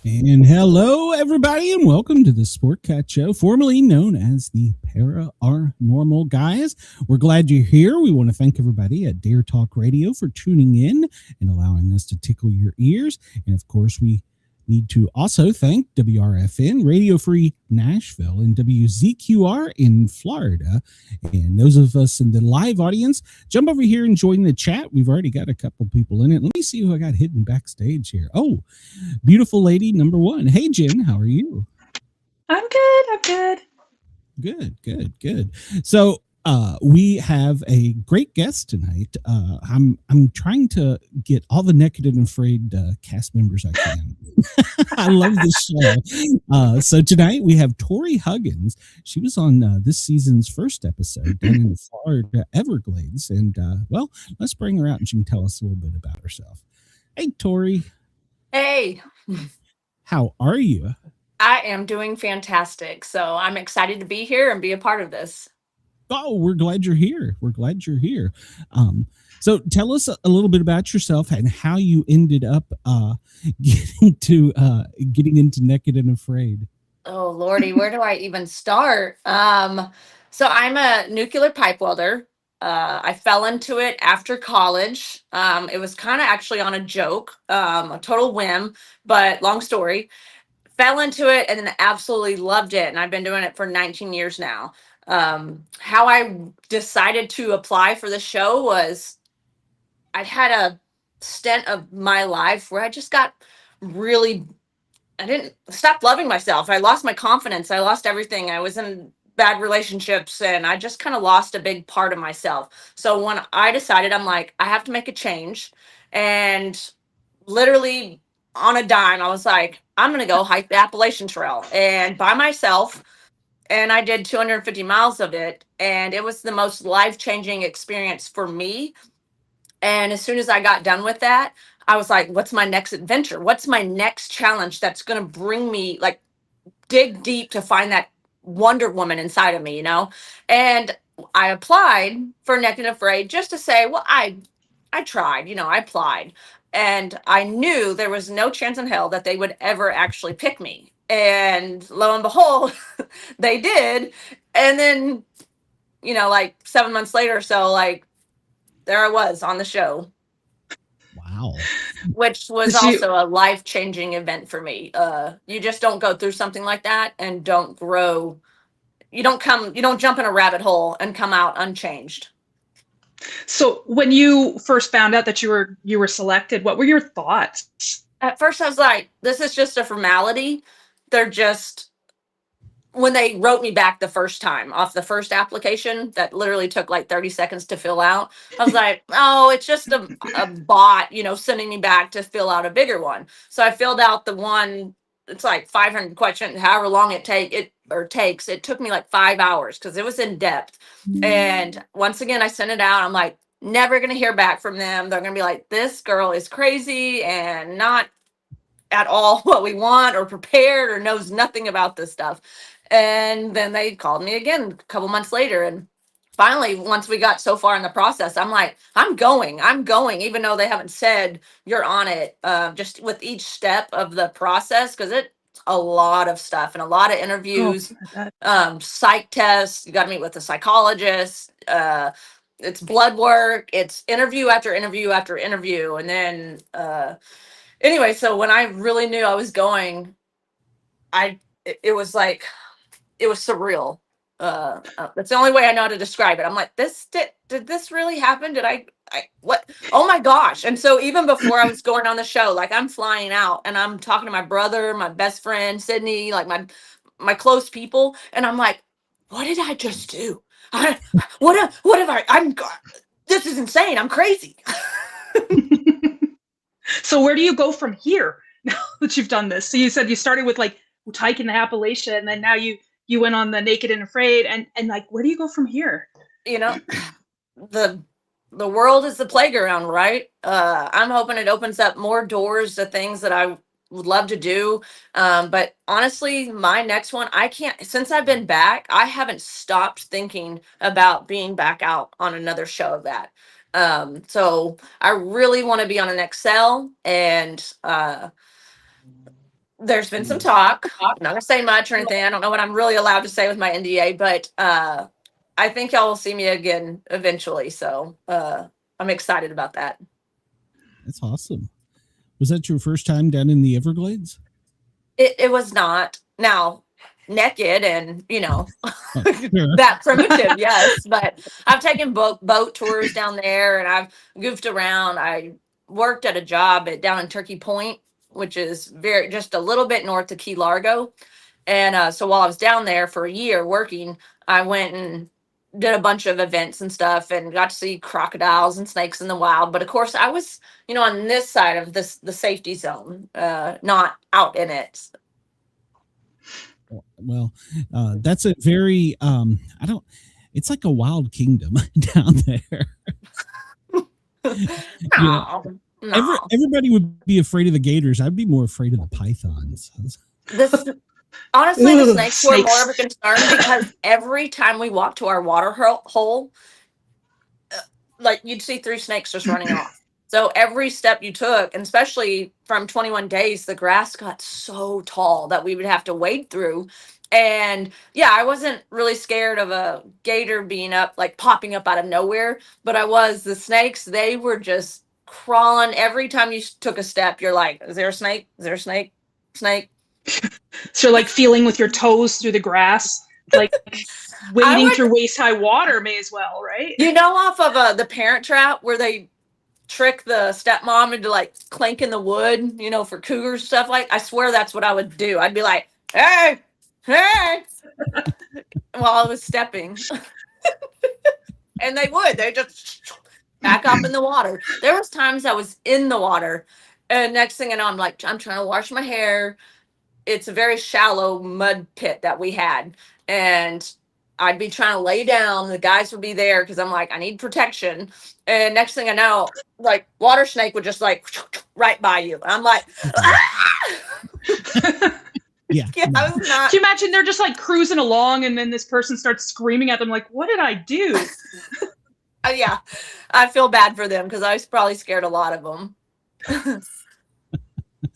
And hello, everybody, and welcome to the Sportcat Show, formerly known as the Paranormal Guys. We're glad you're here. We want to thank everybody at Dare Talk Radio for tuning in and allowing us to tickle your ears. And, of course, we need to also thank WRFN, Radio Free Nashville, and WZQR in Florida. And those of us in the live audience, jump over here and join the chat. We've already got a couple people in it. Let me see who I got hidden backstage here. Oh, beautiful lady number one. Hey, Jen, how are you? I'm good. Good. So we have a great guest tonight. I'm trying to get all the Naked and Afraid cast members I can. I love this show. So tonight we have Tori Huggins. She was on this season's first episode down in the Florida Everglades. And, well, let's bring her out and she can tell us a little bit about herself. Hey, Tori. Hey. How are you? I am doing fantastic. So I'm excited to be here and be a part of this. Oh, we're glad you're here. So tell us a little bit about yourself and how you ended up getting into Naked and Afraid. Oh, Lordy, where do I even start? So I'm a nuclear pipe welder. I fell into it after college. It was kind of actually on a joke, a total whim, but long story. Fell into it and then absolutely loved it. And I've been doing it for 19 years now. How I decided to apply for the show was I had a stint of my life where I just got I didn't stop loving myself. I lost my confidence. I lost everything. I was in bad relationships and I just kind of lost a big part of myself. So when I decided, I'm like, I have to make a change. And literally on a dime, I was like, I'm going to go hike the Appalachian Trail and by myself. And I did 250 miles of it. And it was the most life-changing experience for me. And as soon as I got done with that, I was like, what's my next adventure? What's my next challenge that's going to bring me, like, dig deep to find that Wonder Woman inside of me, you know? And I applied for Naked and Afraid just to say, well, I tried, I applied. And I knew there was no chance in hell that they would ever actually pick me. And lo and behold, they did. And then, like 7 months later or so, like, there I was on the show. Wow. Which was also a life-changing event for me. You just don't go through something like that and don't grow. You don't jump in a rabbit hole and come out unchanged. So when you first found out that you were selected, what were your thoughts? At first I was like, this is just a formality. When they wrote me back the first time off the first application that literally took like 30 seconds to fill out, I was like, oh, it's just a bot, sending me back to fill out a bigger one. So I filled out the one, it's like 500 questions, however long it takes. It took me like 5 hours because it was in depth. And once again, I sent it out. I'm like, never going to hear back from them. They're going to be like, this girl is crazy and not at all what we want or prepared or knows nothing about this stuff. And then they called me again a couple months later. And finally, once we got so far in the process, I'm like, I'm going, even though they haven't said you're on it, just with each step of the process, because it's a lot of stuff and a lot of interviews, psych tests. You got to meet with a psychologist. It's blood work. It's interview after interview after interview. And then anyway, so when I really knew I was going, it was like, it was surreal. That's the only way I know how to describe it. I'm like, did this really happen? Did I what? Oh my gosh. And so even before I was going on the show, like I'm flying out and I'm talking to my brother, my best friend, Sydney, like my close people. And I'm like, what did I just do? What have this is insane. I'm crazy. So where do you go from here now that you've done this? So you said you started with like hiking the Appalachia, and then now you went on the Naked and Afraid, and like where do you go from here? You know, the world is the playground, right? I'm hoping it opens up more doors to things that I would love to do. But honestly, my next one, I can't, since I've been back, I haven't stopped thinking about being back out on another show of that. So I really want to be on an Excel, and there's been some talk. I'm not gonna say much or anything. I don't know what I'm really allowed to say with my NDA, but I think y'all will see me again eventually. So I'm excited about that. That's awesome. Was that your first time down in the Everglades? It was not. Now, naked and, Sure. that primitive, yes. But I've taken boat tours down there, and I've goofed around. I worked at a job down in Turkey Point, which is just a little bit north of Key Largo. And so while I was down there for a year working, I went and did a bunch of events and stuff, and got to see crocodiles and snakes in the wild. But of course, I was, on this side of the safety zone, not out in it. Well, that's a very it's like a wild kingdom down there. No. Everybody would be afraid of the gators. I'd be more afraid of the pythons. Honestly, Ooh, the snakes were snakes. more of a concern because every time we walked to our water hole, like you'd see 3 snakes just running off. So every step you took, and especially from 21 days, the grass got so tall that we would have to wade through. And yeah, I wasn't really scared of a gator being popping up out of nowhere, but the snakes, they were just crawling. Every time you took a step, you're like, is there a snake? Is there a snake? Snake? So like feeling with your toes through the grass, like wading through waist high water, may as well, right? Off of the Parent Trap, where they trick the stepmom into clanking the wood, for cougars stuff. I swear that's what I would do. I'd be like, hey, while I was stepping. And they just back up in the water. There was times I was in the water, and next thing I know, I'm trying to wash my hair. It's a very shallow mud pit that we had, and I'd be trying to lay down. The guys would be there because I'm like, I need protection. And next thing I know, water snake would just right by you. I'm like, Yeah. I was not. Do you imagine they're just cruising along, and then this person starts screaming at them like, what did I do? Yeah, I feel bad for them because I was probably scared a lot of them.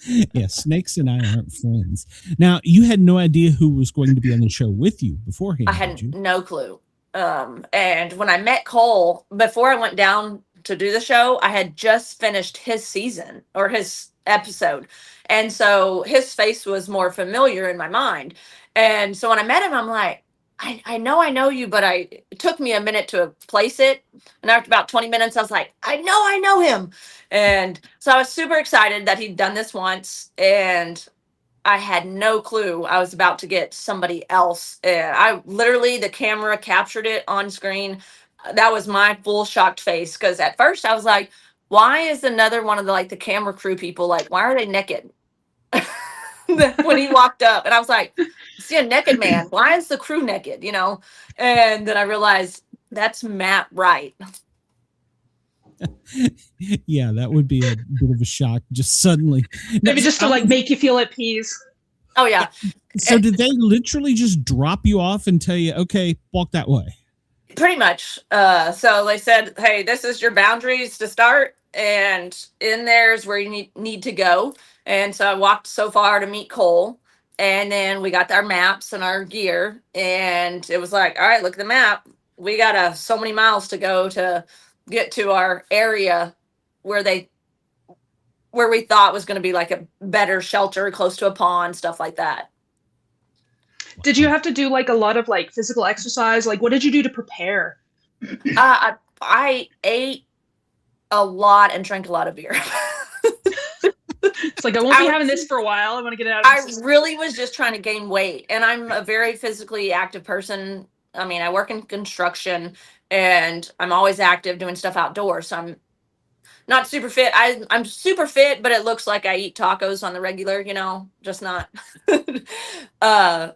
Yeah, snakes and I aren't friends. Now, you had no idea who was going to be on the show with you beforehand. I had no clue. And when I met Cole, before I went down to do the show, I had just finished his season or his episode. And so his face was more familiar in my mind. And so when I met him, I'm like, I know you, but it took me a minute to place it. And after about 20 minutes, I was like, I know him. And so I was super excited that he'd done this once. And I had no clue I was about to get somebody else. And the camera captured it on screen. That was my full shocked face. Because at first I was like, why is another one of the camera crew people, why are they naked? When he walked up, and I was like, see a naked man. Why is the crew naked? And then I realized that's Matt Wright. Yeah, that would be a bit of a shock just suddenly. Maybe just to make you feel at peace. Oh yeah. So did they literally just drop you off and tell you, okay, walk that way? Pretty much. So they said, hey, this is your boundaries to start, and in there's where you need to go. And so I walked so far to meet Cole, and then we got our maps and our gear, and it was like, all right, look at the map. We got so many miles to go to get to our area where we thought was going to be a better shelter close to a pond, stuff like that. Did you have to do a lot of physical exercise? What did you do to prepare? I ate a lot and drank a lot of beer. It's I won't be having this for a while. I want to get it out of I really was just trying to gain weight, and I'm a very physically active person. I mean, I work in construction and I'm always active doing stuff outdoors. So I'm not super fit. I'm super fit, but it looks like I eat tacos on the regular, just not. uh,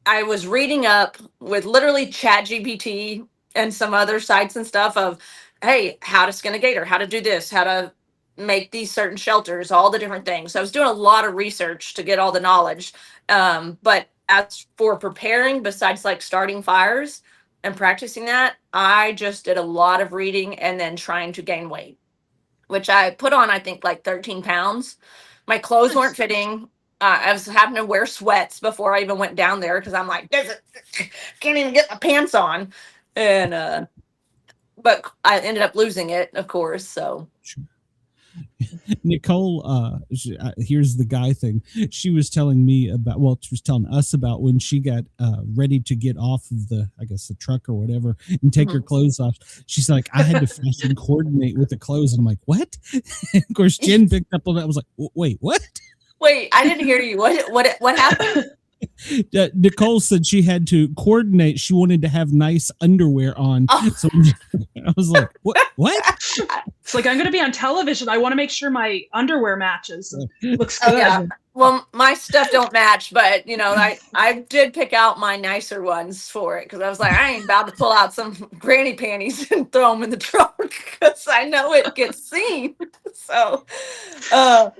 I was reading up with literally Chat GPT and some other sites and stuff of, hey, how to skin a gator, how to do this, how to make these certain shelters, all the different things. So I was doing a lot of research to get all the knowledge. But as for preparing, besides like starting fires and practicing that, I just did a lot of reading and then trying to gain weight, which I put on, I think, like 13 pounds. My clothes weren't fitting. I was having to wear sweats before I even went down there because I'm like, can't even get my pants on. And, but I ended up losing it, of course. So. Nicole, here's the guy thing. She was telling me about, well, she was telling us about when she got ready to get off of the, I guess, the truck or whatever and take her clothes off. She's like, I had to fashion coordinate with the clothes. And I'm like, what? And of course, Jen picked up on that. I was like, wait, what? Wait, I didn't hear you. What happened? Nicole said she had to coordinate. She wanted to have nice underwear on. Oh. So I was like, what? It's like, I'm going to be on television. I want to make sure my underwear matches. Looks good. Yeah. Well, my stuff don't match, but I did pick out my nicer ones for it because I was like, I ain't about to pull out some granny panties and throw them in the trunk because I know it gets seen. So, but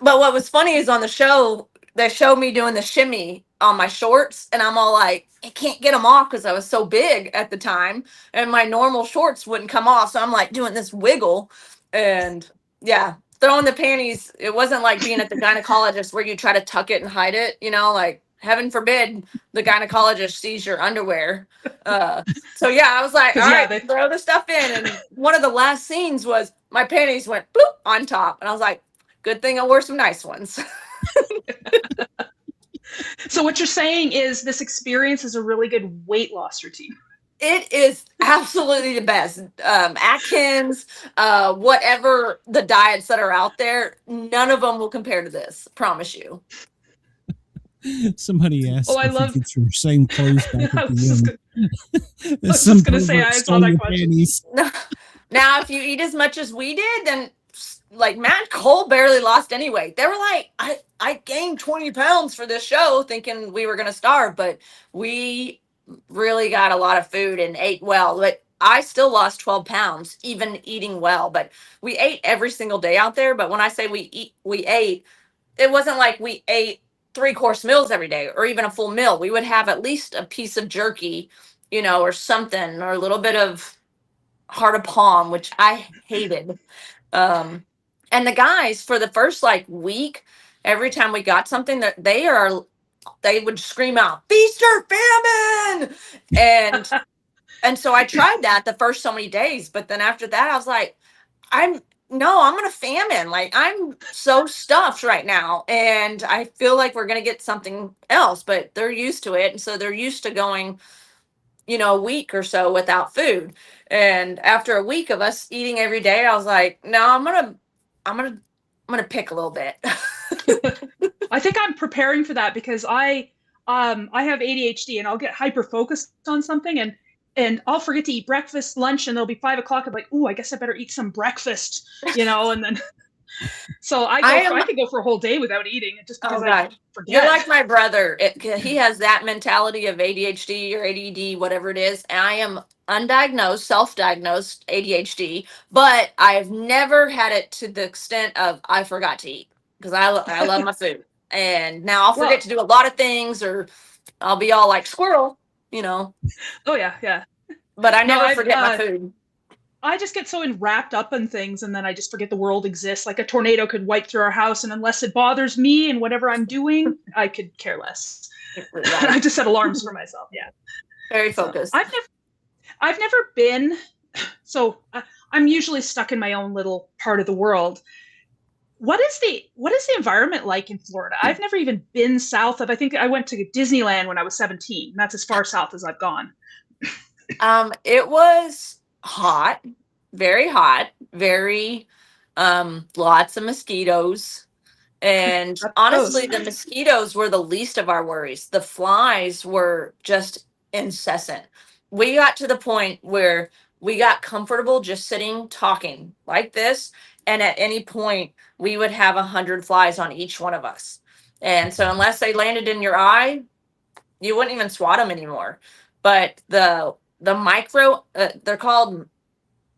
what was funny is on the show, they showed me doing the shimmy on my shorts, and I'm all like, I can't get them off because I was so big at the time, and my normal shorts wouldn't come off. So I'm like doing this wiggle, and yeah, throwing the panties. It wasn't like being at the gynecologist where you try to tuck it and hide it, like heaven forbid the gynecologist sees your underwear. So yeah, I was like, all right, throw the stuff in. And one of the last scenes was my panties went bloop on top, and I was like, good thing I wore some nice ones. So what you're saying is this experience is a really good weight loss routine. It is absolutely the best. Atkins, whatever the diets that are out there, none of them will compare to this. Promise you. Somebody asked if it's your same clothes back at the end. I was just going to say, I saw that question. Now, if you eat as much as we did, then like Matt Cole barely lost any weight. They were like, I gained 20 pounds for this show thinking we were going to starve, but we really got a lot of food and ate well. But I still lost 12 pounds, even eating well. But we ate every single day out there. But when I say we ate, it wasn't like we ate 3-course meals every day or even a full meal. We would have at least a piece of jerky, or something, or a little bit of heart of palm, which I hated. And the guys, for the first week, every time we got something, that they would scream out, "Feast or famine!" And so I tried that the first so many days, but then after that, I was like, I'm gonna famine. Like, I'm so stuffed right now, and I feel like we're gonna get something else. But they're used to it, and so they're used to going, a week or so without food. And after a week of us eating every day, I was like, no, I'm gonna pick a little bit. I think I'm preparing for that because I have ADHD and I'll get hyper focused on something and I'll forget to eat breakfast, lunch, and it'll be 5 o'clock. I'm like, oh, I guess I better eat some breakfast, and then so I could go for a whole day without eating just because I forget. You're like my brother. He has that mentality of ADHD or ADD, whatever it is. And I am undiagnosed, self-diagnosed ADHD, but I've never had it to the extent of I forgot to eat because I love my food. And now I'll forget to do a lot of things, or I'll be all like squirrel, Oh yeah. But I never forget my food. I just get so wrapped up in things, and then I just forget the world exists. Like a tornado could wipe through our house, and unless it bothers me and whatever I'm doing, I could care less. Right. I just set alarms for myself. Yeah, very focused. I've never been. So I'm usually stuck in my own little part of the world. What is the environment like in Florida? I've never even been south of. I think I went to Disneyland when I was 17. That's as far south as I've gone. It was hot, very lots of mosquitoes, and honestly the mosquitoes were the least of our worries. The flies were just incessant. We got to the point where we got comfortable just sitting talking like this, and at any point we would have 100 flies on each one of us. And so unless they landed in your eye, you wouldn't even swat them anymore. But the micro, they're called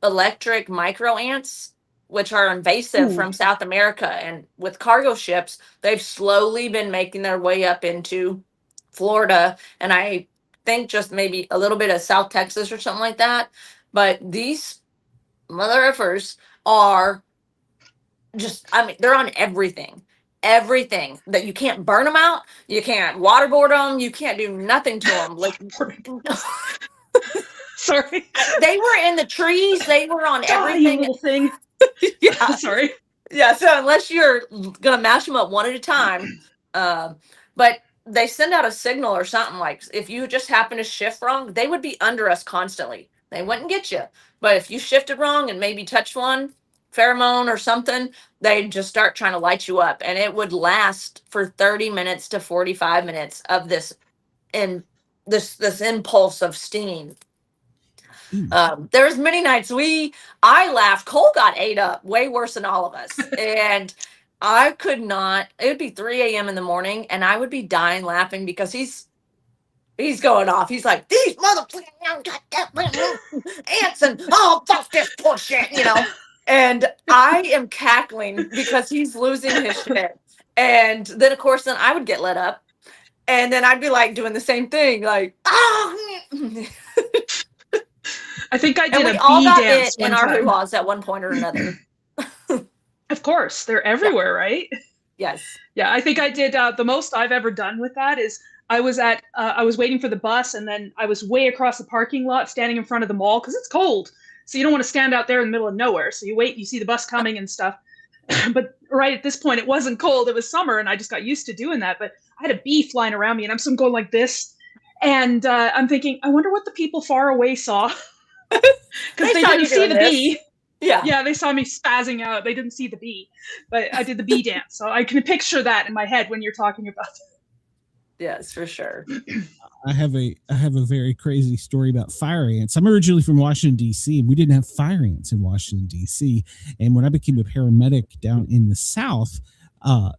electric micro ants, which are invasive Ooh. from South America, and with cargo ships they've slowly been making their way up into Florida, and I think just maybe a little bit of South Texas or something like that. But these mother effers are just, I mean, they're on everything. Everything that you can't burn them out, you can't waterboard them, you can't do nothing to them. Like, Sorry, they were in the trees, they were on you everything. little thing. Yeah, Sorry. yeah. So unless you're gonna mash them up one at a time, but they send out a signal or something, like if you just happen to shift wrong, they would be under us constantly. They wouldn't get you, but if you shifted wrong and maybe touched one pheromone or something, they'd just start trying to light you up, and it would last for 30 minutes to 45 minutes of this, and this impulse of stinging. There was many nights I laughed. Cole got ate up way worse than all of us, and I could not. It would be 3 a.m. in the morning, and I would be dying laughing because he's going off. He's like, these motherfucking ants and fuck this bullshit, you know. And I am cackling because he's losing his shit. And then of course, then I would get let up, and then I'd be like doing the same thing, like, oh. I think I did and we a all bee got dance it in our hoo-haws at one point or another. Of course, they're everywhere, right? Yes. Yeah, I think I did the most I've ever done with that is I was waiting for the bus, and then I was way across the parking lot standing in front of the mall because it's cold. So you don't want to stand out there in the middle of nowhere. So you wait, you see the bus coming and stuff. But right at this point, it wasn't cold. It was summer, and I just got used to doing that. But I had a bee flying around me, and I'm still going like this. And I'm thinking, I wonder what the people far away saw. Because they didn't see the bee. Yeah, they saw me spazzing out. They didn't see the bee, but I did the bee dance, so I can picture that in my head when you're talking about it. Yes, for sure. I have a very crazy story about fire ants. I'm originally from Washington, D.C., and we didn't have fire ants in Washington, D.C. And when I became a paramedic down in the South,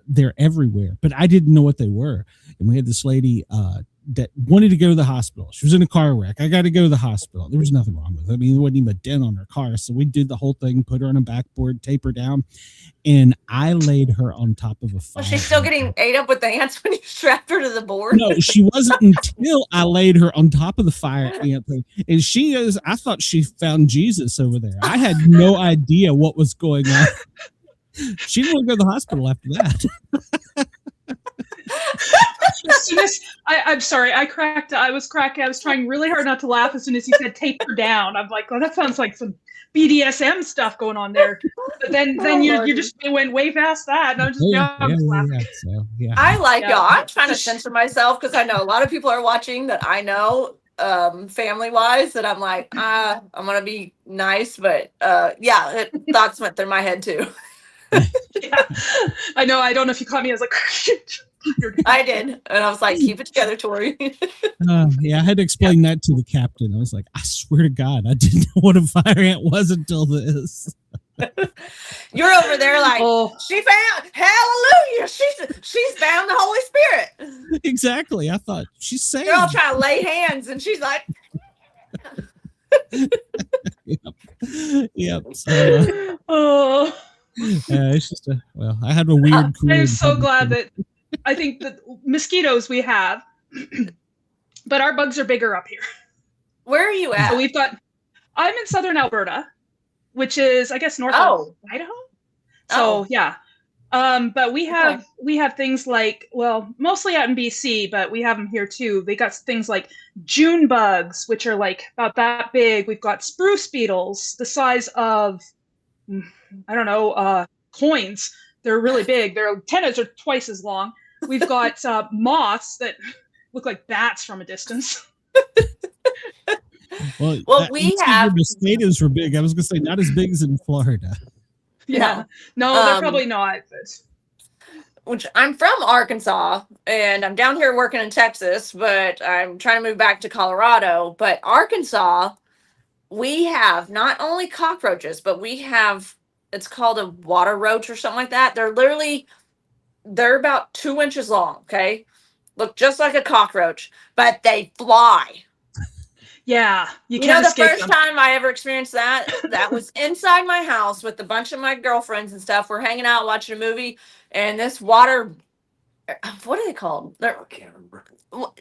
they're everywhere, but I didn't know what they were. And we had this lady that wanted to go to the hospital. She was in a car wreck. I got to go to the hospital. There was nothing wrong with it. I mean, there wasn't even a dent on her car. So we did the whole thing, put her on a backboard, tape her down, and I laid her on top of a fire. Was she still getting ate up with the ants when you strapped her to the board? No, she wasn't until I laid her on top of the fire ant thing. And I thought she found Jesus over there. I had no idea what was going on. She didn't want to go to the hospital after that. As soon as I'm sorry, I was cracking. I was trying really hard not to laugh as soon as you said tape her down. I'm like, oh, that sounds like some BDSM stuff going on there. But then you just went way past that. And I'm just, laughing. Yeah. I like y'all. I'm trying to censor myself because I know a lot of people are watching that I know, family wise, that I'm like, I'm gonna be nice, but thoughts went through my head too. Yeah. I know. I don't know if you caught me. I was like, I did, and I was like, keep it together, Tori. I had to explain that to the captain. I was like, I swear to God, I didn't know what a fire ant was until this. You're over there like, she found, hallelujah, she's found the Holy Spirit. Exactly. I thought she's saying. They're all trying to lay hands, and she's like, yep. So, it's just I had a weird. I'm so glad that I think the mosquitoes we have, but our bugs are bigger up here. Where are you at? So I'm in southern Alberta, which is, I guess, north of Idaho. So yeah. But we have things like, well, mostly out in BC, but we have them here too. They got things like June bugs, which are like about that big. We've got spruce beetles, the size of, I don't know, coins. They're really big. Their antennas are twice as long. We've got moths that look like bats from a distance. Well, we have mosquitoes were big. I was going to say not as big as in Florida. Yeah. No, they're probably not. But which I'm from Arkansas and I'm down here working in Texas, but I'm trying to move back to Colorado. But Arkansas, we have not only cockroaches, but we have, it's called a water roach or something like that. They're about 2 inches long. Okay. Look just like a cockroach, but they fly. Yeah, you You know, can't the escape first them. time I ever experienced that was inside my house with a bunch of my girlfriends and stuff. We're hanging out watching a movie, and this water, what are they called? They're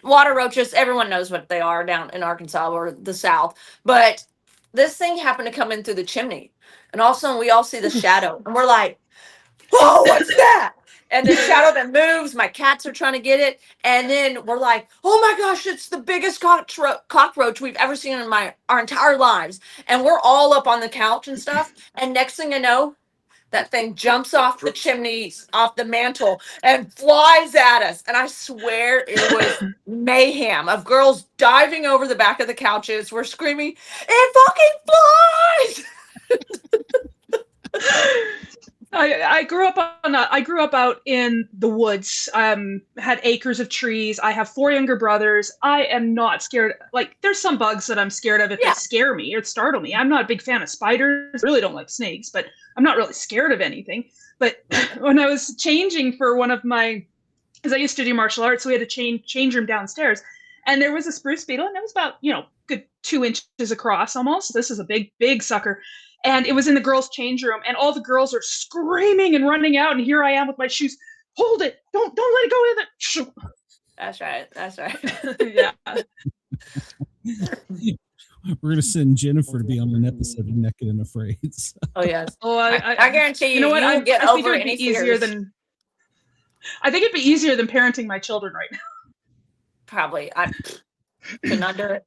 water roaches. Everyone knows what they are down in Arkansas or the South. But this thing happened to come in through the chimney, and all of a sudden we all see the shadow, and we're like, "Whoa, what's that?" And the shadow that moves, my cats are trying to get it. And then we're like, "Oh my gosh, it's the biggest cockroach we've ever seen in our entire lives." And we're all up on the couch and stuff. And next thing I know, that thing jumps off the chimneys, off the mantle, and flies at us. And I swear it was mayhem of girls diving over the back of the couches. We're screaming, "It fucking flies!" I grew up I grew up out in the woods. Had acres of trees. I have 4 younger brothers. I am not scared. Like, there's some bugs that I'm scared of if they Yeah. scare me or startle me. I'm not a big fan of spiders. Really don't like snakes, but I'm not really scared of anything. But when I was changing for one of my, because I used to do martial arts, so we had a change room downstairs, and there was a spruce beetle, and it was about, good 2 inches across almost. This is a big sucker. And it was in the girls' change room, and all the girls are screaming and running out, and here I am with my shoes. Hold it! Don't let it go in it. That's right. That's right. Yeah. We're gonna send Jennifer to be on an episode of Naked and Afraid. So. Oh yes. Oh, I guarantee you, you know what? you will get I think over it would any be easier fears. I think it'd be easier than parenting my children right now. Probably. I could not do it.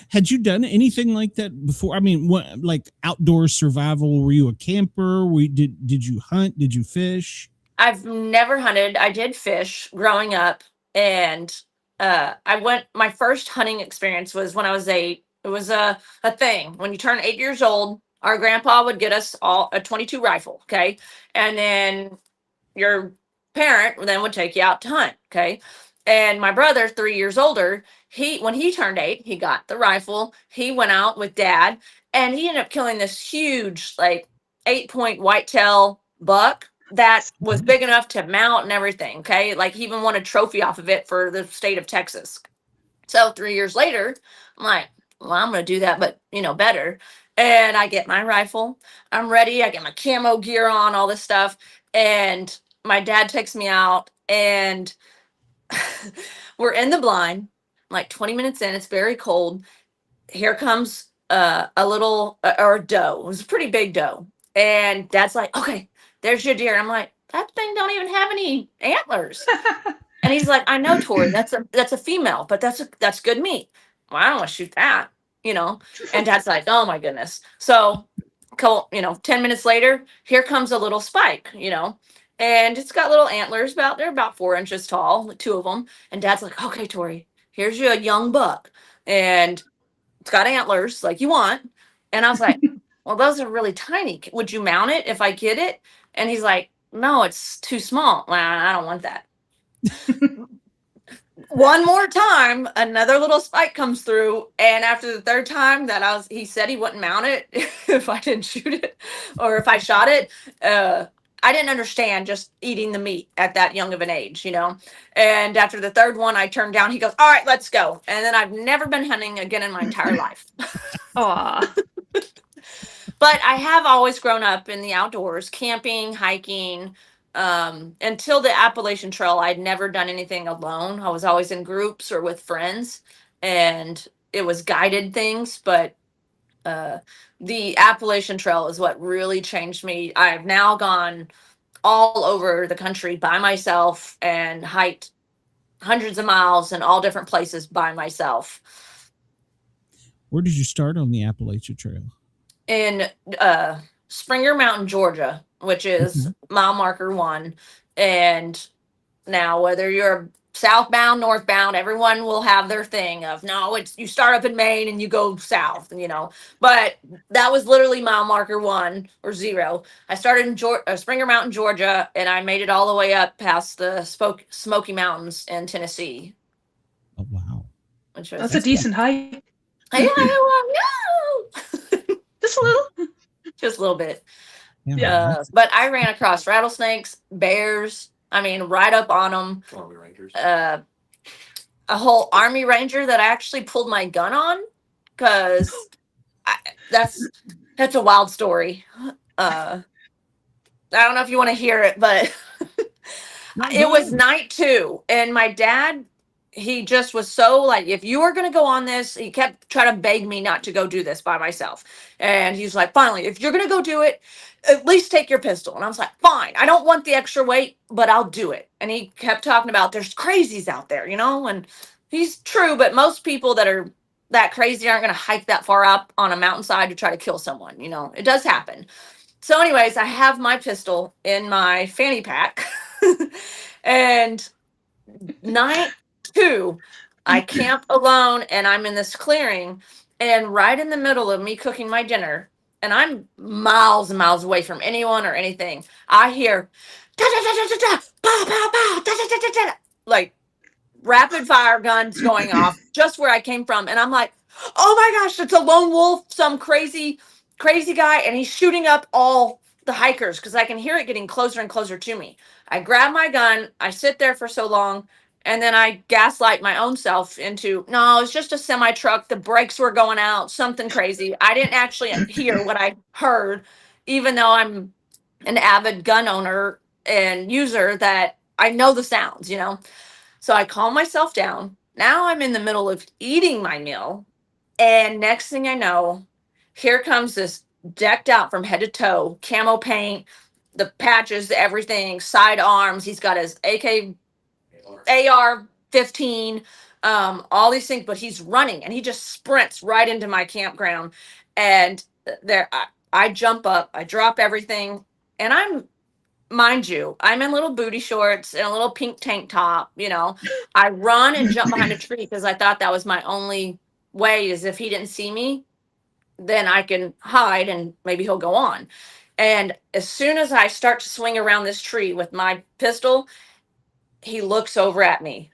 Had you done anything like that before? I mean, what, like outdoor survival? Were you a camper? Did you hunt? Did you fish? I've never hunted. I did fish growing up, and my first hunting experience was when I was 8. It was a thing. When you turn 8 years old, our grandpa would get us all a 22 rifle, okay? And then your parent then would take you out to hunt, okay? And my brother, 3 years older, when he turned 8, he got the rifle. He went out with dad, and he ended up killing this huge, like 8-point whitetail buck that was big enough to mount and everything. Okay, like he even won a trophy off of it for the state of Texas. So 3 years later, I'm like, well, I'm gonna do that, but better. And I get my rifle. I'm ready. I get my camo gear on, all this stuff, and my dad takes me out, and we're in the blind, like 20 minutes in. It's very cold. Here comes a little or a doe. It was a pretty big doe. And dad's like, "Okay, there's your deer." And I'm like, "That thing don't even have any antlers." And he's like, "I know, Tori, that's a female, but that's good meat." Well, I don't want to shoot that, you know. And dad's like, "Oh my goodness." So, 10 minutes later, here comes a little spike, and it's got little antlers, they're about 4 inches tall, 2 of them. And dad's like, "Okay, Tori, here's your young buck, and it's got antlers like you want." And I was like, "Well, those are really tiny. Would you mount it if I get it?" And he's like, "No, it's too small." Well, I don't want that. One more time, another little spike comes through, and after the third time that he said he wouldn't mount it if I didn't shoot it or if I shot it. I didn't understand just eating the meat at that young of an age, And after the third one, I turned down. He goes, "All right, let's go." And then I've never been hunting again in my entire life. Aw. But I have always grown up in the outdoors, camping, hiking. Until the Appalachian Trail, I'd never done anything alone. I was always in groups or with friends, and it was guided things. But the Appalachian Trail is what really changed me. I've now gone all over the country by myself and hiked hundreds of miles in all different places by myself. Where did you start on the Appalachian Trail? In Springer Mountain, Georgia, which is mile marker 1. And now, whether you're southbound, northbound, everyone will have their thing of no, it's you start up in Maine and you go south, But that was literally mile marker 1 or 0. I started in Springer Mountain, Georgia, and I made it all the way up past the Smoky Mountains in Tennessee. Oh wow, That's a decent hike. Yeah, Just a little. just a little bit. Yeah. But I ran across rattlesnakes, bears. I mean, right up on them. Army Rangers. A whole Army Ranger that I actually pulled my gun on because that's a wild story. I don't know if you want to hear it, but it was night 2, and my dad, he just was so like, if you are going to go on this, he kept trying to beg me not to go do this by myself. And he's like, finally, if you're going to go do it, at least take your pistol. And I was like, fine, I don't want the extra weight, but I'll do it. And he kept talking about there's crazies out there, and he's true, but most people that are that crazy aren't going to hike that far up on a mountainside to try to kill someone. It does happen. So anyways, I have my pistol in my fanny pack and night 2, I camp alone and I'm in this clearing, and right in the middle of me cooking my dinner, and I'm miles and miles away from anyone or anything, I hear da, da, da, da, da, da, pow, pow, pow, da, da, da, da, da, like rapid fire guns going off just where I came from. And I'm like, oh my gosh, it's a lone wolf, some crazy guy, and he's shooting up all the hikers because I can hear it getting closer and closer to me. I grab my gun, I sit there for so long, and then I gaslight my own self into, no, it's just a semi truck. The brakes were going out, something crazy. I didn't actually hear what I heard, even though I'm an avid gun owner and user that I know the sounds, So I calm myself down. Now I'm in the middle of eating my meal. And next thing I know, here comes this decked out from head to toe, camo paint, the patches, everything, side arms. He's got his AR-15, all these things, but he's running and he just sprints right into my campground. And there, I jump up, I drop everything, and mind you, I'm in little booty shorts and a little pink tank top. I run and jump behind a tree because I thought that was my only way, is if he didn't see me, then I can hide and maybe he'll go on. And as soon as I start to swing around this tree with my pistol, he looks over at me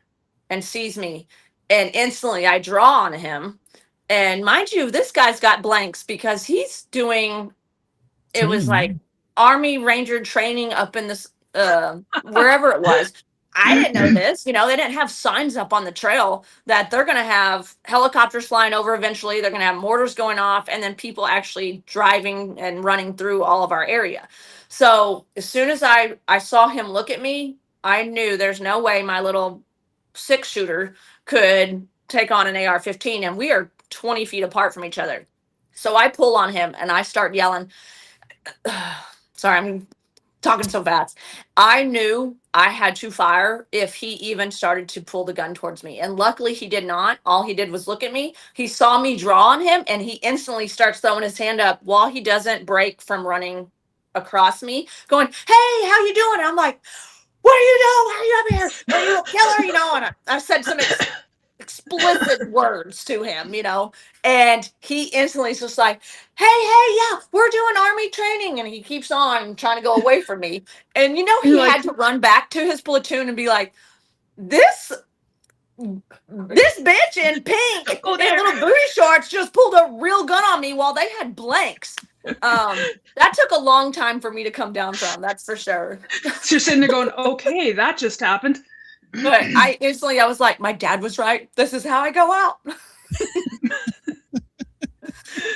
and sees me, and instantly I draw on him. And mind you, this guy's got blanks because he's doing, it was like Army Ranger training up in this, wherever it was. I didn't know this, they didn't have signs up on the trail that they're going to have helicopters flying over eventually. They're going to have mortars going off, and then people actually driving and running through all of our area. So as soon as I saw him look at me, I knew there's no way my little 6-shooter could take on an AR-15, and we are 20 feet apart from each other. So I pull on him and I start yelling. Sorry, I'm talking so fast. I knew I had to fire if he even started to pull the gun towards me. And luckily he did not. All he did was look at me. He saw me draw on him, and he instantly starts throwing his hand up while he doesn't break from running across me, going, hey, how you doing? And I'm like, what are you doing? Why are you up here? Are you a killer? And I said some explicit words to him, and he instantly is just like, hey, yeah, we're doing Army training. And he keeps on trying to go away from me. And, he had to run back to his platoon and be like, this bitch in pink and little booty shorts just pulled a real gun on me while they had blanks. That took a long time for me to come down from, that's for sure. So you're sitting there going, okay, that just happened. But I was like, my dad was right. This is how I go out.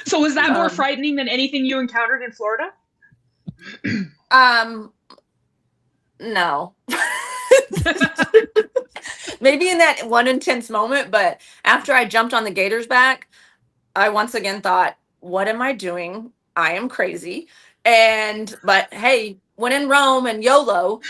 So was that more frightening than anything you encountered in Florida? No. Maybe in that one intense moment, but after I jumped on the gator's back, I once again thought, what am I doing? I am crazy. But hey, when in Rome and YOLO,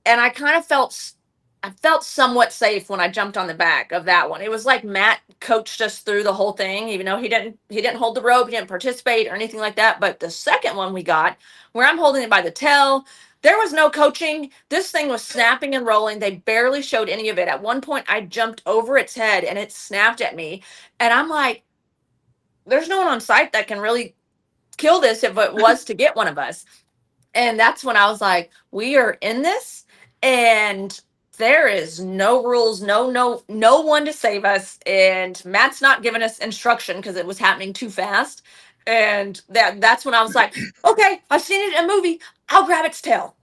and I kind of felt somewhat safe when I jumped on the back of that one. It was like Matt coached us through the whole thing, even though he didn't hold the rope, he didn't participate or anything like that. But the second one we got, where I'm holding it by the tail, There was no coaching. This thing was snapping and rolling. They barely showed any of it. At one point, I jumped over its head and it snapped at me. And I'm like, there's no one on site that can really kill this if it was to get one of us. And that's when I was like, we are in this and there is no rules, no one to save us. And Matt's not giving us instruction because it was happening too fast. And that's when I was like, okay, I've seen it in a movie. I'll grab its tail.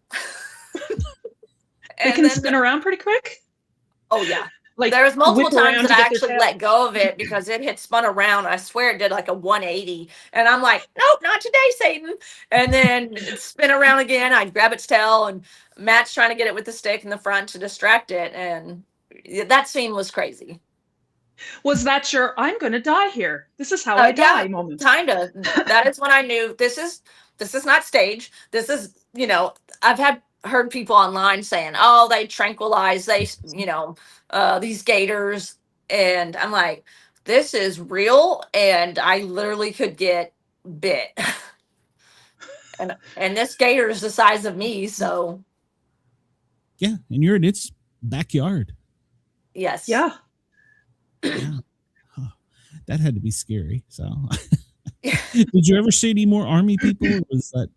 They can spin around pretty quick. Oh yeah. Like there was multiple whip around times to that I get their actually tail. let go of it because it had spun around. I swear it did like a 180. And I'm like, nope, not today, Satan. And then it spin around again. I'd grab its tail and Matt's trying to get it with the stick in the front to distract it. And that scene was crazy. Was that your I'm gonna die here? This is how I die moment. Kinda. That is when I knew this is not stage. This is, you know, I've heard people online saying, oh, they tranquilize, these gators. And I'm like, this is real. And I literally could get bit. and this gator is the size of me. So. Yeah. And you're in its backyard. Yes. Yeah. Yeah. Huh. That had to be scary. So did you ever see any more Army people? Or was that?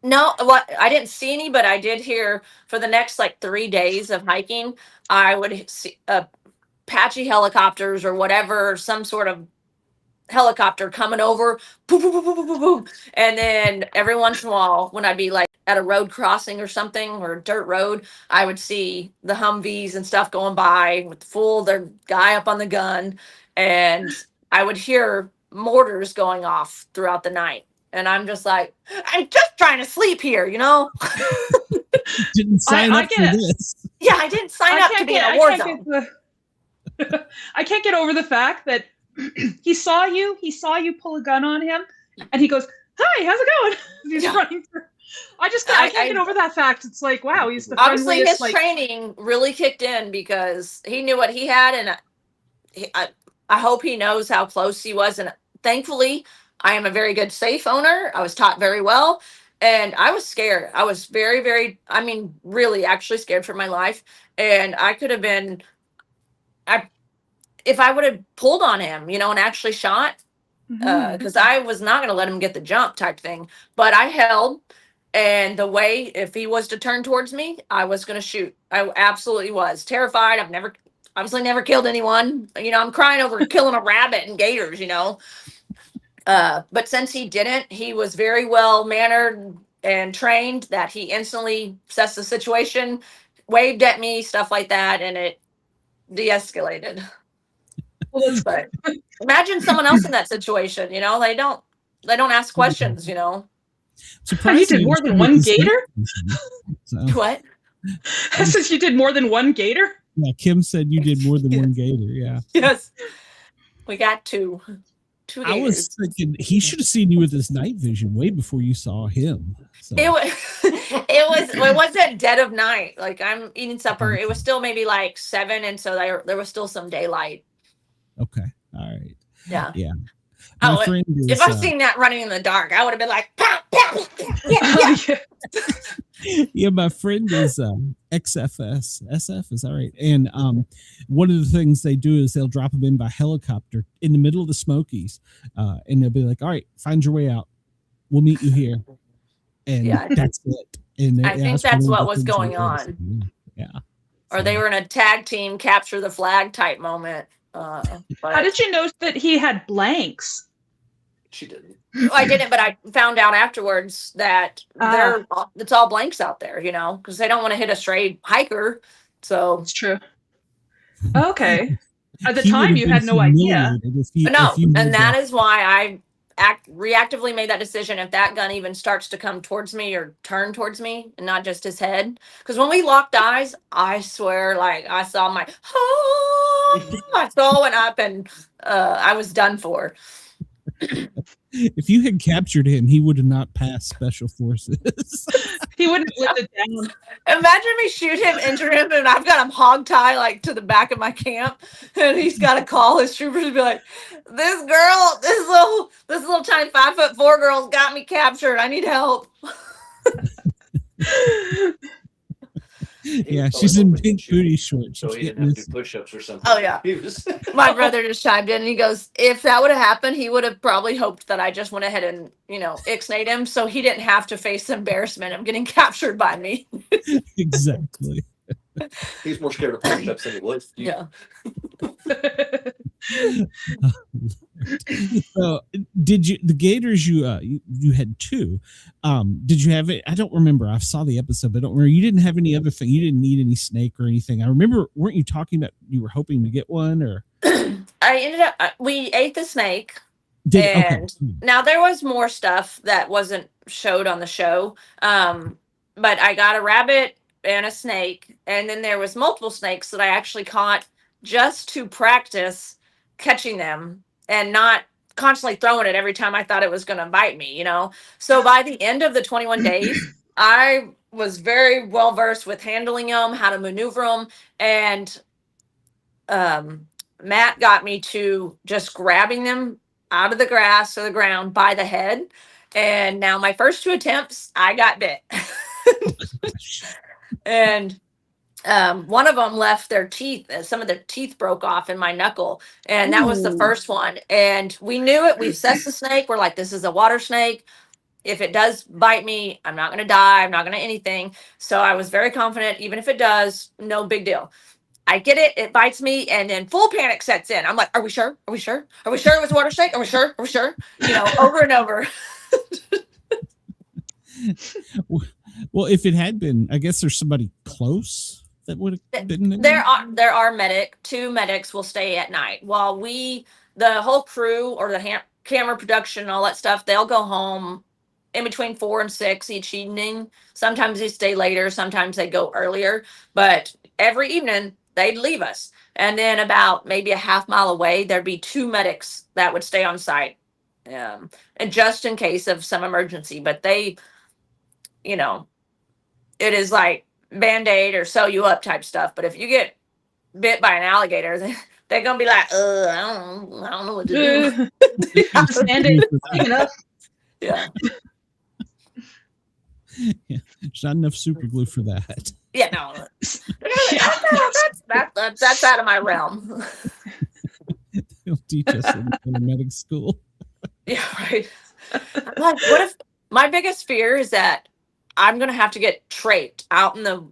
No, I didn't see any, but I did hear for the next like 3 days of hiking, I would see Apache helicopters or whatever, some sort of helicopter coming over, boom, boom, boom, boom, boom, boom. And then every once in a while, when I'd be like at a road crossing or something or a dirt road, I would see the Humvees and stuff going by with their guy up on the gun. And I would hear mortars going off throughout the night. And I'm just like, I'm just trying to sleep here, you know? Didn't sign up for this. Yeah, I didn't sign up to be in a war zone. I can't get over the fact that he saw you pull a gun on him, and he goes, "Hi, how's it going?" He's running through. I can't get over that fact. It's like, wow, he's the obviously friendliest. His training really kicked in because he knew what he had, and I hope he knows how close he was. And thankfully, I am a very good safe owner. I was taught very well, and I was scared. I was very, very, really actually scared for my life. And I could have been, if I would have pulled on him, and actually shot, because I was not going to let him get the jump type thing. But I held, and the way, if he was to turn towards me, I was going to shoot. I absolutely was terrified. I've never killed anyone. I'm crying over killing a rabbit and gators, But since he didn't, he was very well mannered and trained that he instantly assessed the situation, waved at me, stuff like that, and it de-escalated. But imagine someone else in that situation, they don't ask questions, Surprised you did more than one gator? So. What? I said you did more than one gator? Yeah, Kim said you did more than one gator, yeah. Yes. We got two gators. I was thinking he should have seen you with his night vision way before you saw him. So. It wasn't dead of night. Like I'm eating supper. It was still maybe like 7, and so there was still some daylight. Okay. All right. Yeah. Yeah. If I'd seen that running in the dark, I would have been like, pow, pow, yeah. Yeah, my friend is XFS. SF, is that right? And one of the things they do is they'll drop them in by helicopter in the middle of the Smokies. And they'll be like, all right, find your way out. We'll meet you here. And that's it. And I think that's what was going on. Yeah. Or they were in a tag team capture the flag type moment. How did you know that he had blanks? She didn't. I didn't, but I found out afterwards that it's all blanks out there, because they don't want to hit a stray hiker. So it's true. Okay. At the time, you had no idea. And that is why I reactively made that decision. If that gun even starts to come towards me or turn towards me, and not just his head, because when we locked eyes, I swear, like I saw my my soul went up, and I was done for. If you had captured him, he would have not passed special forces. He wouldn't have lived it down. Imagine me shoot him, injure him, and I've got him hog tie like to the back of my camp, and he's got to call his troopers and be like, "This little tiny 5'4" girl's got me captured. I need help." Yeah, she's in big booty shorts. So You he can't didn't have to miss do it. push-ups or something. Oh, yeah. He was My brother just chimed in and he goes, if that would have happened, he would have probably hoped that I just went ahead and, ixnayed him so he didn't have to face the embarrassment of getting captured by me. Exactly. he's more scared of push-ups than he was. Yeah. So did you the gators you had two? Did you have it? I don't remember. I saw the episode, but I don't remember. You didn't have any other thing. You didn't need any snake or anything. I remember. Weren't you talking about you were hoping to get one or? We ate the snake. Okay. And now there was more stuff that wasn't showed on the show. But I got a rabbit and a snake, and then there was multiple snakes that I actually caught just to practice catching them and not constantly throwing it every time I thought it was going to bite me, So by the end of the 21 days, I was very well versed with handling them, how to maneuver them, and Matt got me to just grabbing them out of the grass or the ground by the head. And now my first two attempts, I got bit. And one of them left their teeth. Some of their teeth broke off in my knuckle. And that was the first one. And we knew it. We assessed the snake. We're like, this is a water snake. If it does bite me, I'm not going to die. I'm not going to anything. So I was very confident. Even if it does, no big deal. I get it. It bites me, and then full panic sets in. I'm like, "Are we sure? Are we sure? Are we sure it was a water snake? Are we sure? Are we sure?" Over and over. Well, if it had been, I guess there's somebody close that would have been. There are two medics will stay at night while the whole crew or the camera production and all that stuff. They'll go home in between 4 and 6 each evening. Sometimes they stay later. Sometimes they go earlier. But every evening, they'd leave us. And then about maybe a half mile away, there'd be 2 medics that would stay on site. And just in case of some emergency. But they, it is like Band-Aid or sew you up type stuff. But if you get bit by an alligator, they're going to be like, I don't know what to do. Band-Aid enough. Yeah. Yeah, there's not enough super glue for that. Yeah, no. That's out of my realm. They'll teach us in medic school. Yeah, right. I'm like, what if my biggest fear is that I'm gonna have to get trached out in the,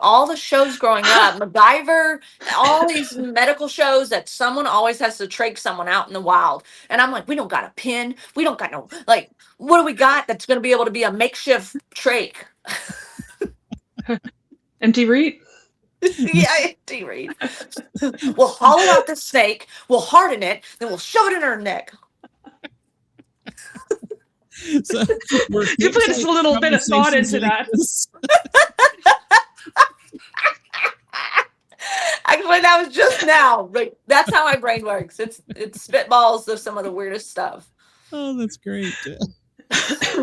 all the shows growing up, MacGyver, all these medical shows that someone always has to trach someone out in the wild. And I'm like, we don't got a pin. We don't got no, like, what do we got that's gonna be able to be a makeshift trach? Empty reed. Yeah, empty reed. We'll hollow out the snake, we'll harden it, then we'll shove it in her neck. So you put just a little bit of thought into that. Actually, that was just now. Like, that's how my brain works. It spitballs of some of the weirdest stuff. Oh, that's great.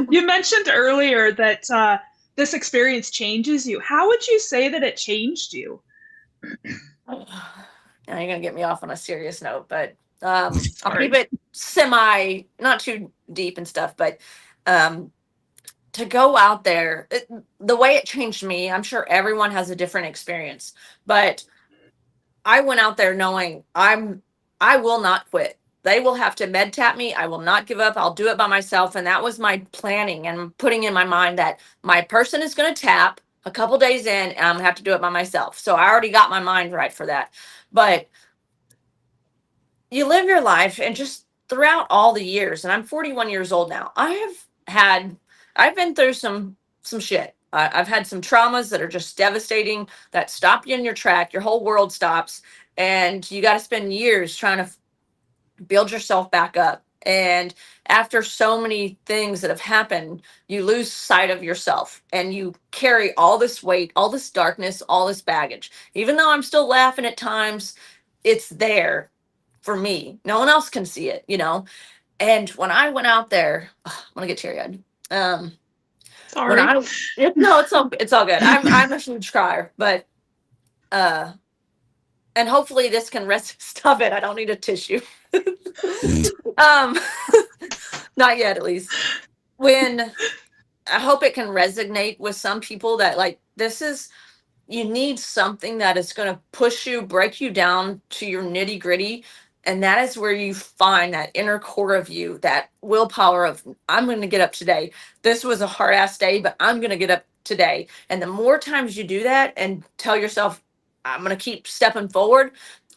You mentioned earlier that this experience changes you. How would you say that it changed you? Now you're gonna get me off on a serious note, but I'll keep it not too deep and stuff, but to go out there, the way it changed me, I'm sure everyone has a different experience, but I went out there knowing I will not quit. They will have to med tap me. I will not give up. I'll do it by myself. And that was my planning and putting in my mind that my person is going to tap a couple days in and I'm going to have to do it by myself. So I already got my mind right for that. But you live your life, and just throughout all the years, and I'm 41 years old now, I've been through some shit. I've had some traumas that are just devastating, that stop you in your track. Your whole world stops, and you got to spend years trying to build yourself back up. And after so many things that have happened, you lose sight of yourself, and you carry all this weight, all this darkness, all this baggage. Even though I'm still laughing at times, it's there for me. No one else can see it, And when I went out there, I'm gonna get teary-eyed. Sorry. No, it's all good. I'm a huge crier, but and hopefully this can stop it. I don't need a tissue. Not yet, at least. When I hope it can resonate with some people that, like, this is you need something that is going to push you, break you down to your nitty gritty. And that is where you find that inner core of you, that willpower of, I'm going to get up today. This was a hard ass day, but I'm going to get up today. And the more times you do that and tell yourself, I'm going to keep stepping forward,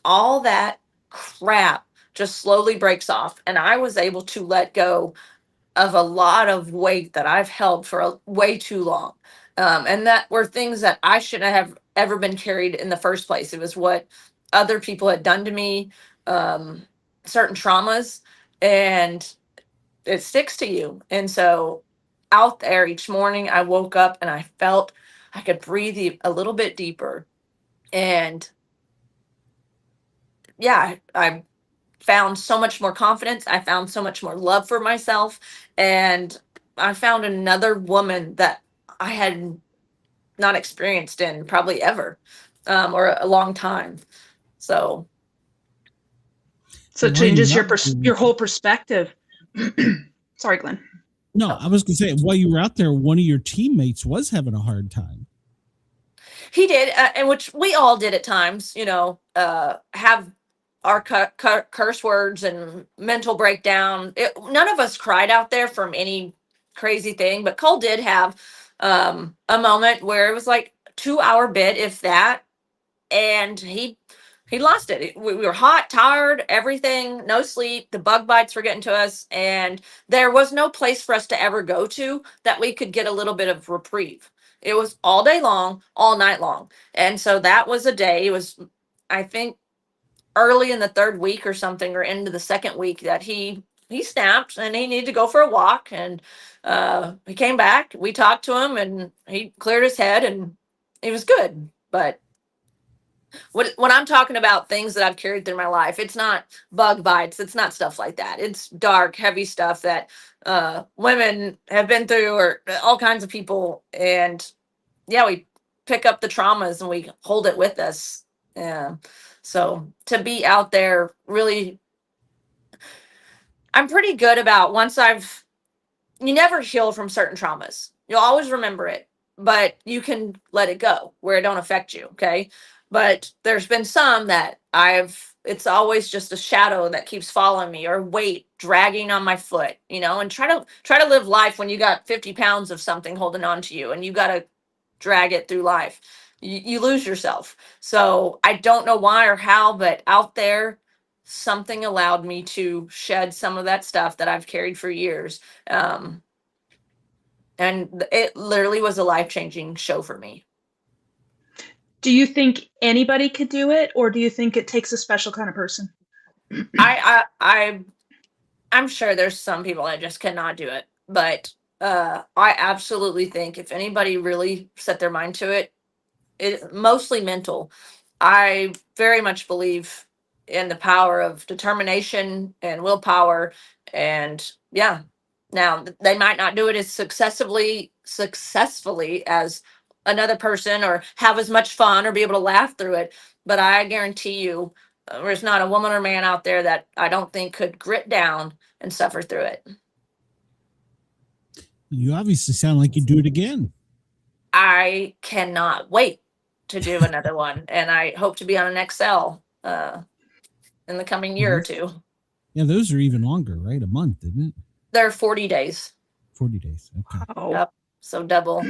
all that crap just slowly breaks off. And I was able to let go of a lot of weight that I've held for way too long. And that were things that I shouldn't have ever been carried in the first place. It was what other people had done to me, certain traumas, and it sticks to you. And so out there each morning, I woke up and I felt I could breathe a little bit deeper. And yeah, I found so much more confidence. I found so much more love for myself. And I found another woman that I had not experienced in probably ever, or a long time. So it changes your whole perspective. Sorry, Glenn. No, I was going to say, while you were out there, one of your teammates was having a hard time. He did, and which we all did at times, have our curse words and mental breakdown. None of us cried out there from any crazy thing, but Cole did have a moment where it was like 2 hour bid, if that, and he lost it. We were hot, tired, everything, no sleep. The bug bites were getting to us, and there was no place for us to ever go to that we could get a little bit of reprieve. It was all day long, all night long. And so that was a day. It was, I think, early in the third week or something, or into the second week, that he snapped and he needed to go for a walk. And he came back. We talked to him and he cleared his head and he was good. But when I'm talking about things that I've carried through my life, it's not bug bites. It's not stuff like that. It's dark, heavy stuff that women have been through, or all kinds of people. And yeah, we pick up the traumas and we hold it with us. Yeah. So to be out there, really, I'm pretty good about, you never heal from certain traumas. You'll always remember it, but you can let it go where it don't affect you. Okay. But there's been some that it's always just a shadow that keeps following me, or weight dragging on my foot, and try to live life when you got 50 pounds of something holding on to you and you got to drag it through life. You lose yourself. So I don't know why or how, but out there, something allowed me to shed some of that stuff that I've carried for years. And it literally was a life-changing show for me. Do you think anybody could do it, or do you think it takes a special kind of person? I'm sure there's some people that just cannot do it, but I absolutely think if anybody really set their mind to it, it's mostly mental. I very much believe in the power of determination and willpower. And yeah, now they might not do it as successfully as another person, or have as much fun, or be able to laugh through it. But I guarantee you, there's not a woman or man out there that I don't think could grit down and suffer through it. You obviously sound like you do it again. I cannot wait to do another one, and I hope to be on an XL in the coming year or two. Yeah, those are even longer, right? A month, isn't it? They're 40 days. 40 days. Okay. Oh. Yep. So double.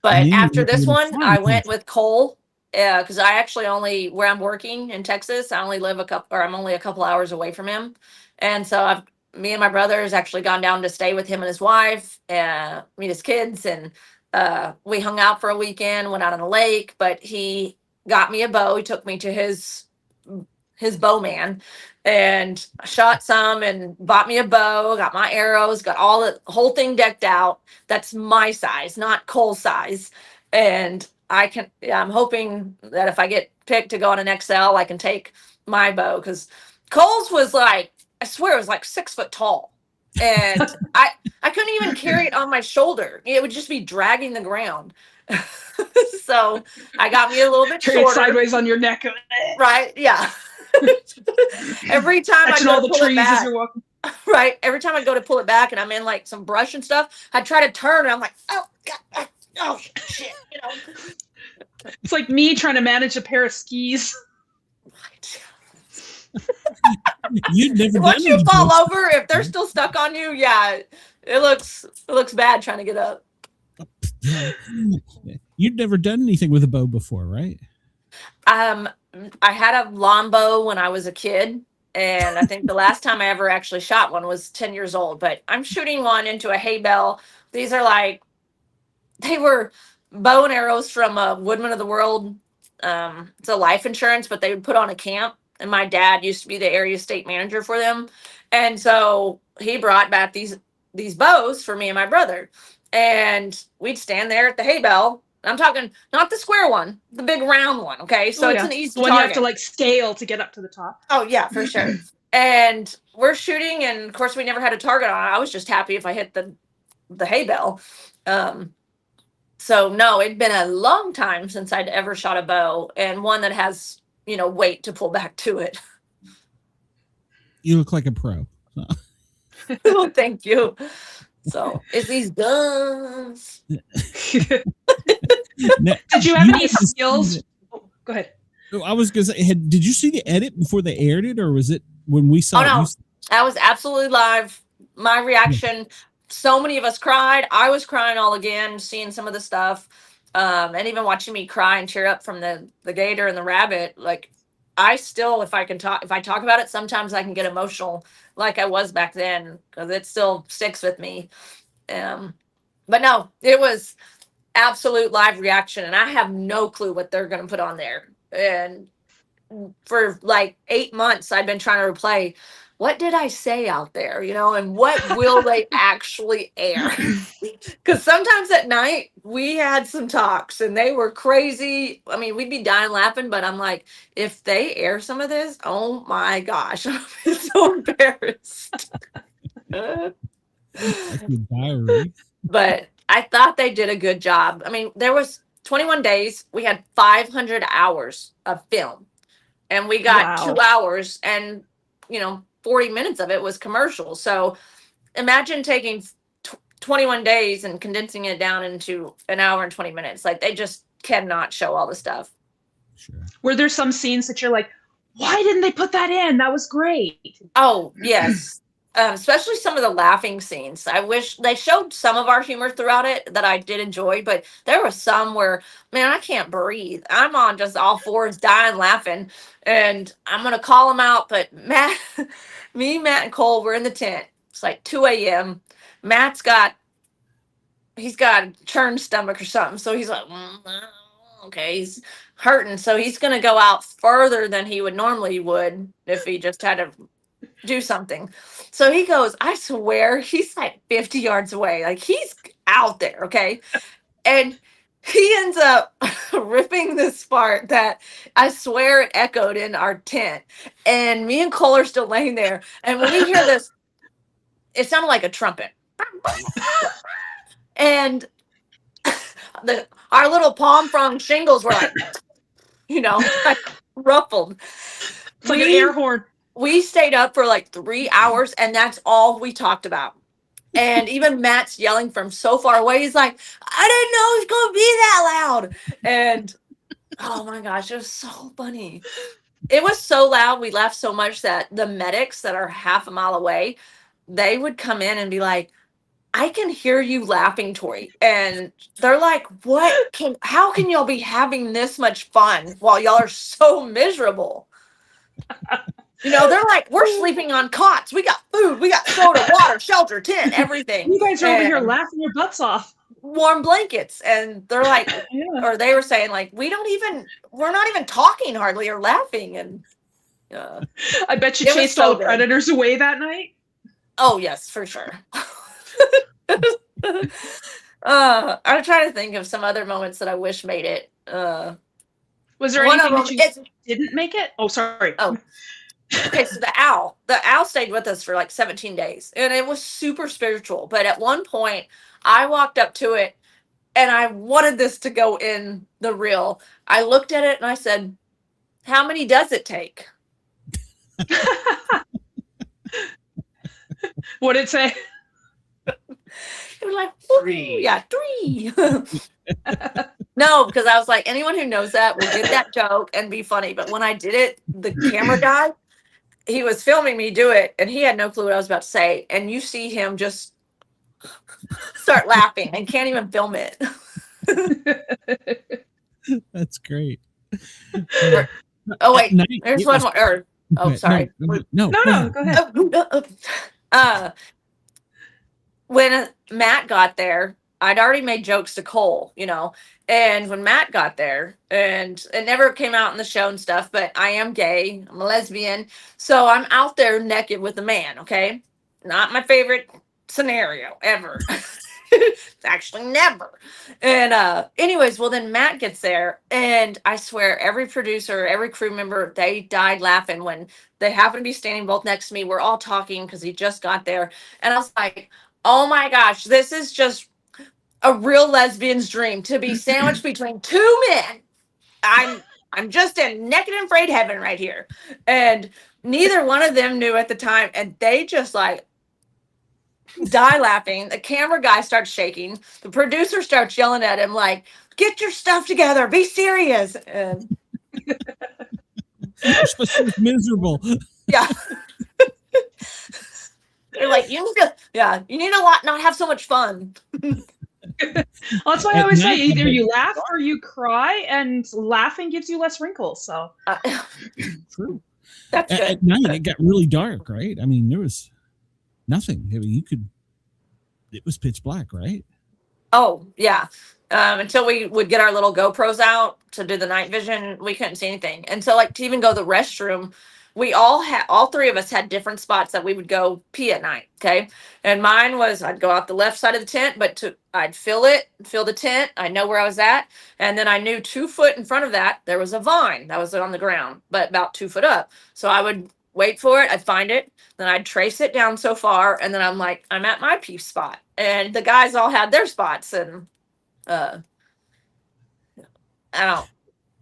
But after this one, I went with Cole, because I actually where I'm working in Texas, I'm only a couple hours away from him. And so me and my brothers actually gone down to stay with him and his wife, meet his kids. And we hung out for a weekend, went out on a lake, but he got me a bow. He took me to his bowman and shot some, and bought me a bow, got my arrows, got the whole thing decked out. That's my size, not Cole's size. And I'm hoping that if I get picked to go on an XL, I can take my bow, because Cole's was I swear it was like 6 foot tall. And I couldn't even carry it on my shoulder. It would just be dragging the ground. So I got me a little bit shorter. Sideways on your neck. Right. Yeah. Every time I go to pull it back, right? Every time I go to pull it back and I'm in like some brush and stuff, I try to turn and I'm like, oh God, oh shit, It's like me trying to manage a pair of skis. You'd never Once done you any fall bow- over, if they're still stuck on you, yeah, it looks bad trying to get up. You'd never done anything with a bow before, right? I had a longbow when I was a kid, and I think the last time I ever actually shot one was 10 years old. But I'm shooting one into a hay bale. These are like, they were bow and arrows from Woodman of the World. It's a life insurance, but they would put on a camp. And my dad used to be the area state manager for them, and so he brought back these bows for me and my brother, and we'd stand there at the hay bale. I'm talking not the square one, the big round one. Okay, so it's an easy the one target. you have to like scale to get up to the top. Oh yeah, for sure. And we're shooting, and of course we never had a target on it. I was just happy if I hit the hay bale. So no, it'd been a long time since I'd ever shot a bow, and one that has, weight to pull back to it. You look like a pro. Oh, thank you. So it's these guns. Now, Did you have any had to see skills? the- Oh, go ahead. I was gonna say, did you see the edit before they aired it, or was it when we saw Oh, no. it? That was absolutely live. My reaction. So many of us cried. I was crying all again, seeing some of the stuff, and even watching me cry and tear up from the gator and the rabbit. Like, I still, if I talk about it, sometimes I can get emotional, like I was back then, because it still sticks with me. But no, it was absolute live reaction, and I have no clue what they're going to put on there. And for like 8 months, I've been trying to replay, what did I say out there, and what will they actually air? Because sometimes at night we had some talks and they were crazy. I mean, we'd be dying laughing, but I'm like, if they air some of this, oh my gosh, I'm so embarrassed. Like your diary. But I thought they did a good job. I mean, there was 21 days. We had 500 hours of film, and we got Wow. 2 hours, and 40 minutes of it was commercial. So imagine taking 21 days and condensing it down into an hour and 20 minutes. Like, they just cannot show all the stuff. Sure. Were there some scenes that you're like, why didn't they put that in? That was great. Oh, yes. Especially some of the laughing scenes. I wish they showed some of our humor throughout it that I did enjoy, but there were some where, man, I can't breathe. I'm on just all fours, dying laughing, and I'm going to call them out. But Matt, and Cole were in the tent. It's like 2 a.m. He's got a churned stomach or something. So he's like, okay, he's hurting. So he's going to go out further than he would if he just had to do something. So he goes, I swear he's like 50 yards away. Like, he's out there. Okay. And he ends up ripping this part that I swear it echoed in our tent. And me and Cole are still laying there. And when we hear this, it sounded like a trumpet. And our little palm frond shingles were like, like ruffled. It's like an air horn. We stayed up for like 3 hours, and that's all we talked about. And even Matt's yelling from so far away. He's like, I didn't know it was going to be that loud. And oh my gosh, it was so funny. It was so loud. We laughed so much that the medics that are half a mile away, they would come in and be like, I can hear you laughing, Tori. And they're like, how can y'all be having this much fun while y'all are so miserable? They're like, we're sleeping on cots. We got food. We got soda, water, shelter, tent, everything. You guys are over here laughing your butts off. Warm blankets. And they're like, Yeah. or they were saying like, we're not even talking hardly or laughing. And I bet you it was chased so all the good. predators away that night. Oh yes, for sure. I'm trying to think of some other moments that I wish made it. Was there one of anything them, that you didn't make it? Oh, sorry. Oh, okay. So the owl stayed with us for like 17 days, and it was super spiritual. But at one point, I walked up to it, and I wanted this to go in the reel. I looked at it and I said, "How many does it take?" What did it say? It was like, three. Yeah, 3. No, because I was like, anyone who knows that will get that joke and be funny. But when I did it, the camera guy, he was filming me do it, and he had no clue what I was about to say. And you see him just start laughing and can't even film it. That's great. Oh wait, there's one more. Sorry. No, go ahead. When Matt got there, I'd already made jokes to Cole, and when Matt got there, and it never came out in the show and stuff, but I am gay, I'm a lesbian, so I'm out there naked with a man, okay? Not my favorite scenario ever. Actually never. And anyways, well then Matt gets there, and I swear every producer, every crew member, they died laughing when they happened to be standing both next to me. We're all talking because he just got there, and I was like, oh my gosh, this is just a real lesbian's dream, to be sandwiched between 2 men. I'm just in naked and afraid heaven right here. And neither one of them knew at the time, and they just like die laughing. The camera guy starts shaking. The producer starts yelling at him like, get your stuff together, be serious. And you're supposed to be miserable. Yeah. They're like, you need to not have so much fun. That's why I always say either you laugh or you cry, and laughing gives you less wrinkles. So true. That's good. At night it got really dark, right? I mean, there was nothing. I mean, it was pitch black, right? Oh yeah. Until we would get our little GoPros out to do the night vision, we couldn't see anything. And so, like, to even go to the restroom, we all 3 of us had different spots that we would go pee at night. Okay. And mine was, I'd go out the left side of the tent, but I'd fill the tent. I know where I was at. And then I knew 2 foot in front of that, there was a vine that was on the ground, but about 2 foot up. So I would wait for it. I'd find it. Then I'd trace it down so far. And then I'm like, I'm at my pee spot. And the guys all had their spots. And I don't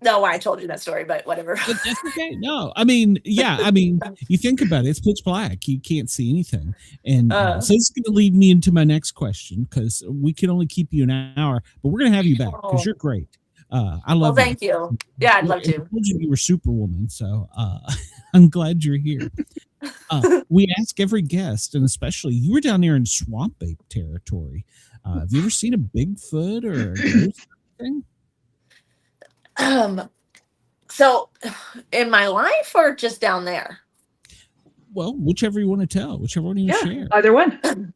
know why I told you that story, but whatever. But that's okay. No, I mean, yeah, I mean, you think about it, it's pitch black. You can't see anything. And so this is going to lead me into my next question, because we can only keep you an hour, but we're going to have you back because you're great. I love thank you. Yeah, I'd love to. I told you were Superwoman, so I'm glad you're here. We ask every guest, and especially you were down there in swamp ape territory. Have you ever seen a Bigfoot or a ghost or anything? So in my life or just down there? Well, whichever you want to tell, whichever one you share. Either one.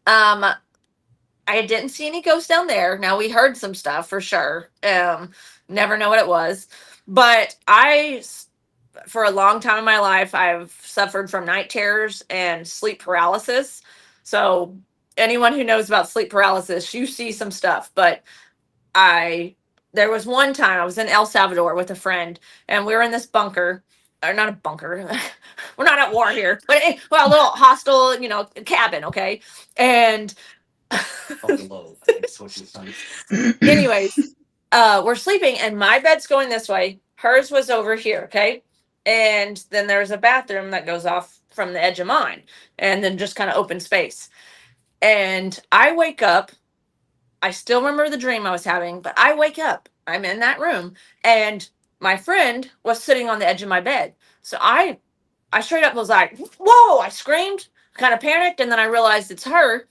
I didn't see any ghosts down there. Now, we heard some stuff for sure. Never know what it was. But for a long time in my life, I've suffered from night terrors and sleep paralysis. So anyone who knows about sleep paralysis, you see some stuff. But there was one time I was in El Salvador with a friend, and we were in this bunker, or not a bunker. We're not at war here, but a little hostel, cabin. Okay. And anyways, we're sleeping, and my bed's going this way. Hers was over here. Okay. And then there's a bathroom that goes off from the edge of mine, and then just kind of open space. And I wake up. I still remember the dream I was having, but I wake up. I'm in that room, and my friend was sitting on the edge of my bed. So I straight up was like, whoa, I screamed, kind of panicked, and then I realized it's her.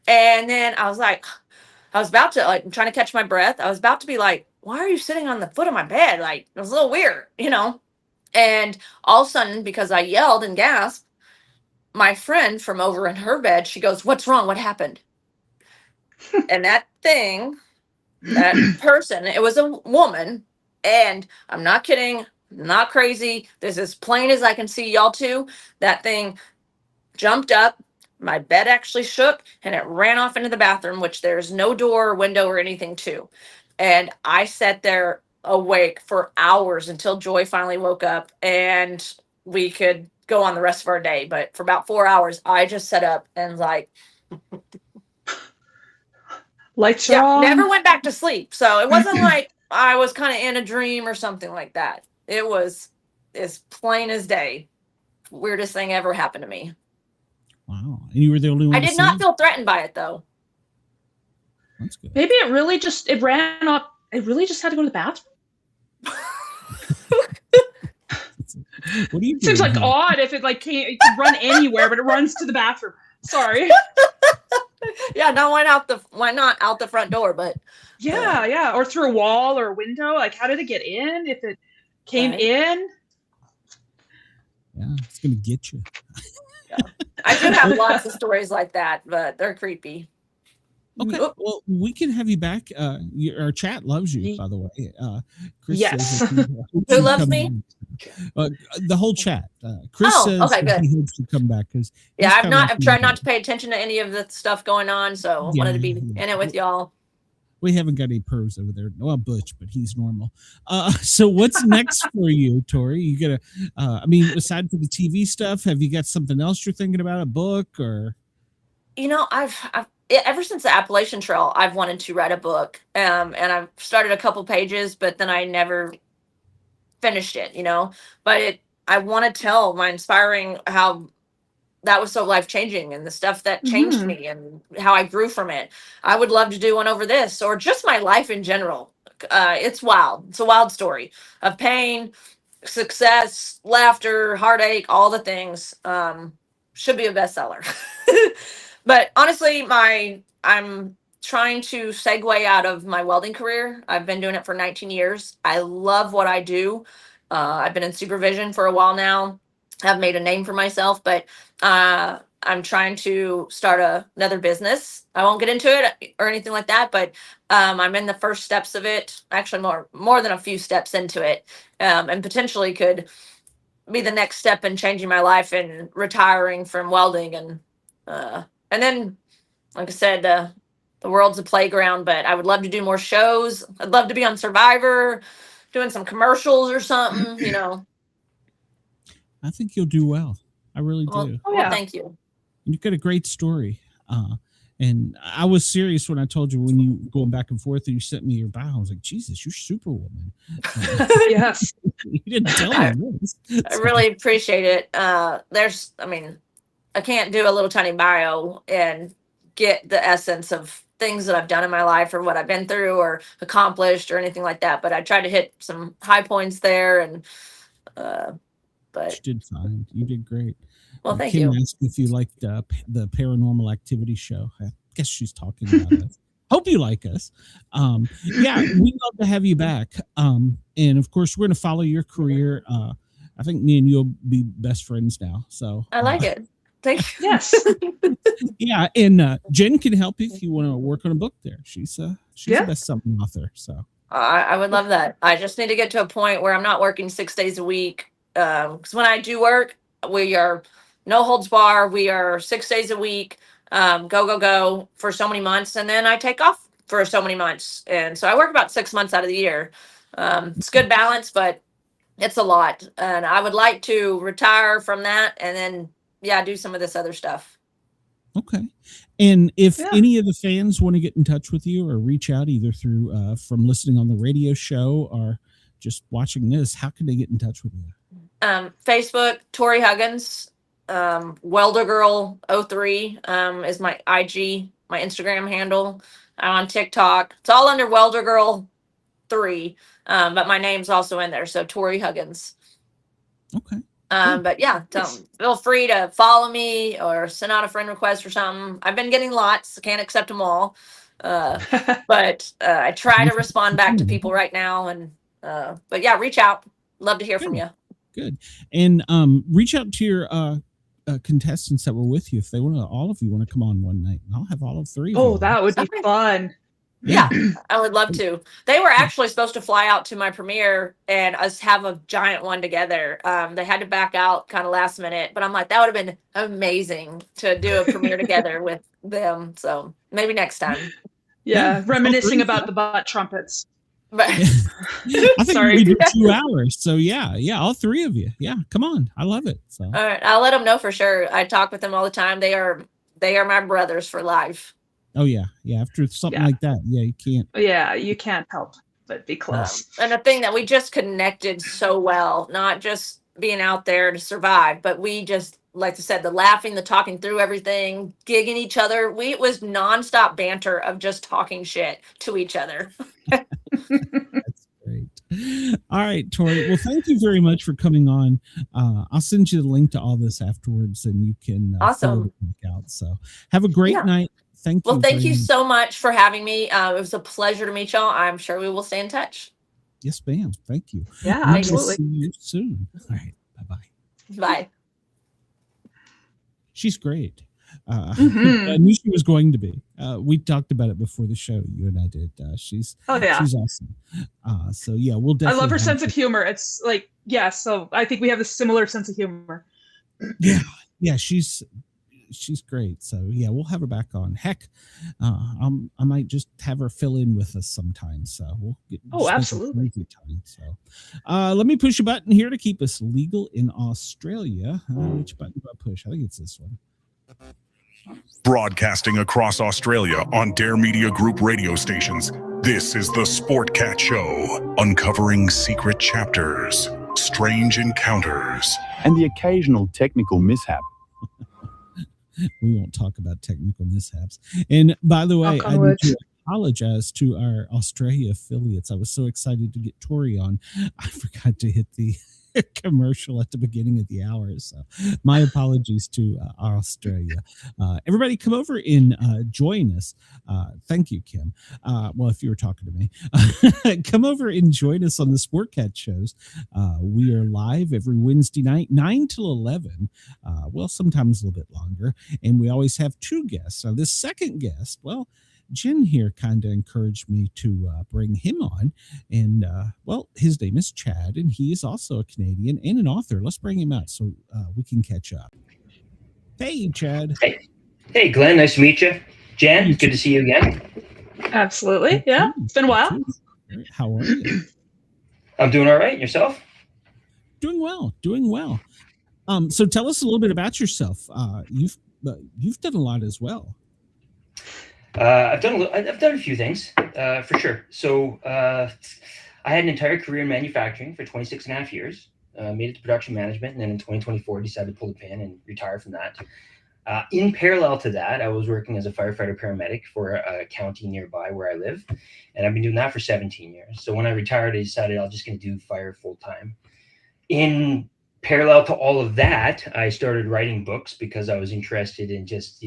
And then I was about to, like, I'm trying to catch my breath. I was about to be like, why are you sitting on the foot of my bed? Like, it was a little weird, And all of a sudden, because I yelled and gasped, my friend from over in her bed, she goes, what's wrong? What happened? And that person, it was a woman, and I'm not kidding, not crazy. This is plain as I can see, y'all too. That thing jumped up. My bed actually shook, and it ran off into the bathroom, which there's no door or window or anything to. And I sat there awake for hours until Joy finally woke up, and we could go on the rest of our day. But for about 4 hours, I just sat up and Lights are on. never went back to sleep. So it wasn't like I was kind of in a dream or something like that. It was as plain as day. Weirdest thing ever happened to me. Wow. And you were the only one I to did see not it? feel threatened by it though. That's good. Maybe it ran off. It really just had to go to the bathroom. What are you doing Seems like here? odd if it it could run anywhere, but it runs to the bathroom. Sorry. Yeah, no, why not out the front door, but Yeah, or through a wall or a window. Like, how did it get in? If it came Right. in, Yeah, it's gonna get you. I do have lots of stories like that, but they're creepy. Okay, Oop. well, we can have you back. Our chat loves you, Ye- by the way. Chris Yes. says that Who loves me? the whole chat. Chris says okay, that good. he hopes to come back because Yeah, I've tried not to pay attention to any of the stuff going on, so wanted to be in it with y'all. We haven't got any pervs over there. Well, Butch, but he's normal. So what's next for you, Tori? You gonna? I mean, aside from the TV stuff, have you got something else you're thinking about? A book or? You know, I've ever since the Appalachian Trail, I've wanted to write a book. And I've started a couple pages, but then I never finished it, you know. But I want to tell my inspiring how that was so life changing and the stuff that changed Mhm. me and how I grew from it. I would love to do one over this or just my life in general. It's wild. It's a wild story of pain, success, laughter, heartache, all the things. Should be a bestseller. But honestly, I'm trying to segue out of my welding career. I've been doing it for 19 years. I love what I do. I've been in supervision for a while now. I've made a name for myself, but I'm trying to start another business. I won't get into it or anything like that, but I'm in the first steps of it. Actually, more than a few steps into it, and potentially could be the next step in changing my life and retiring from welding. And then, like I said, the world's a playground. But I would love to do more shows. I'd love to be on Survivor, doing some commercials or something. You know. I think you'll do well. I really Well, do. Oh, well, yeah. thank you. You've got a great story. And I was serious when I told you when you going back and forth and you sent me your bio. I was like, Jesus, you're Superwoman. Yes. You didn't tell me this. I really appreciate it. I can't do a little tiny bio and get the essence of things that I've done in my life or what I've been through or accomplished or anything like that. But I tried to hit some high points there, and You but did fine. You did great. well, thank Kim you. asked if you liked the Paranormal Activity show. I guess she's talking about us. Hope you like us. Yeah, we'd love to have you back. And of course, we're going to follow your career. I think me and you'll be best friends now. So I like it. Thank you. Yes. yeah, and Jen can help if you want to work on a book there. She's Yeah. a best-selling author. So I would love that. I just need to get to a point where I'm not working 6 days a week. Because when I do work, we are no holds bar. We are 6 days a week. Go for so many months, and then I take off for so many months. And so I work about 6 months out of the year. It's good balance, but it's a lot. And I would like to retire from that, and then do some of this other stuff. okay. And if Yeah. any of the fans want to get in touch with you or reach out either through from listening on the radio show or just watching this, how can they get in touch with you? Facebook, Tori Huggins, Welder Girl 03 is my IG, my Instagram handle. I'm on TikTok. It's all under Welder Girl 3, but my name's also in there. So Tori Huggins. Okay. But yeah, feel free to follow me or send out a friend request or something. I've been getting lots. I can't accept them all. But I try to respond back to people right now. And but yeah, reach out. Love to hear from you. Good. And reach out to your contestants that were with you if they want to. All of you want to come on one night, and I'll have all of three. Of Oh, you. that would be Okay. fun. Yeah, I would love to. They were actually supposed to fly out to my premiere and us have a giant one together. They had to back out kind of last minute, but I'm like, that would have been amazing to do a premiere together with them. So maybe next time. Yeah, Yeah. reminiscing about the butt trumpets. But I think Sorry. we did 2 hours. So yeah, all three of you. Yeah, come on. I love it. So all right, I'll let them know for sure. I talk with them all the time. They are my brothers for life. oh yeah. After something Yeah. like that, you can't. Yeah, you can't help but be close. And the thing that we just connected so well, not just being out there to survive, but we like I said, the laughing, the talking through everything, gigging each other. It was nonstop banter of just talking shit to each other. That's great. All right, Tori. Well, thank you very much for coming on. I'll send you the link to all this afterwards, and you can Awesome. it out. So have a great night. Thank you. Well, thank you so much for having me. It was a pleasure to meet y'all. I'm sure we will stay in touch. Yes, ma'am. Thank you. Yeah, We will absolutely. see you soon. All right. Bye-bye. Bye. She's great. Mhm. I knew she was going to be. We talked about it before the show. You and I did. She's awesome. So yeah, we'll definitely. I love her sense of humor. It's like, so I think we have a similar sense of humor. Yeah, she's great. So yeah, we'll have her back on. Heck, I might just have her fill in with us sometimes. So we'll get absolutely. Time. So let me push a button here to keep us legal in Australia. Which button do I push? I think it's this one. Broadcasting across Australia on Dare Media Group radio stations, this is the Sportcat Show, uncovering secret chapters, strange encounters, and the occasional technical mishap. We won't talk about technical mishaps. And by the way, I need to apologize to our Australia affiliates. I was so excited to get Tori on. I forgot to hit the commercial at the beginning of the hour. So my apologies to our Australia. Everybody come over and join us. Thank you, Kim. Well, if you were talking to me, come over and join us on the Sportcat shows. We are live every Wednesday night, 9 till 11. Well, sometimes a little bit longer. And we always have two guests. Now, this second guest, well, Jen here kind of encouraged me to bring him on. And, well, his name is Chad, and he is also a Canadian and an author. Let's bring him out so we can catch up. Hey, Chad. Hey, Glenn. Nice to meet you. Jen, good to see you again. Absolutely. Yeah, it's been a while. How are you? I'm doing all right. And yourself? Doing well. So tell us a little bit about yourself. You've done a lot as well. I've done a few things, for sure. So I had an entire career in manufacturing for 26 and a half years, made it to production management. And then in 2024, decided to pull the pin and retire from that. In parallel to that, I was working as a firefighter paramedic for a county nearby where I live. And I've been doing that for 17 years. So when I retired, I decided I'm just going to do fire full time. In parallel to all of that, I started writing books because I was interested in just,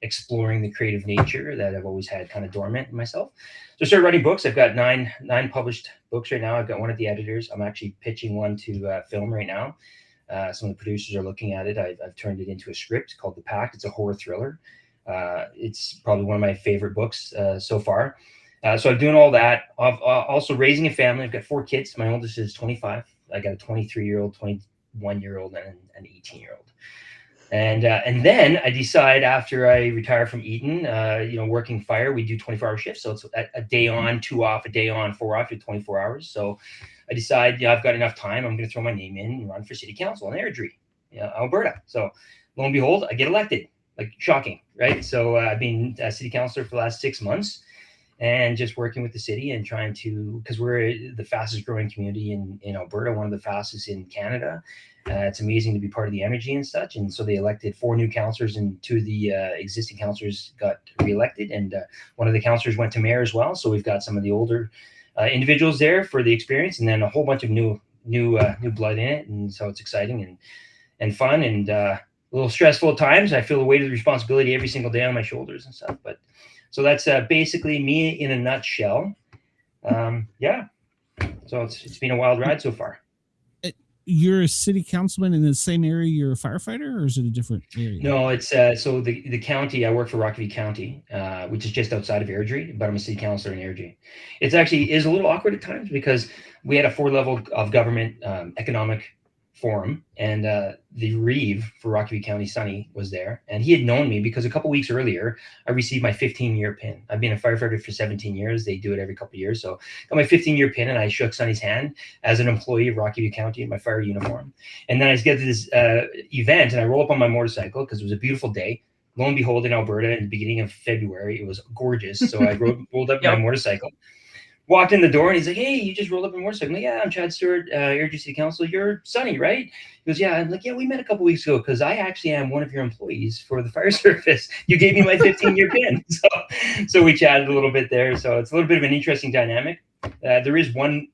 exploring the creative nature that I've always had kind of dormant in myself. So I started writing books. I've got nine published books right now. I've got one at the editors. I'm actually pitching one to film right now. Some of the producers are looking at it. I've turned it into a script called The Pact. It's a horror thriller. It's probably one of my favorite books so far. So I'm doing all that. I'm also raising a family. I've got 4 kids. My oldest is 25. I got a 23-year-old, 21-year-old, and an 18-year-old. And then I decide after I retire from Eaton, working fire, we do 24-hour shifts. So it's a day on, 2 off, a day on, 4 off, 24 hours. So I decide, I've got enough time. I'm going to throw my name in and run for city council in Airdrie, Alberta. So lo and behold, I get elected. Like, shocking, right? So I've been a city councilor for the last 6 months and just working with the city and trying to, because we're the fastest growing community in Alberta, one of the fastest in Canada. It's amazing to be part of the energy and such. And so they elected 4 new councillors, and 2 of the existing councillors got reelected. And one of the councillors went to mayor as well. So we've got some of the older individuals there for the experience, and then a whole bunch of new blood in it. And so it's exciting and fun and a little stressful at times. I feel the weight of the responsibility every single day on my shoulders and stuff. But so that's basically me in a nutshell. Yeah. So it's been a wild ride so far. You're a city councilman in the same area you're a firefighter, or is it a different area? No, it's so the county, I work for Rockview County, which is just outside of Airdrie, but I'm a city councilor in Airdrie. It's actually is a little awkward at times because we had a 4 level of government economic forum, and the Reeve for Rockview County, Sonny, was there, and he had known me because a couple weeks earlier I received my 15-year pin. I've been a firefighter for 17 years. They do it every couple of years. So I got my 15-year pin, and I shook Sonny's hand as an employee of Rockview County in my fire uniform. And then I get to this event, and I roll up on my motorcycle because it was a beautiful day. Lo and behold, in Alberta in the beginning of February, it was gorgeous. So I rolled up my motorcycle. walked in the door and he's like, "Hey, you just rolled up in motorcycle." I'm like, "Yeah, I'm Chad Stewart, Airdrie City Council. You're Sonny, right?" He goes, "Yeah." I'm like, "Yeah, we met a couple weeks ago because I actually am one of your employees for the fire service. You gave me my 15-year pin." So we chatted a little bit there. So it's a little bit of an interesting dynamic. There is one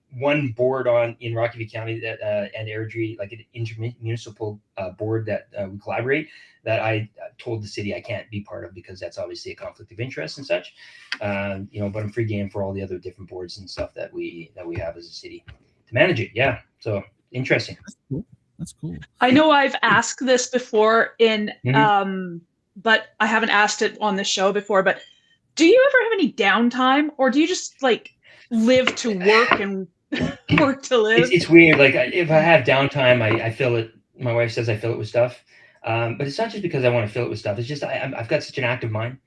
board in Rocky View County that and Airdrie, like an intermunicipal board that we collaborate, that I told the city I can't be part of because that's obviously a conflict of interest and such. But I'm free game for all the other different boards and stuff that we have as a city to manage it. Yeah, so interesting. That's cool. I know I've asked this before but I haven't asked it on the show before. But do you ever have any downtime, or do you just like live to work and work to live? It's weird. Like if I have downtime, I fill it. My wife says I fill it with stuff, but it's not just because I want to fill it with stuff. It's just I've got such an active mind.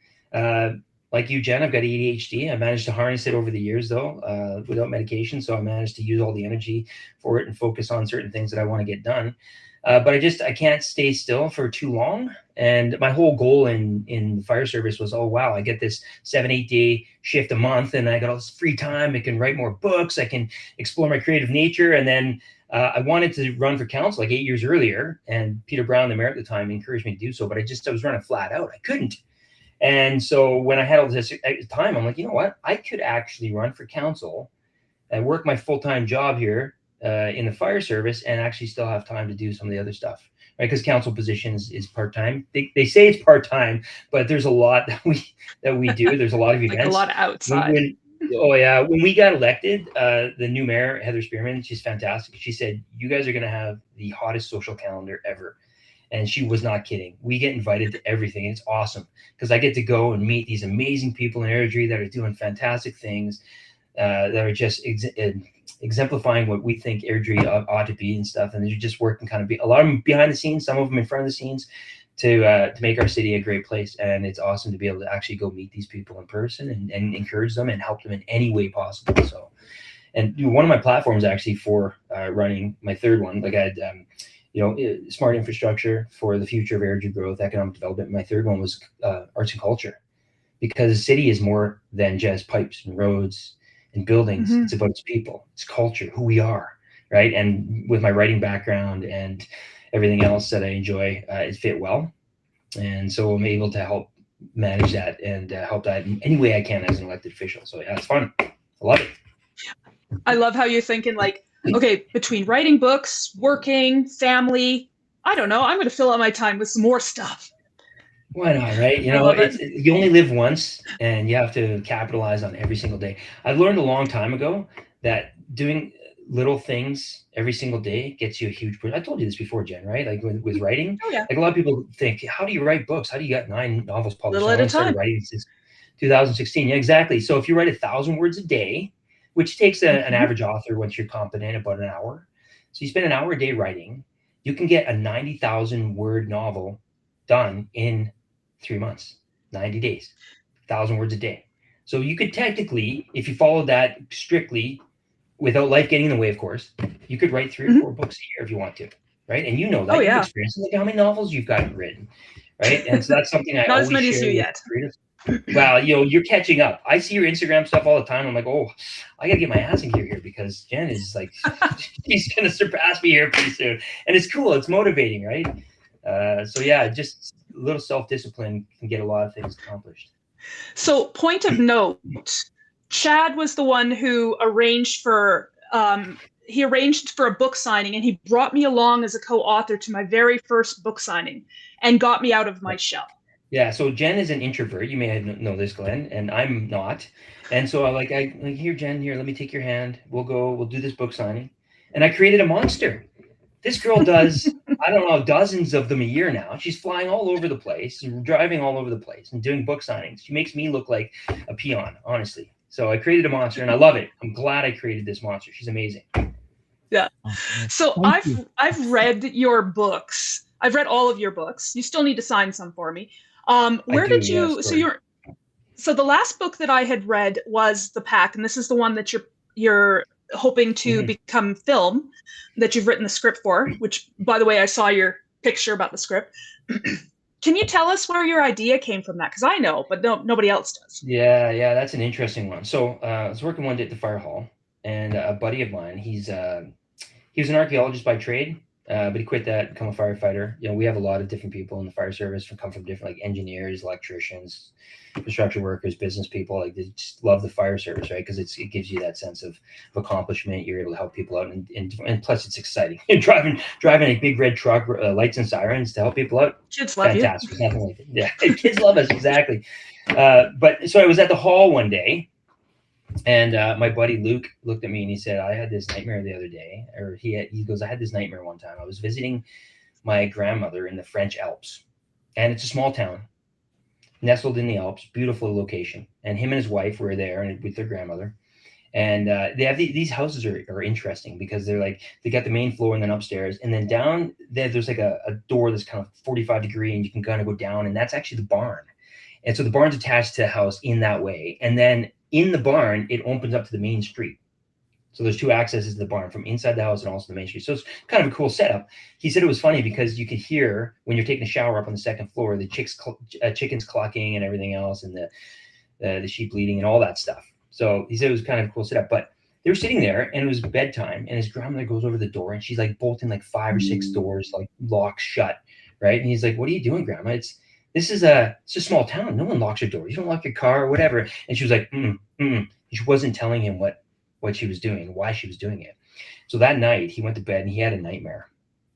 Like you, Jen, I've got ADHD. I managed to harness it over the years, though, without medication. So I managed to use all the energy for it and focus on certain things that I want to get done. But I can't stay still for too long. And my whole goal in the fire service was, oh, wow, I get this 7-8 day shift a month and I got all this free time. I can write more books. I can explore my creative nature. And then I wanted to run for council like 8 years earlier. And Peter Brown, the mayor at the time, encouraged me to do so. But I was running flat out. I couldn't. And so when I had all this time, I'm like, you know what? I could actually run for council and work my full-time job here in the fire service and actually still have time to do some of the other stuff, right? Because council positions is part-time. They say it's part-time, but there's a lot that we do. There's a lot of events. Like a lot outside. When we got elected, the new mayor, Heather Spearman, she's fantastic. She said, "You guys are going to have the hottest social calendar ever." And she was not kidding. We get invited to everything. It's awesome because I get to go and meet these amazing people in Airdrie that are doing fantastic things, that are just exemplifying what we think Airdrie ought to be and stuff. And they're just working kind of a lot of them behind the scenes, some of them in front of the scenes, to make our city a great place. And it's awesome to be able to actually go meet these people in person and encourage them and help them in any way possible. So, and one of my platforms actually for running my third one, like I had, smart infrastructure for the future of Airdrie growth, economic development. My third one was arts and culture, because the city is more than just pipes and roads and buildings. It's about its people, its culture, who we are, right? And with my writing background and everything else that I enjoy, it fit well. And so I'm able to help manage that and help that in any way I can as an elected official. So yeah, it's fun. I love it. I love how you're thinking like, okay, between writing books, working, family, I don't know, I'm going to fill out my time with some more stuff. Why not, right? You only live once and you have to capitalize on every single day. I've learned a long time ago that doing little things every single day gets you a huge push. I told you this before, Jen, right? Like with writing, Oh, yeah. like a lot of people think, how do you write books? How do you get 9 novels published? Little at a I started time. writing since 2016. Yeah, exactly. So if you write 1,000 words a day, which takes an average author, once you're competent, about an hour. So you spend an hour a day writing, you can get a 90,000 word novel done in 3 months, 90 days, 1,000 words a day. So you could technically, if you follow that strictly, without life getting in the way, of course, you could write 3 or 4 books a year if you want to, right? And you know that. Oh, yeah. You've experienced it. Look how many novels you've got written, right? And so that's something I Not always as many as share you with yet. creatives. Well, you're catching up. I see your Instagram stuff all the time. I'm like, oh, I got to get my ass in gear here because Jen is like, she's going to surpass me here pretty soon. And it's cool. It's motivating, right? So yeah, just a little self-discipline can get a lot of things accomplished. So, point of note, Chad was the one who arranged for a book signing, and he brought me along as a co-author to my very first book signing and got me out of my shell. Yeah, so Jen is an introvert. You may know this, Glenn, and I'm not. And so I like, here, Jen, here, let me take your hand. We'll do this book signing. And I created a monster. This girl does, I don't know, dozens of them a year now. She's flying all over the place, driving all over the place and doing book signings. She makes me look like a peon, honestly. So I created a monster and I love it. I'm glad I created this monster. She's amazing. Yeah. So I've read your books. I've read all of your books. You still need to sign some for me. Where did you? Yes, so the last book that I had read was The Pack, and this is the one that you're hoping to become film, that you've written the script for. Which, by the way, I saw your picture about the script. Can you tell us where your idea came from that? Because I know, but nobody else does. Yeah, that's an interesting one. So I was working one day at the fire hall, and a buddy of mine, he was an archaeologist by trade, but he quit that, become a firefighter. You know, we have a lot of different people in the fire service who come from different, like engineers, electricians, construction workers, business people. Like, they just love the fire service, right? Because it gives you that sense of accomplishment. You're able to help people out, and plus it's exciting. driving a big red truck, lights and sirens to help people out. Kids love you. Fantastic. Nothing like it. Yeah, kids love us, exactly. But so I was at the hall one day, and my buddy Luke looked at me and he said, I had this nightmare the other day. Or he goes, I had this nightmare one time. I was visiting my grandmother in the French Alps, and it's a small town nestled in the Alps, beautiful location. And him and his wife were there and with their grandmother. And they have these houses are interesting because they're like, they got the main floor and then upstairs, and then down there, there's like a door that's kind of 45 degree, and you can kind of go down, and that's actually the barn. And so the barn's attached to the house in that way. And then in the barn, it opens up to the main street. So there's two accesses to the barn, from inside the house and also the main street. So it's kind of a cool setup. He said it was funny because you could hear when you're taking a shower up on the second floor, the chickens clucking and everything else, and the sheep bleating and all that stuff. So he said it was kind of a cool setup. But they were sitting there, and it was bedtime, and his grandmother goes over the door, and she's like bolting like 5 or 6 doors, like locked shut, right? And he's like, "What are you doing, Grandma? It's a small town. No one locks your door. You don't lock your car or whatever." And she was like, She wasn't telling him what she was doing, why she was doing it. So that night he went to bed and he had a nightmare,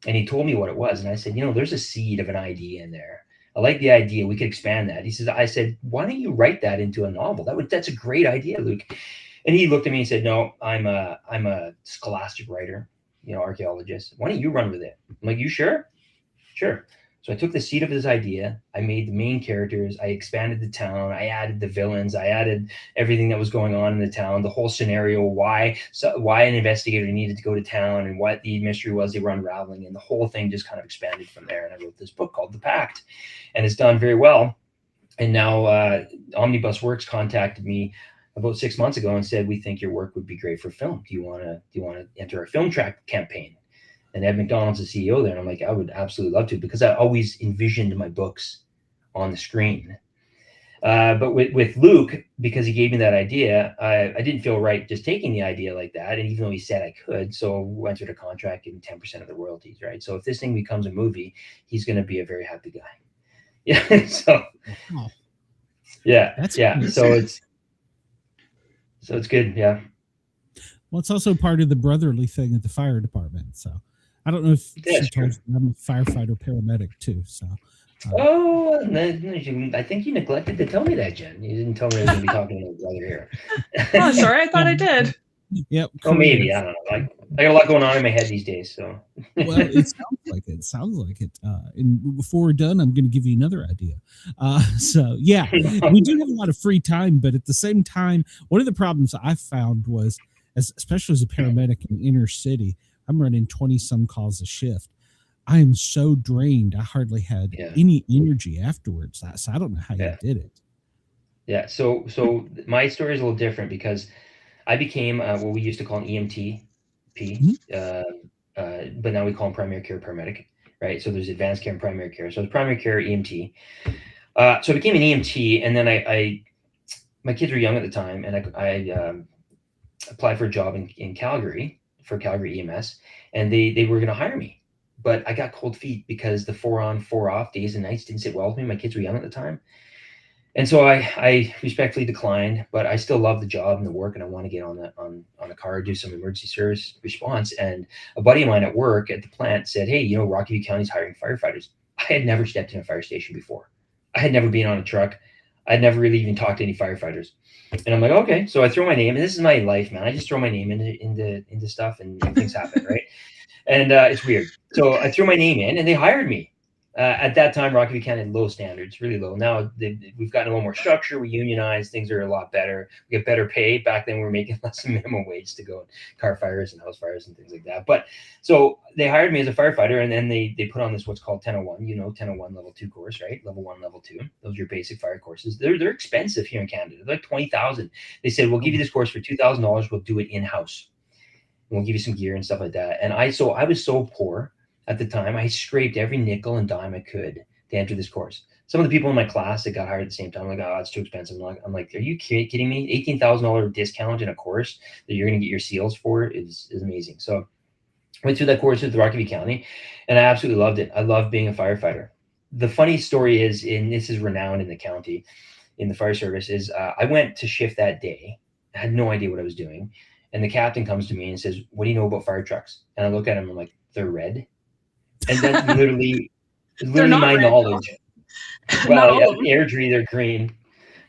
and he told me what it was. And I said, there's a seed of an idea in there. I like the idea. We could expand that. I said, why don't you write that into a novel? That's a great idea, Luke. And he looked at me and said, no, I'm a scholastic writer, archaeologist. Why don't you run with it? I'm like, you sure? Sure. So I took the seed of his idea. I made the main characters. I expanded the town. I added the villains. I added everything that was going on in the town, the whole scenario, why an investigator needed to go to town, and what the mystery was they were unraveling. And the whole thing just kind of expanded from there. And I wrote this book called The Pact, and it's done very well. And now Omnibus Works contacted me about 6 months ago and said, we think your work would be great for film. Do you want to enter our film track campaign? And Ed McDonald's the CEO there. And I'm like, I would absolutely love to, because I always envisioned my books on the screen. But with Luke, because he gave me that idea, I didn't feel right just taking the idea like that. And even though he said I could, so we entered a contract, giving 10% of the royalties, right? So if this thing becomes a movie, he's going to be a very happy guy. Yeah. So, yeah. So it's good. Yeah. Well, it's also part of the brotherly thing at the fire department. So I don't know if she told you, I'm a firefighter paramedic too. So. I think you neglected to tell me that, Jen. You didn't tell me I was going to be talking to my brother here. Oh, sorry. I thought I did. Yep. Oh, maybe. I don't know. I got a lot going on in my head these days. So. Well, it sounds like it. And before we're done, I'm going to give you another idea. So yeah, we do have a lot of free time, but at the same time, one of the problems I found was, especially as a paramedic in inner city, I'm running 20 some calls a shift. I am so drained. I hardly had any energy afterwards. So I don't know how you did it. Yeah. So my story is a little different, because I became what we used to call an EMT, but now we call them primary care paramedic, right? So there's advanced care and primary care. So it's primary care EMT. So I became an EMT, and then my kids were young at the time, and I applied for a job in Calgary, for Calgary EMS, and they were going to hire me. But I got cold feet because the 4 on, 4 off days and nights didn't sit well with me. My kids were young at the time. And so I respectfully declined, but I still love the job and the work, and I want to get on a car, do some emergency service response. And a buddy of mine at work at the plant said, hey, Rocky County's hiring firefighters. I had never stepped in a fire station before. I had never been on a truck. I'd never really even talked to any firefighters. And I'm like, okay. So I throw my name, and this is my life, man. I just throw my name into stuff, and things happen, right? And it's weird. So I threw my name in, and they hired me. At that time, Rocky County had low standards, really low. Now we've gotten a little more structure. We unionize. Things are a lot better. We get better pay. Back then, we were making less than minimum wage to go in car fires and house fires and things like that. But so they hired me as a firefighter, and then they put on this what's called 1001, 1001 level 2 course, right? Level 1, level 2. Those are your basic fire courses. They're expensive here in Canada. They're like $20,000. They said, we'll give you this course for $2,000. We'll do it in-house. And we'll give you some gear and stuff like that. And I was so poor at the time. I scraped every nickel and dime I could to enter this course. Some of the people in my class that got hired at the same time, like, oh, it's too expensive. I'm like, are you kidding me? $18,000 discount in a course that you're going to get your seals for is amazing. So went through that course with Rocky County, and I absolutely loved it. I love being a firefighter. The funny story is, and this is renowned in the county, in the fire service, is I went to shift that day. I had no idea what I was doing. And the captain comes to me and says, what do you know about fire trucks? And I look at him, I'm like, they're red. And that's literally my red, knowledge. Not Well, all of them. Airdrie, they're green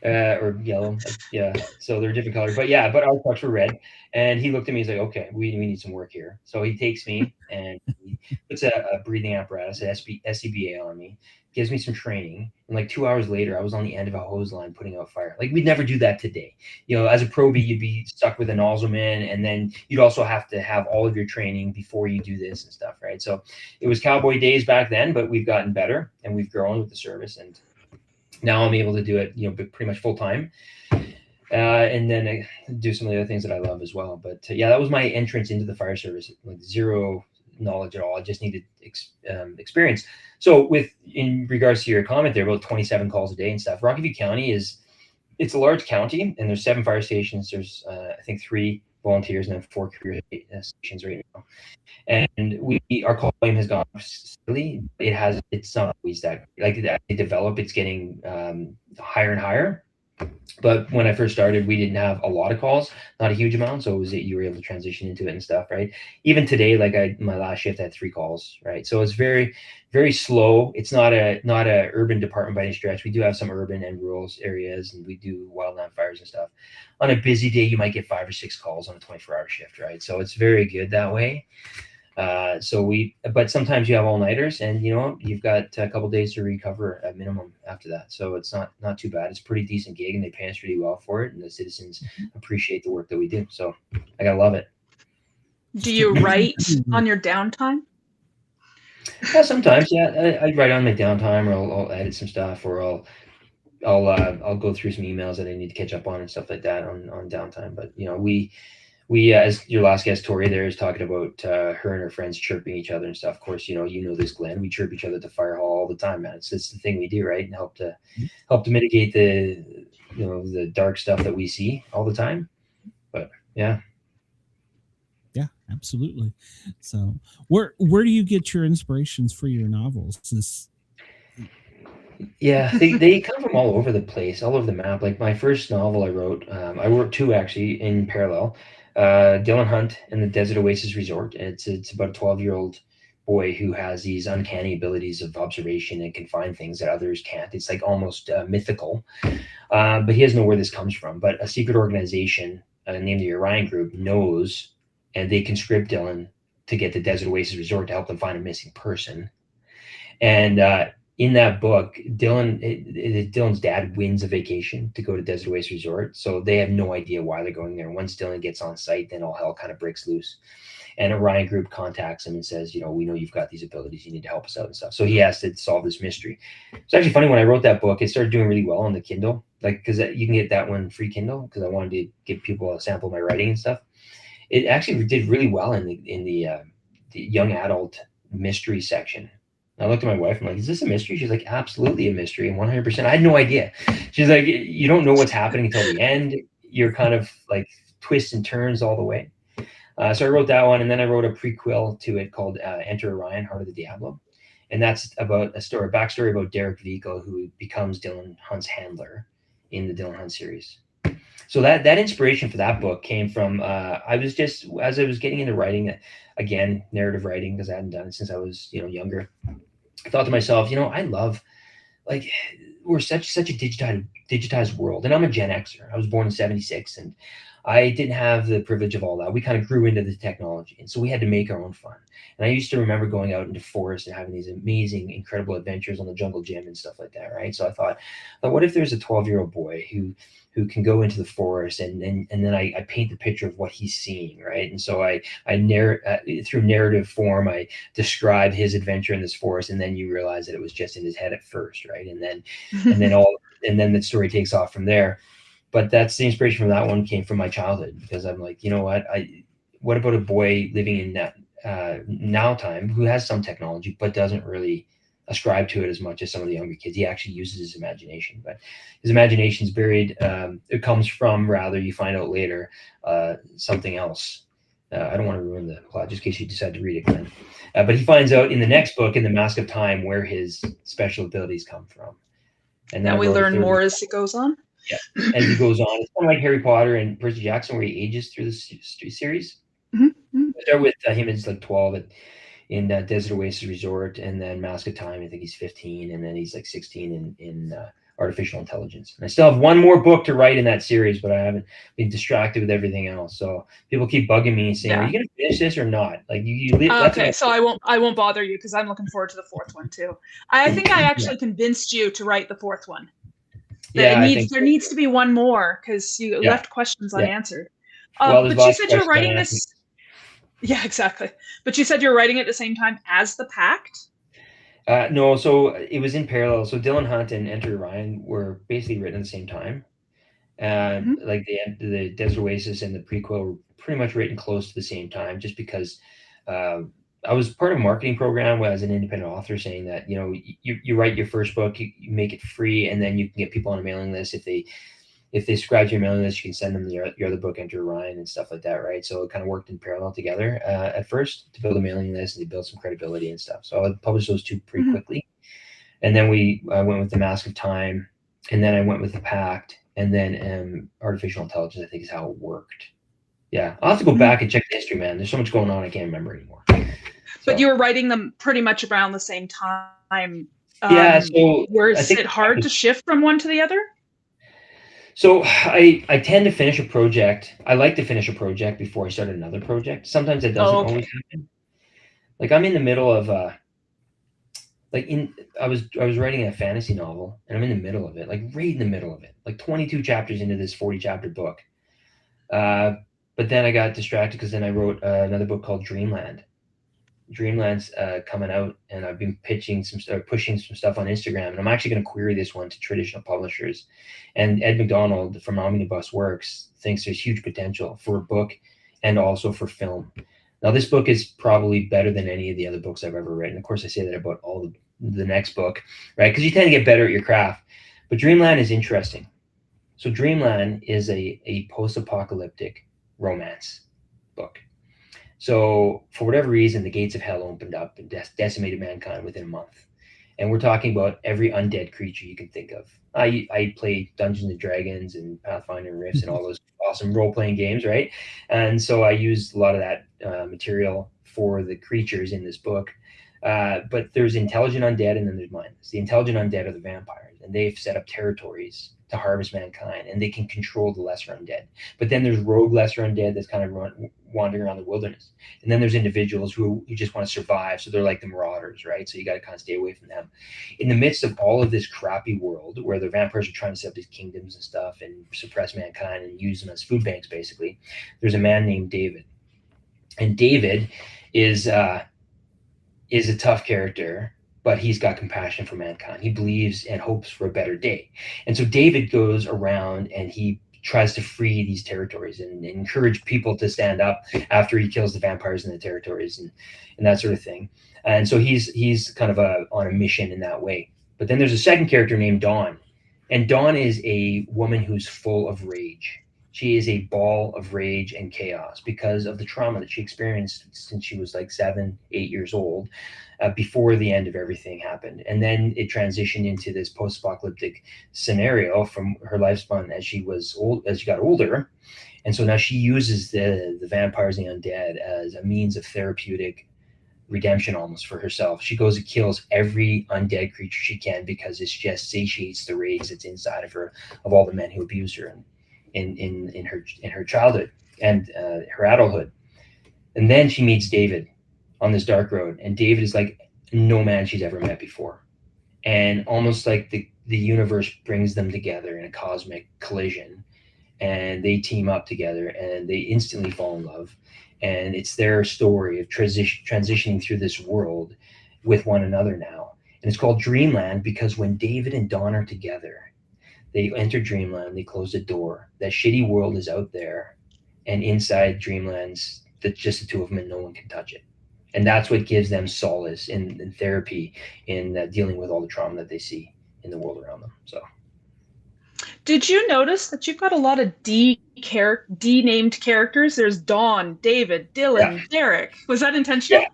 or yellow. Yeah. So they're different colors. But yeah, but our trucks were red. And he looked at me, he's like, okay, we need some work here. So he takes me and he puts a breathing apparatus, an SCBA on me, gives me some training. And like 2 hours later, I was on the end of a hose line putting out fire. Like, we'd never do that today. You know, as a probie, you'd be stuck with a nozzleman, and then you'd also have to have all of your training before you do this and stuff, right? So it was cowboy days back then, but we've gotten better and we've grown with the service. And now I'm able to do it, you know, pretty much full time. And then I do some of the other things that I love as well. But yeah, that was my entrance into the fire service. Like, zero knowledge at all. I just needed experience. So in regards to your comment there about 27 calls a day and stuff, Rocky View County it's a large county, and there's 7 fire stations. There's I think 3 volunteers and then 4 career stations right now. And our call volume has gone up steadily. It's not always that, like, they develop, it's getting higher and higher. But when I first started, we didn't have a lot of calls, not a huge amount. So you were able to transition into it and stuff, right? Even today, like my last shift, I had 3 calls, right? So it's very, very slow. It's not a urban department by any stretch. We do have some urban and rural areas, and we do wildland fires and stuff. On a busy day, you might get 5 or 6 calls on a 24-hour shift, right? So it's very good that way. But sometimes you have all-nighters, and you know, you've got a couple days to recover at minimum after that. So it's not too bad. It's a pretty decent gig, and they pay us really well for it, and the citizens appreciate the work that we do. So I gotta love it. Do you write on your downtime? Yeah, sometimes. Yeah, I write on my downtime, or I'll edit some stuff, or I'll go through some emails that I need to catch up on and stuff like that on downtime. But you know, we as your last guest Tori there is talking about her and her friends chirping each other and stuff. Of course, you know this, Glenn. We chirp each other at the fire hall all the time, man. It's the thing we do, right? And help to mitigate the dark stuff that we see all the time. But yeah. Yeah, absolutely. So where do you get your inspirations for your novels? Yeah, they come from all over the place, all over the map. Like my first novel I wrote 2 actually in parallel. Dylan Hunt and the Desert Oasis Resort. It's about a 12-year-old boy who has these uncanny abilities of observation and can find things that others can't. It's like almost mythical, but he doesn't know where this comes from. But a secret organization named the Orion Group knows, and they conscript Dylan to get the Desert Oasis Resort to help them find a missing person. And in that book, Dylan's dad wins a vacation to go to Desert Oasis Resort. So they have no idea why they're going there. Once Dylan gets on site, then all hell kind of breaks loose. And Orion Group contacts him and says, you know, we know you've got these abilities. You need to help us out and stuff. So he has to solve this mystery. It's actually funny, when I wrote that book, it started doing really well on the Kindle, like, because you can get that one free Kindle, because I wanted to give people a sample of my writing and stuff. It actually did really well in the young adult mystery section. I looked at my wife, I'm like, is this a mystery? She's like, absolutely a mystery, and 100%. I had no idea. She's like, you don't know what's happening until the end. You're kind of like twists and turns all the way. So I wrote that one, and then I wrote a prequel to it called Enter Orion, Heart of the Diablo. And that's about a backstory about Derek Vehicle, who becomes Dylan Hunt's handler in the Dylan Hunt series. So that inspiration for that book came from, I was just, as I was getting into writing, again, narrative writing, because I hadn't done it since I was, younger. I thought to myself, I love, like, we're such a digitized world. And I'm a Gen Xer. I was born in 76, and I didn't have the privilege of all that. We kind of grew into the technology, and so we had to make our own fun. And I used to remember going out into forests and having these amazing, incredible adventures on the jungle gym and stuff like that, right? So I thought, what if there's a 12-year-old boy who can go into the forest, and then I paint the picture of what he's seeing, right? And so I through narrative form, I describe his adventure in this forest, and then you realize that it was just in his head at first, right? And then the story takes off from there. But that's the inspiration from that one came from my childhood, because I'm like, what about a boy living in that now time who has some technology but doesn't really ascribe to it as much as some of the younger kids. He actually uses his imagination, but his imagination's buried. It comes from, rather, you find out later, something else. I don't want to ruin the plot just in case you decide to read it, Glenn. But he finds out in the next book, in The Mask of Time, where his special abilities come from. And then we learn more as it goes on. Yeah, as he goes on. It's kind of like Harry Potter and Percy Jackson, where he ages through the series. Mm-hmm. Start with him as like 12 in Desert Oasis Resort, and then Mask of Time, I think he's 15, and then he's like 16 in Artificial Intelligence. And I still have one more book to write in that series, but I haven't been distracted with everything else. So people keep bugging me saying, "Are you going to finish this or not?" Like okay, so I won't bother you because I'm looking forward to the fourth one too. I think I actually convinced you to write the fourth one. There needs to be one more because you left questions unanswered. But you said you're writing this. Yeah, exactly. But you said you're writing it at the same time as The Pact? No, so it was in parallel. So Dylan Hunt and Enter Ryan were basically written at the same time. Like the Desert Oasis and the prequel were pretty much written close to the same time, just because I was part of a marketing program as an independent author, saying that, you know, you write your first book, you make it free, and then you can get people on a mailing list. If they subscribe to your mailing list, you can send them your other book, Enter Ryan, and stuff like that, right? So it kind of worked in parallel together at first to build a mailing list and to build some credibility and stuff. So I published those two pretty quickly. And then I went with The Mask of Time, and then I went with The Pact, and then Artificial Intelligence, I think, is how it worked. Yeah, I'll have to go back and check the history, man. There's so much going on, I can't remember anymore. But you were writing them pretty much around the same time. Yeah, so was it hard to shift from one to the other? So I tend to finish a project. I like to finish a project before I start another project. Sometimes it doesn't always happen. Like I'm in the middle of I was writing a fantasy novel, and I'm in the middle of it, like right in the middle of it, like 22 chapters into this 40 chapter book. But then I got distracted because then I wrote another book called Dreamland. Dreamland's coming out, and I've been pushing some stuff on Instagram, and I'm actually going to query this one to traditional publishers. And Ed McDonald from Omnibus Works thinks there's huge potential for a book and also for film. Now, this book is probably better than any of the other books I've ever written. Of course, I say that about all the next book, right? Because you tend to get better at your craft. But Dreamland is interesting. So Dreamland is a post-apocalyptic romance book. So for whatever reason, the gates of hell opened up and decimated mankind within a month. And we're talking about every undead creature you can think of. I play Dungeons and Dragons and Pathfinder and Rifts and all those awesome role-playing games, right? And so I used a lot of that material for the creatures in this book. But there's intelligent undead, and then there's mindless. The intelligent undead are the vampires, and they've set up territories to harvest mankind, and they can control the lesser undead. But then there's rogue lesser undead that's kind of wandering around the wilderness. And then there's individuals who just want to survive, so they're like the marauders, right? So you got to kind of stay away from them. In the midst of all of this crappy world where the vampires are trying to set up these kingdoms and stuff and suppress mankind and use them as food banks, basically, there's a man named David. And David is a tough character, but he's got compassion for mankind. He believes and hopes for a better day. And so David goes around and he tries to free these territories and encourage people to stand up after he kills the vampires in the territories and that sort of thing. And so he's kind of on a mission in that way. But then there's a second character named Dawn. And Dawn is a woman who's full of rage. She is a ball of rage and chaos because of the trauma that she experienced since she was like 7, 8 years old, before the end of everything happened. And then it transitioned into this post-apocalyptic scenario from her lifespan as she got older. And so now she uses the vampires and the undead as a means of therapeutic redemption almost for herself. She goes and kills every undead creature she can because it just satiates the rage that's inside of her, of all the men who abused her in her childhood and her adulthood. And then she meets David on this dark road, and David is like no man she's ever met before, and almost like the universe brings them together in a cosmic collision, and they team up together and they instantly fall in love. And it's their story of transitioning through this world with one another now. And it's called Dreamland because when David and Dawn are together, they enter Dreamland, they close the door. That shitty world is out there, and inside Dreamland's just the two of them, and no one can touch it. And that's what gives them solace in therapy, in dealing with all the trauma that they see in the world around them. So, Did you notice that you've got a lot of D-named characters? There's Dawn, David, Dylan, Derek. Was that intentional? Yeah.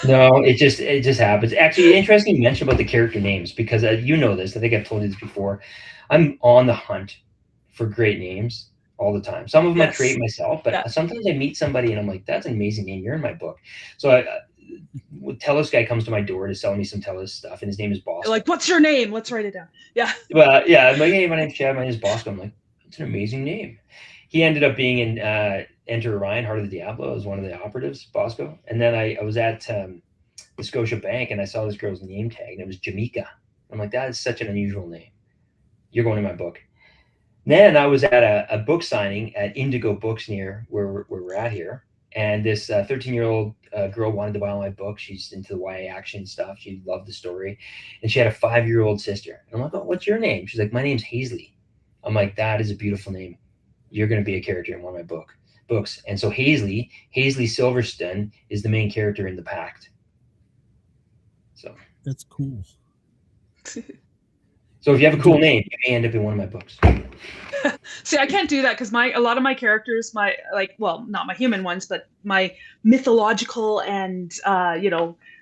No, it just happens. Actually, interesting you mentioned about the character names, because you know this. I think I've told you this before. I'm on the hunt for great names all the time. Some of them I create myself, but sometimes I meet somebody and I'm like, that's an amazing name. You're in my book. So Telus guy comes to my door to sell me some Telus stuff, and his name is Bosco. Like, what's your name? Let's write it down. Yeah. Well, yeah. I'm like, hey, my name's Chad. My name's Bosco. I'm like, that's an amazing name. He ended up being in Enter Orion, Heart of the Diablo, as one of the operatives, Bosco. And then I was at the Scotia Bank, and I saw this girl's name tag, and it was Jamaica. I'm like, that is such an unusual name. You're going in my book. Then I was at a book signing at Indigo Books near where we're at here. And this 13-year-old girl wanted to buy all my book. She's into the YA action stuff. She loved the story. And she had a 5-year-old sister. And I'm like, oh, what's your name? She's like, my name's Hazley. I'm like, that is a beautiful name. You're going to be a character in one of my books. And so Hazley Silverstone is the main character in The Pact. So that's cool. So if you have a cool name, you may end up in one of my books. See, I can't do that because a lot of my characters, not my human ones, but my mythological and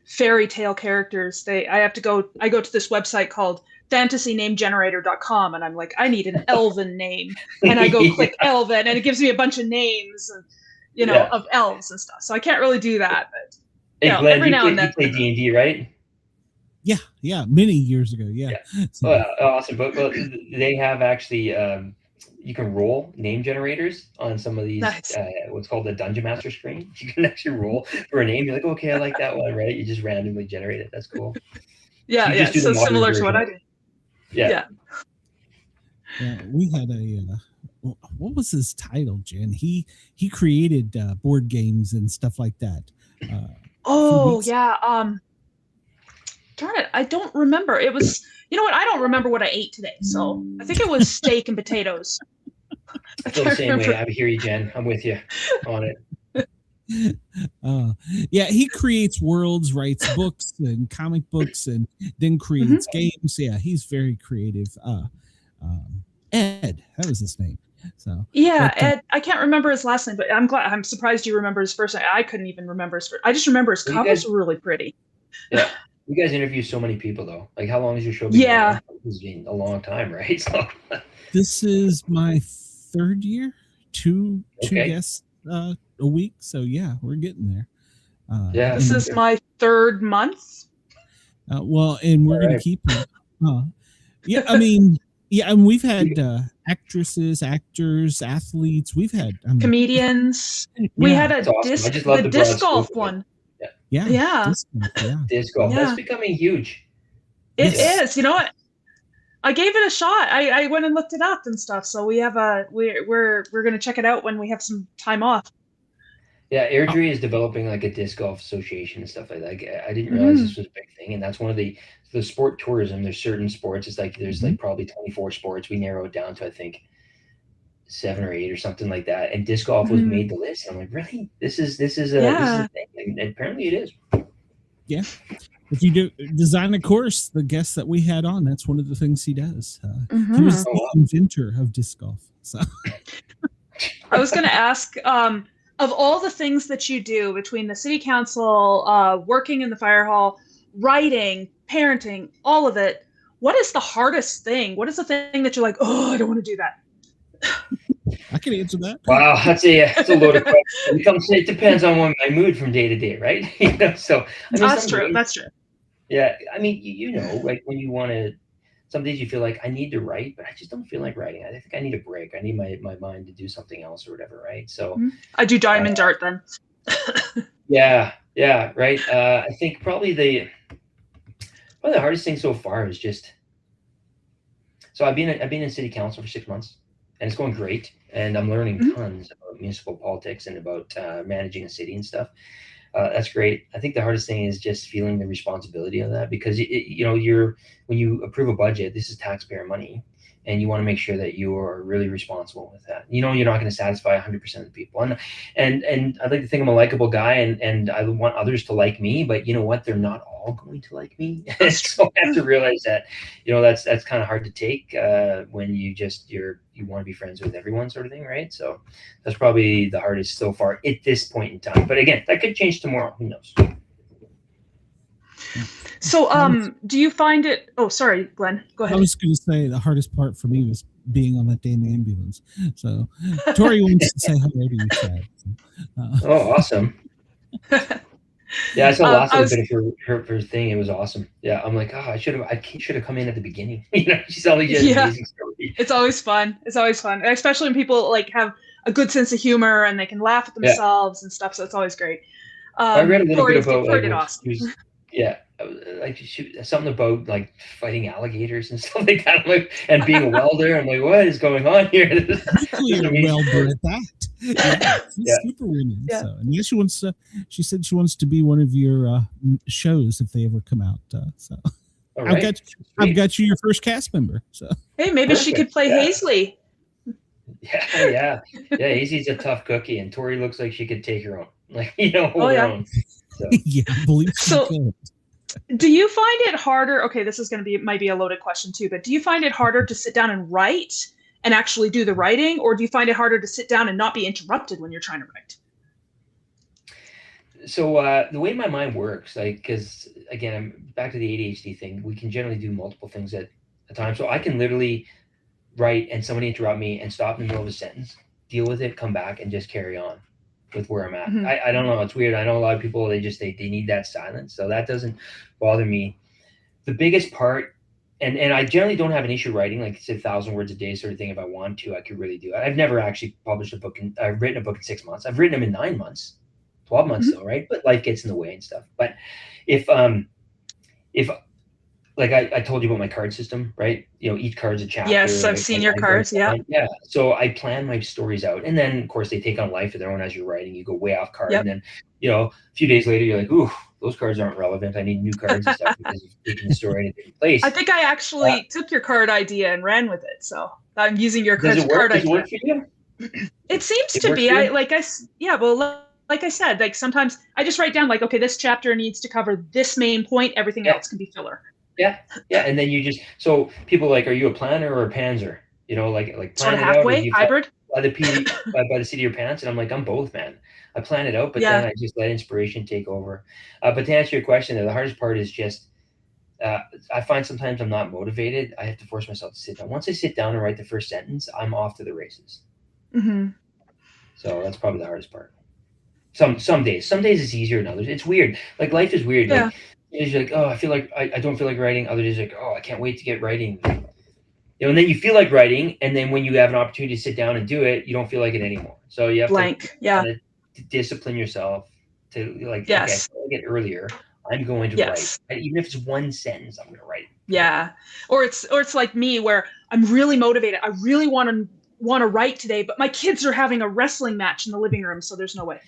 fairy tale characters, I go to this website called fantasynamegenerator.com, and I'm like, I need an elven name, and I go click elven, and it gives me a bunch of names, and of elves and stuff. So I can't really do that, but hey, Glenn, every now and then. You play D&D, right? Yeah, many years ago. Yeah. So, awesome. But they have actually you can roll name generators on some of these. Nice. What's called the Dungeon Master screen. You can actually roll for a name. You're like, okay, I like that one, right? You just randomly generate it. That's cool. Yeah, so similar to what I did. Yeah. We had what was his title, Jen? He created board games and stuff like that. Darn it, I don't remember. It was, you know what? I don't remember what I ate today. So I think it was steak and potatoes. I feel the same way. I hear you, Jen. I'm with you on it. He creates worlds, writes books and comic books, and then creates games. Yeah, he's very creative. Ed, that was his name. So Ed. I can't remember his last name, but I'm surprised you remember his first name. I couldn't even remember his first. I just remember his covers were really pretty. Yeah. You guys interview so many people, though. Like, how long has your show been? Yeah. It's been a long time, right? So this is my third year, two guests a week. So yeah, we're getting there. This is my third month. And we're going to keep it. And we've had actresses, actors, athletes. We've had comedians. We had a disc golf one. Yeah. Disc golf. That's becoming huge. It is. You know what? I gave it a shot. I went and looked it up and stuff. So we have we're gonna check it out when we have some time off. Yeah, Airdrie is developing like a disc golf association and stuff like that. I didn't realize this was a big thing, and that's one of the sport tourism. There's certain sports. It's like there's like probably 24 sports. We narrowed down to I think 7 or 8 or something like that, and disc golf was made the list. I'm like, really? This is a thing, and apparently it is. Yeah, if you design a course, the guest that we had on, that's one of the things he does. He was the inventor of disc golf. So I was going to ask, of all the things that you do between the city council, working in the fire hall, writing, parenting, all of it, what is the hardest thing? What is the thing that you're like, oh, I don't want to do that? I can answer that. Wow, that's a loaded question. It depends on my mood from day to day, right? So that's true. Yeah, I mean, like when you want to. Some days you feel like I need to write, but I just don't feel like writing. I think I need a break. I need my mind to do something else or whatever, right? So I do diamond art then. Yeah, right. I think probably the hardest thing so far is just. So I've been in city council for 6 months. And it's going great, and I'm learning tons about municipal politics and about managing a city and stuff. That's great. I think the hardest thing is just feeling the responsibility of that, because when you approve a budget, this is taxpayer money, and you want to make sure that you are really responsible with that. You know, you're not going to satisfy 100% of the people. And I'd like to think I'm a likable guy, and I want others to like me, but you know what? They're not all going to like me. So I have to realize that, you know, that's kind of hard to take when you want to be friends with everyone, sort of thing, right? So that's probably the hardest so far at this point in time. But again, that could change tomorrow. Who knows? So, do you find it? Oh, sorry, Glenn. Go ahead. I was going to say the hardest part for me was being on that damn ambulance. So, Tori wants to say hello to you, Chad. Oh, awesome. Yeah, I saw the last bit of her thing. It was awesome. Yeah, I'm like, I should have come in at the beginning. You know, she's always an amazing story. It's always fun. It's always fun, especially when people like have a good sense of humor and they can laugh at themselves and stuff. So it's always great. I read a little bit about like, awesome. Like something about like fighting alligators and stuff like that. I'm like, and being a welder. I'm like, what is going on here? You're a welder at that. Yeah, superwoman. Yeah. So, and she wants to. She said she wants to be one of your shows if they ever come out. So right. I've got you your first cast member. So hey, maybe she could play Hazley. Yeah. Hazley's a tough cookie, and Tori looks like she could take her own. Like, you know, hold her own. So. Yeah, I believe so. Do you find it harder? Okay, this is going to might be a loaded question too, but do you find it harder to sit down and write and actually do the writing, or do you find it harder to sit down and not be interrupted when you're trying to write? So the way my mind works, like, because again, I'm back to the ADHD thing. We can generally do multiple things at a time. So I can literally write and somebody interrupt me and stop in the middle of a sentence, deal with it, come back, and just carry on with where I'm at. Mm-hmm. I don't know. It's weird. I know a lot of people, they need that silence. So that doesn't bother me. The biggest part, and I generally don't have an issue writing, like say 1,000 words a day sort of thing. If I want to, I could really do it. I've never actually published a book. I've written a book in 6 months. I've written them in 9 months, 12 months though, right? But life gets in the way and stuff. But if like I told you about my card system, right? You know, each card's a chapter. Yes, I've seen your cards. Yeah. So I plan my stories out, and then of course they take on life of their own as you're writing. You go way off card, and then you know a few days later you're like, ooh, those cards aren't relevant. I need new cards and stuff because you've taken the story in a different place. I think I actually took your card idea and ran with it. So I'm using your card idea. Does it work for you? It seems to be. Like I said, like sometimes I just write down like, okay, this chapter needs to cover this main point. Everything else can be filler. Yeah. And then you just, so people like, are you a planner or a panzer? You know, like sort of plan it halfway, out, hybrid by the seat of your pants. And I'm like, I'm both, man. I plan it out, but then I just let inspiration take over. But to answer your question, the hardest part is just, I find sometimes I'm not motivated. I have to force myself to sit down. Once I sit down and write the first sentence, I'm off to the races. Mm-hmm. So that's probably the hardest part. Some days it's easier than others. It's weird. Like life is weird. Yeah. Like, you're like, oh, I feel like I don't feel like writing. Other days like, oh, I can't wait to get writing. You know, and then you feel like writing, and then when you have an opportunity to sit down and do it, you don't feel like it anymore. So you have to discipline yourself to like, okay, I get earlier. I'm going to write. And even if it's one sentence, I'm going to write it. Yeah. Or it's like me where I'm really motivated. I really want to write today, but my kids are having a wrestling match in the living room, so there's no way.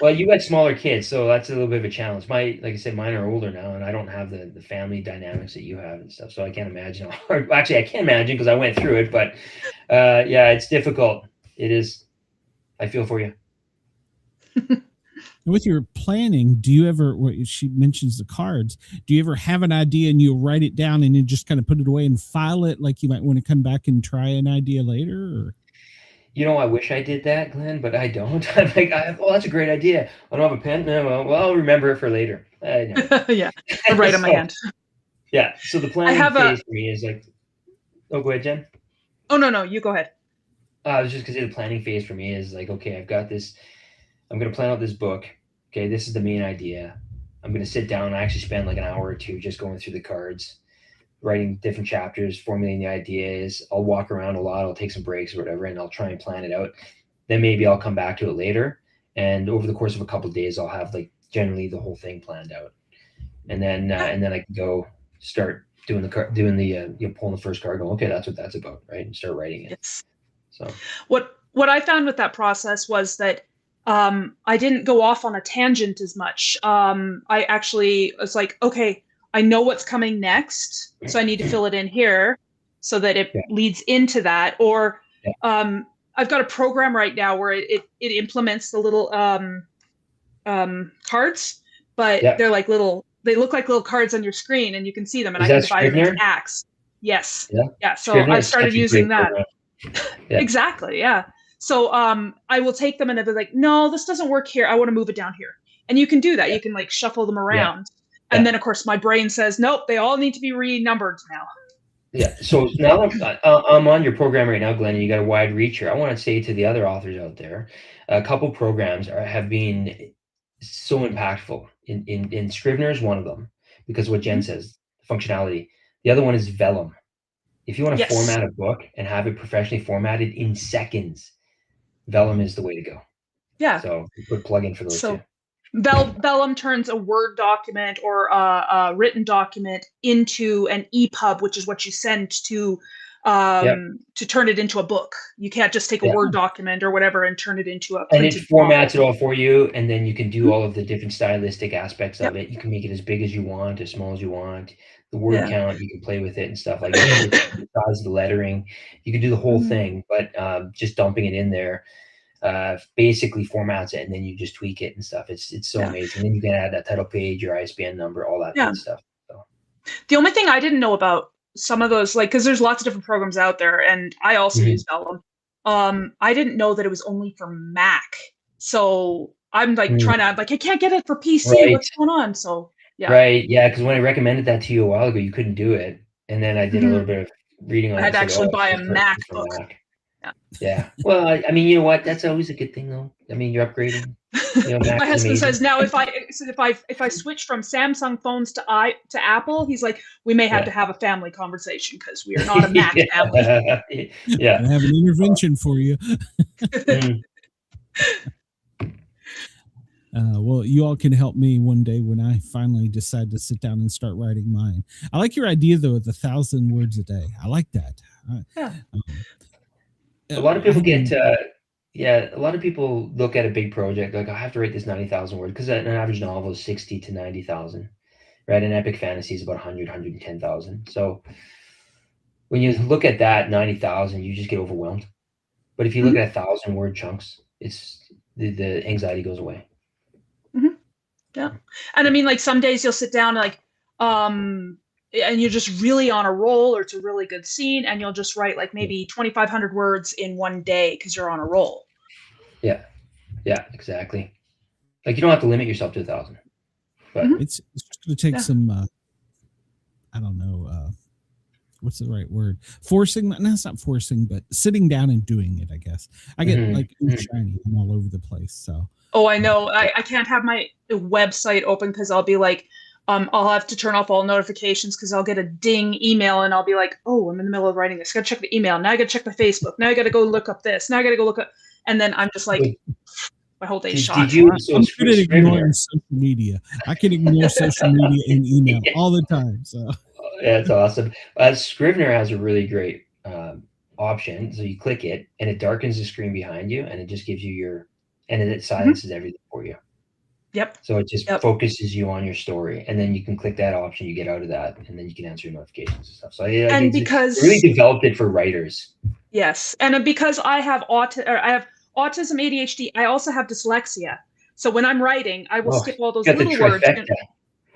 Well, you got smaller kids, so that's a little bit of a challenge. Like I said, mine are older now, and I don't have the family dynamics that you have and stuff. So I can't imagine how hard. Actually, I can imagine because I went through it. But it's difficult. It is. I feel for you. With your planning, do you ever? She mentions the cards. Do you ever have an idea and you write it down and you just kind of put it away and file it, like you might want to come back and try an idea later? Or? You know, I wish I did that, Glenn, but I don't. I'm like, that's a great idea. I don't have a pen. No, well, I'll remember it for later. Yeah, right on my hand. Yeah, so the planning phase for me is like, go ahead, Jen. Oh, no, you go ahead. I was just going to say the planning phase for me is like, okay, I've got this. I'm going to plan out this book. Okay, this is the main idea. I'm going to sit down and actually spend like an hour or two just going through the cards, writing different chapters, formulating the ideas. I'll walk around a lot. I'll take some breaks or whatever, and I'll try and plan it out. Then maybe I'll come back to it later. And over the course of a couple of days, I'll have like generally the whole thing planned out. And then I can go start doing pulling the first card, going, okay, that's what that's about, right? And start writing it. Yes. So what I found with that process was that I didn't go off on a tangent as much. I actually was like, okay, I know what's coming next, so I need to fill it in here. so that it Yeah. leads into that. Or Yeah. I've got a program right now where it implements the little cards, but Yeah. they're like little, they look like little cards on your screen and you can see them, and Is I can that divide them into Scrivener? acts. Yes. Yeah. Yeah. So Scrivener I is started such a using great that. program. Yeah. Exactly. Yeah. So I will take them and they'll be like, no, this doesn't work here. I want to move it down here. And you can do that. Yeah. You can like shuffle them Yeah. around. Yeah. And then of course my brain says, nope, they all need to be renumbered now. Yeah. So now I'm on your program right now, Glenn, and you got a wide reach here. I want to say to the other authors out there, a couple programs have been so impactful. In Scrivener is one of them, because what Jen says, functionality. The other one is Vellum. If you want to Yes. format a book and have it professionally formatted in seconds, Vellum is the way to go. Yeah. So good plug-in for those So two. Vellum turns a Word document or a written document into an EPUB, which is what you send to turn it into a book. You can't just take a Yeah. Word document or whatever and turn it into a And it printed formats it novel. all for you, and then you can do all of the different stylistic aspects Yep. of it. You can make it as big as you want, as small as you want. The word Yeah. count, you can play with it and stuff like that. The size of the lettering, you can do the whole Mhm. thing, but just dumping it in there basically formats it, and then you just tweak it and stuff. It's so Yeah. amazing. Then you can add that title page, your ISBN number, all that Yeah. good stuff. So The only thing I didn't know about some of those, like, because there's lots of different programs out there, and I also Mhm. use Vellum. I didn't know that it was only for Mac. So I'm like trying to, like, I can't get it for PC. Right. What's going on? So yeah, Right. Yeah, because when I recommended that to you a while ago, you couldn't do it. And then I did a little bit of reading on I it had and to said, actually oh, buy a it's for MacBook. Mac. Yeah. Yeah. Well, I mean, you know what? That's always a good thing, though. I mean, you're upgrading. You know, Mac My is husband amazing. says now if I switch from Samsung phones to Apple, he's like, we may have Yeah. to have a family conversation because we are not a Mac family. Yeah. I have an intervention for you. Mm. Well, you all can help me one day when I finally decide to sit down and start writing mine. I like your idea though of 1,000 words a day. I like that. Yeah. A lot of people I can- a lot of people look at a big project like, I have to write this 90,000 words, because an average novel is 60 to 90,000, right? An epic fantasy is about 100, 110,000. So when you look at that 90,000, you just get overwhelmed. But if you look at 1,000 word chunks, it's the anxiety goes away. Yeah. And I mean, like, some days you'll sit down like, and you're just really on a roll, or it's a really good scene, and you'll just write like maybe 2,500 words in one day because you're on a roll. Yeah. Yeah, exactly. Like, you don't have to limit yourself to 1,000. But it's just going to take some, I don't know, what's the right word? Forcing? No, it's not forcing, but sitting down and doing it, I guess. I get like shiny. I'm all over the place. So. Oh, I know. I can't have my website open because I'll be like, I'll have to turn off all notifications because I'll get a ding email and I'll be like, oh, I'm in the middle of writing this. Got to check the email. Now I got to check my Facebook. Now I got to go look up this. Now I got to go look up. And then I'm just like, my whole day's shot. I'm good at ignoring social media. I can ignore social media and email all the time. So yeah, that's awesome. Scrivener has a really great option. So you click it and it darkens the screen behind you, and it just gives you and then it silences everything for you. Yep. So it just focuses you on your story, and then you can click that option, you get out of that, and then you can answer your notifications and stuff. So because it really developed it for writers. Yes, and because I have autism, ADHD, I also have dyslexia. So when I'm writing, I will skip all those little words.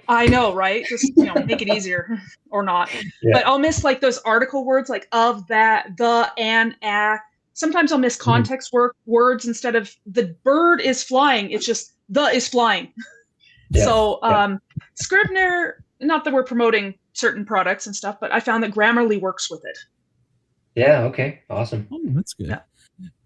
I know, right? Just make it easier, or not. Yeah. But I'll miss like those article words, like of, that, the, and, Sometimes I'll miss context words instead of the bird is flying. It's just the is flying. Yeah. So Scrivener, not that we're promoting certain products and stuff, but I found that Grammarly works with it. Yeah. Okay. Awesome. Oh, that's good.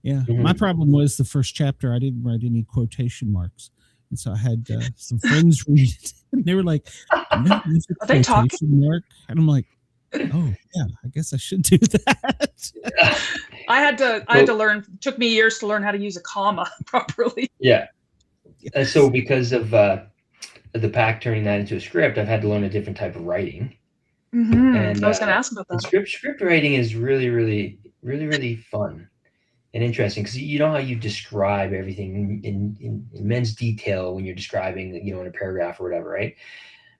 Yeah. My problem was the first chapter, I didn't write any quotation marks. And so I had some friends read it, and they were like, no, are they talking? Mark? And I'm like, oh yeah, I guess I should do that. I had to learn. It took me years to learn how to use a comma properly. Yeah. Yes. So because of the pack turning that into a script, I've had to learn a different type of writing. And I was going to ask about that. Script writing is really, really, really, really fun and interesting, because you know how you describe everything in immense detail when you're describing, in a paragraph or whatever, right?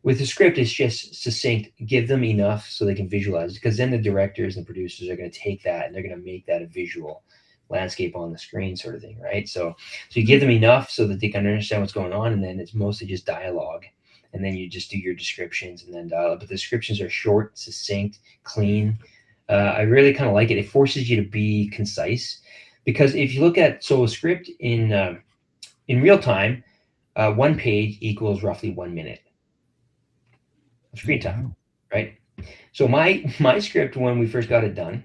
With the script, it's just succinct. Give them enough so they can visualize, because then the directors and producers are going to take that and they're going to make that a visual landscape on the screen, sort of thing, right? So you give them enough so that they can understand what's going on, and then it's mostly just dialogue, and then you just do your descriptions and then dialogue. But the descriptions are short, succinct, clean. I really kind of like it. It forces you to be concise, because if you look at a script in real time, 1 page equals roughly 1 minute of screen time, right? So my script, when we first got it done,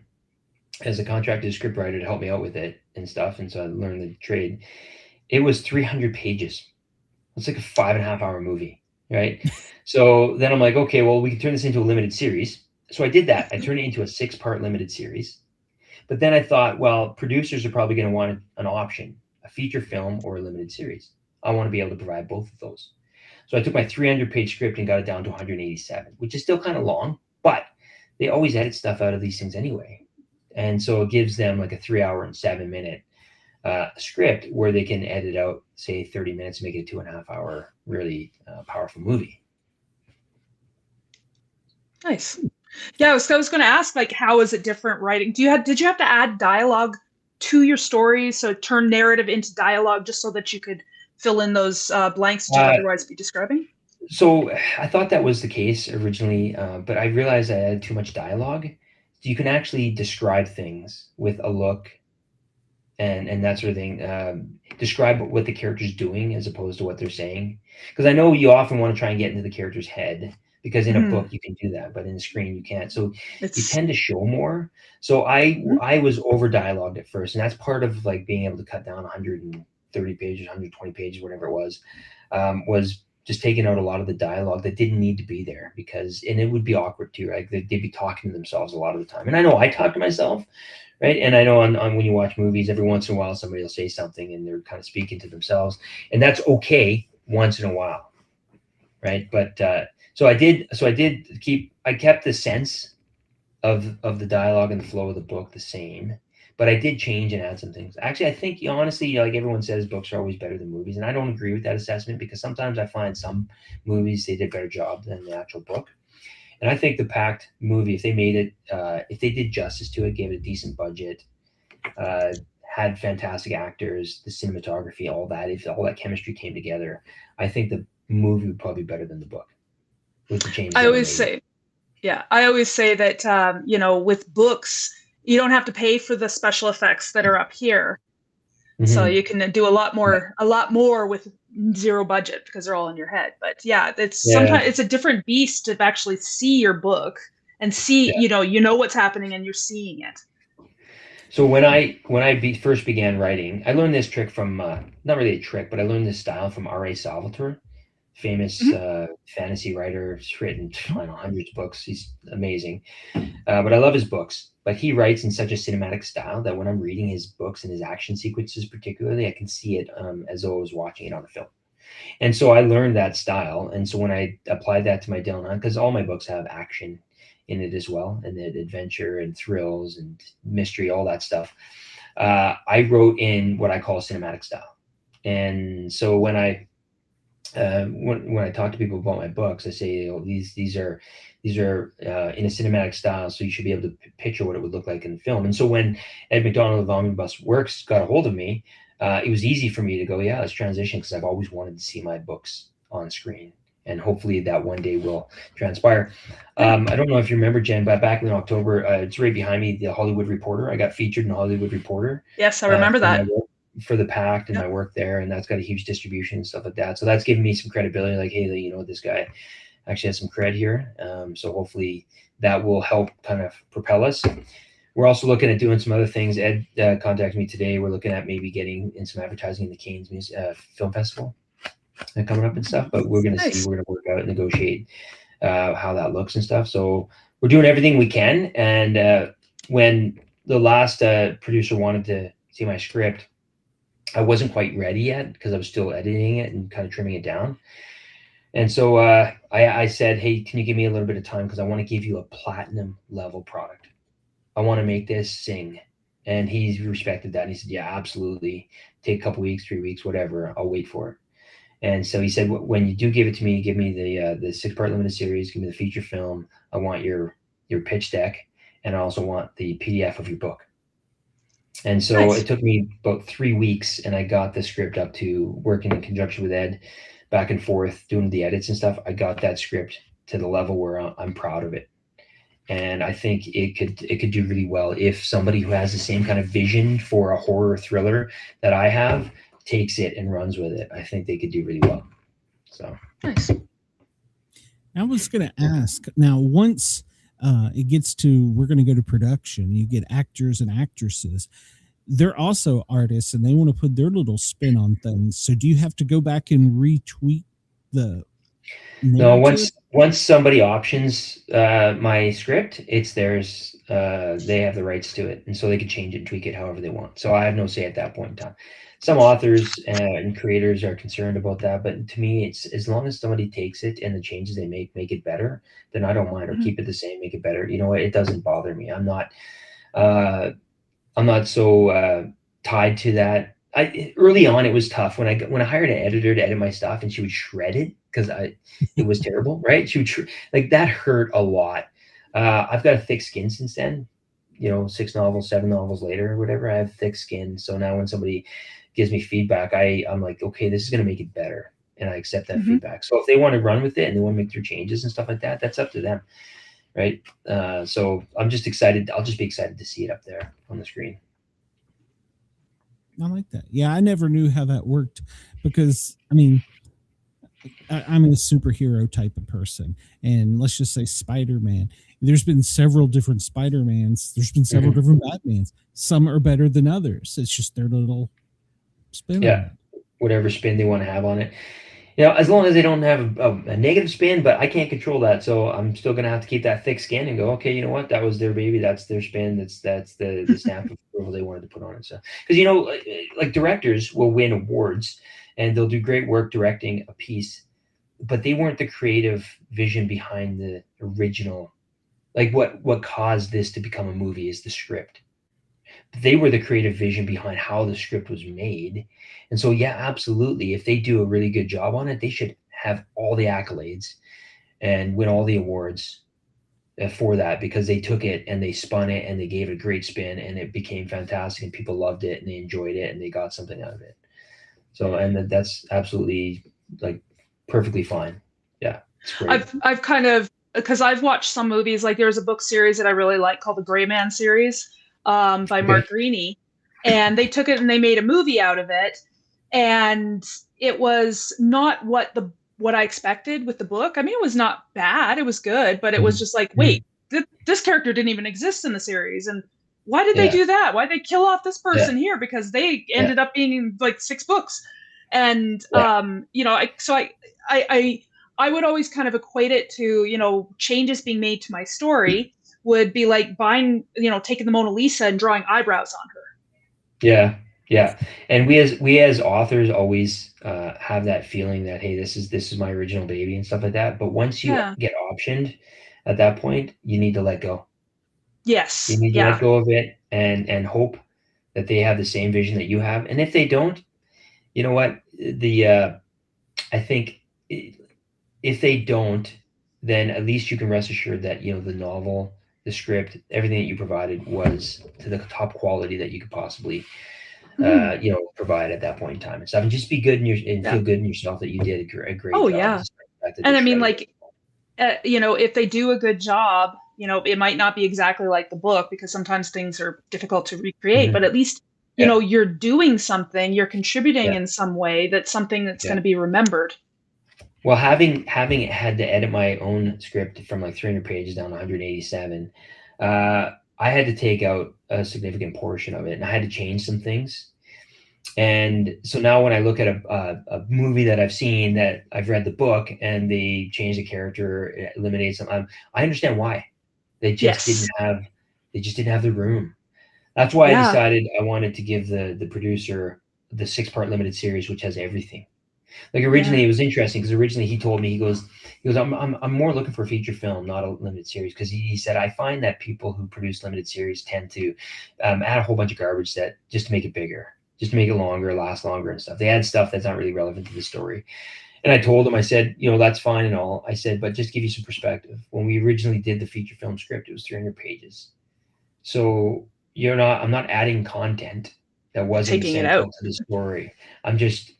as a contracted script writer to help me out with it and stuff, and so I learned the trade, it was 300 pages. It's like a 5.5 hour movie, right? So then I'm like, okay, well, we can turn this into a limited series. So I did that. I turned it into a 6-part limited series. But then I thought, well, producers are probably going to want an option, a feature film or a limited series. I want to be able to provide both of those. So I took my 300-page script and got it down to 187, which is still kind of long, but they always edit stuff out of these things anyway. And so it gives them like a 3 hour and 7 minute script where they can edit out, say, 30 minutes, make it a 2.5 hour, really powerful movie. Nice. Yeah, I was going to ask, like, how is it different writing? Did you have to add dialogue to your stories, so turn narrative into dialogue just so that you could fill in those blanks that you'd otherwise be describing? So I thought that was the case originally, but I realized I had too much dialogue. You can actually describe things with a look and that sort of thing. Describe what the character's doing as opposed to what they're saying. Because I know you often want to try and get into the character's head, because in a book you can do that, but in the screen you can't. So you tend to show more. So I was over dialogued at first, and that's part of like being able to cut down 130 pages, 120 pages, whatever it was just taking out a lot of the dialogue that didn't need to be there, and it would be awkward too, right? They'd be talking to themselves a lot of the time. And I know I talk to myself, right? And I know on when you watch movies, every once in a while, somebody will say something and they're kind of speaking to themselves, and that's okay once in a while, right? But so I kept the sense of the dialogue and the flow of the book the same, but I did change and add some things. Actually, I think, honestly, like everyone says, books are always better than movies. And I don't agree with that assessment, because sometimes I find some movies, they did a better job than the actual book. And I think the Pact movie, if they made it, if they did justice to it, gave it a decent budget, had fantastic actors, the cinematography, all that, if all that chemistry came together, I think the movie would probably be better than the book with the changes. I always say that, with books, you don't have to pay for the special effects that are up here. Mm-hmm. So you can do a lot more with zero budget, because they're all in your head. But sometimes it's a different beast to actually see your book and see, you know what's happening and you're seeing it. So when I first began writing, I learned this trick from, not really a trick, but I learned this style from R.A. Salvatore, famous fantasy writer. He's written hundreds of books. He's amazing. But I love his books. But he writes in such a cinematic style that when I'm reading his books and his action sequences particularly, I can see it as though I was watching it on a film. And so I learned that style. And so when I applied that to my Dylan Hunt, because all my books have action in it as well, and then adventure and thrills and mystery, all that stuff, I wrote in what I call cinematic style. And so when I talk to people about my books, I say, these are in a cinematic style, so you should be able to picture what it would look like in the film. And so when Ed McDonald of Omnibus Works got a hold of me, it was easy for me to go, let's transition, because I've always wanted to see my books on screen, and hopefully that one day will transpire. I don't know if you remember, Jen, but back in October, it's right behind me, the Hollywood Reporter. I got featured in the Hollywood Reporter. Yes, I remember that. For the Pact and my work there, and that's got a huge distribution and stuff like that. So that's given me some credibility, like, hey, this guy actually has some cred here. So hopefully that will help kind of propel us. We're also looking at doing some other things. Ed contacted me today. We're looking at maybe getting in some advertising in the Cairns Film Festival coming up and stuff, but we're going to see, we're going to work out and negotiate how that looks and stuff. So we're doing everything we can. And when the last producer wanted to see my script, I wasn't quite ready yet, because I was still editing it and kind of trimming it down. And so I said, hey, can you give me a little bit of time? Because I want to give you a platinum level product. I want to make this sing. And he respected that. And he said, yeah, absolutely. Take a couple weeks, 3 weeks, whatever. I'll wait for it. And so he said, when you do give it to me, give me the 6-part limited series, give me the feature film. I want your pitch deck, and I also want the PDF of your book. And so Nice. it took me about 3 weeks, and I got the script up to working in conjunction with Ed, back and forth, doing the edits and stuff. I got that script to the level where I'm proud of it. And I think it could do really well if somebody who has the same kind of vision for a horror thriller that I have takes it and runs with it. I think they could do really well. So Nice. I was going to ask now, once it gets to, we're going to go to production, you get actors and actresses. They're also artists and they want to put their little spin on things. So do you have to go back and retweet the no, narrative? once somebody options my script, it's theirs. They have the rights to it, and so they can change it and tweak it however they want. So I have no say at that point in time. Some authors and creators are concerned about that, but to me, it's as long as somebody takes it and the changes they make it better, then I don't mind, or keep it the same, make it better. You know, it doesn't bother me. I'm not so tied to that. Early on, it was tough when I hired an editor to edit my stuff, and she would shred it because it was terrible, right? She would like that hurt a lot. I've got a thick skin since then, 6 novels, 7 novels later, or whatever. I have thick skin, so now when somebody gives me feedback, I'm like, okay, this is going to make it better, and I accept that feedback. So if they want to run with it and they want to make their changes and stuff like that, that's up to them, right? So I'm just excited. I'll just be excited to see it up there on the screen. I like that. Yeah, I never knew how that worked because, I mean, I'm a superhero type of person. And let's just say Spider-Man. There's been several different Spider-Mans. There's been several different Batmans. Some are better than others. It's just their little spin. Yeah, whatever spin they want to have on it. As long as they don't have a negative spin, but I can't control that. So I'm still going to have to keep that thick skin and go, okay, you know what? That was their baby. That's their spin. That's the stamp of approval they wanted to put on it. So, because, like directors will win awards and they'll do great work directing a piece, but they weren't the creative vision behind the original. Like what caused this to become a movie is the script. They were the creative vision behind how the script was made. And so, yeah, absolutely. If they do a really good job on it, they should have all the accolades and win all the awards for that, because they took it and they spun it and they gave it a great spin and it became fantastic and people loved it and they enjoyed it and they got something out of it. So, and that's absolutely like perfectly fine. Yeah, it's great. I've kind of, because I've watched some movies, like there's a book series that I really like called the Gray Man series by Mark Greaney, and they took it and they made a movie out of it, and it was not what I expected with the book. I mean, it was not bad, it was good, but it was just like, wait, this character didn't even exist in the series, and why did they do that? Why did they kill off this person here? Because they ended up being in like 6 books, and I would always kind of equate it to, changes being made to my story would be like taking the Mona Lisa and drawing eyebrows on her. Yeah. Yeah. And we as authors always have that feeling that, hey, this is my original baby and stuff like that. But once you get optioned at that point, you need to let go. Yes. You need to let go of it and hope that they have the same vision that you have. And if they don't, you know what? I think if they don't, then at least you can rest assured that, the novel, the script, everything that you provided was to the top quality that you could possibly, provide at that point in time and stuff. And just be good and feel good in yourself that you did a great job. Yeah. And I mean, like, if they do a good job, it might not be exactly like the book because sometimes things are difficult to recreate, but at least, you're doing something, you're contributing in some way, that's something that's going to be remembered. Well, having had to edit my own script from like 300 pages down to 187, I had to take out a significant portion of it, and I had to change some things. And so now when I look at a movie that I've seen, that I've read the book, and they change the character, eliminate some, I understand why. They just didn't have the room. That's why I decided I wanted to give the producer the 6-part limited series, which has everything. Like originally it was interesting because originally he told me, he goes, I'm more looking for a feature film, not a limited series. Because he said, I find that people who produce limited series tend to add a whole bunch of garbage that just to make it bigger. just to make it longer, last longer and stuff. They add stuff that's not really relevant to the story. And I told him, I said, that's fine and all. I said, but just give you some perspective. When we originally did the feature film script, it was 300 pages. So I'm not adding content that wasn't taking it out to the story. I'm just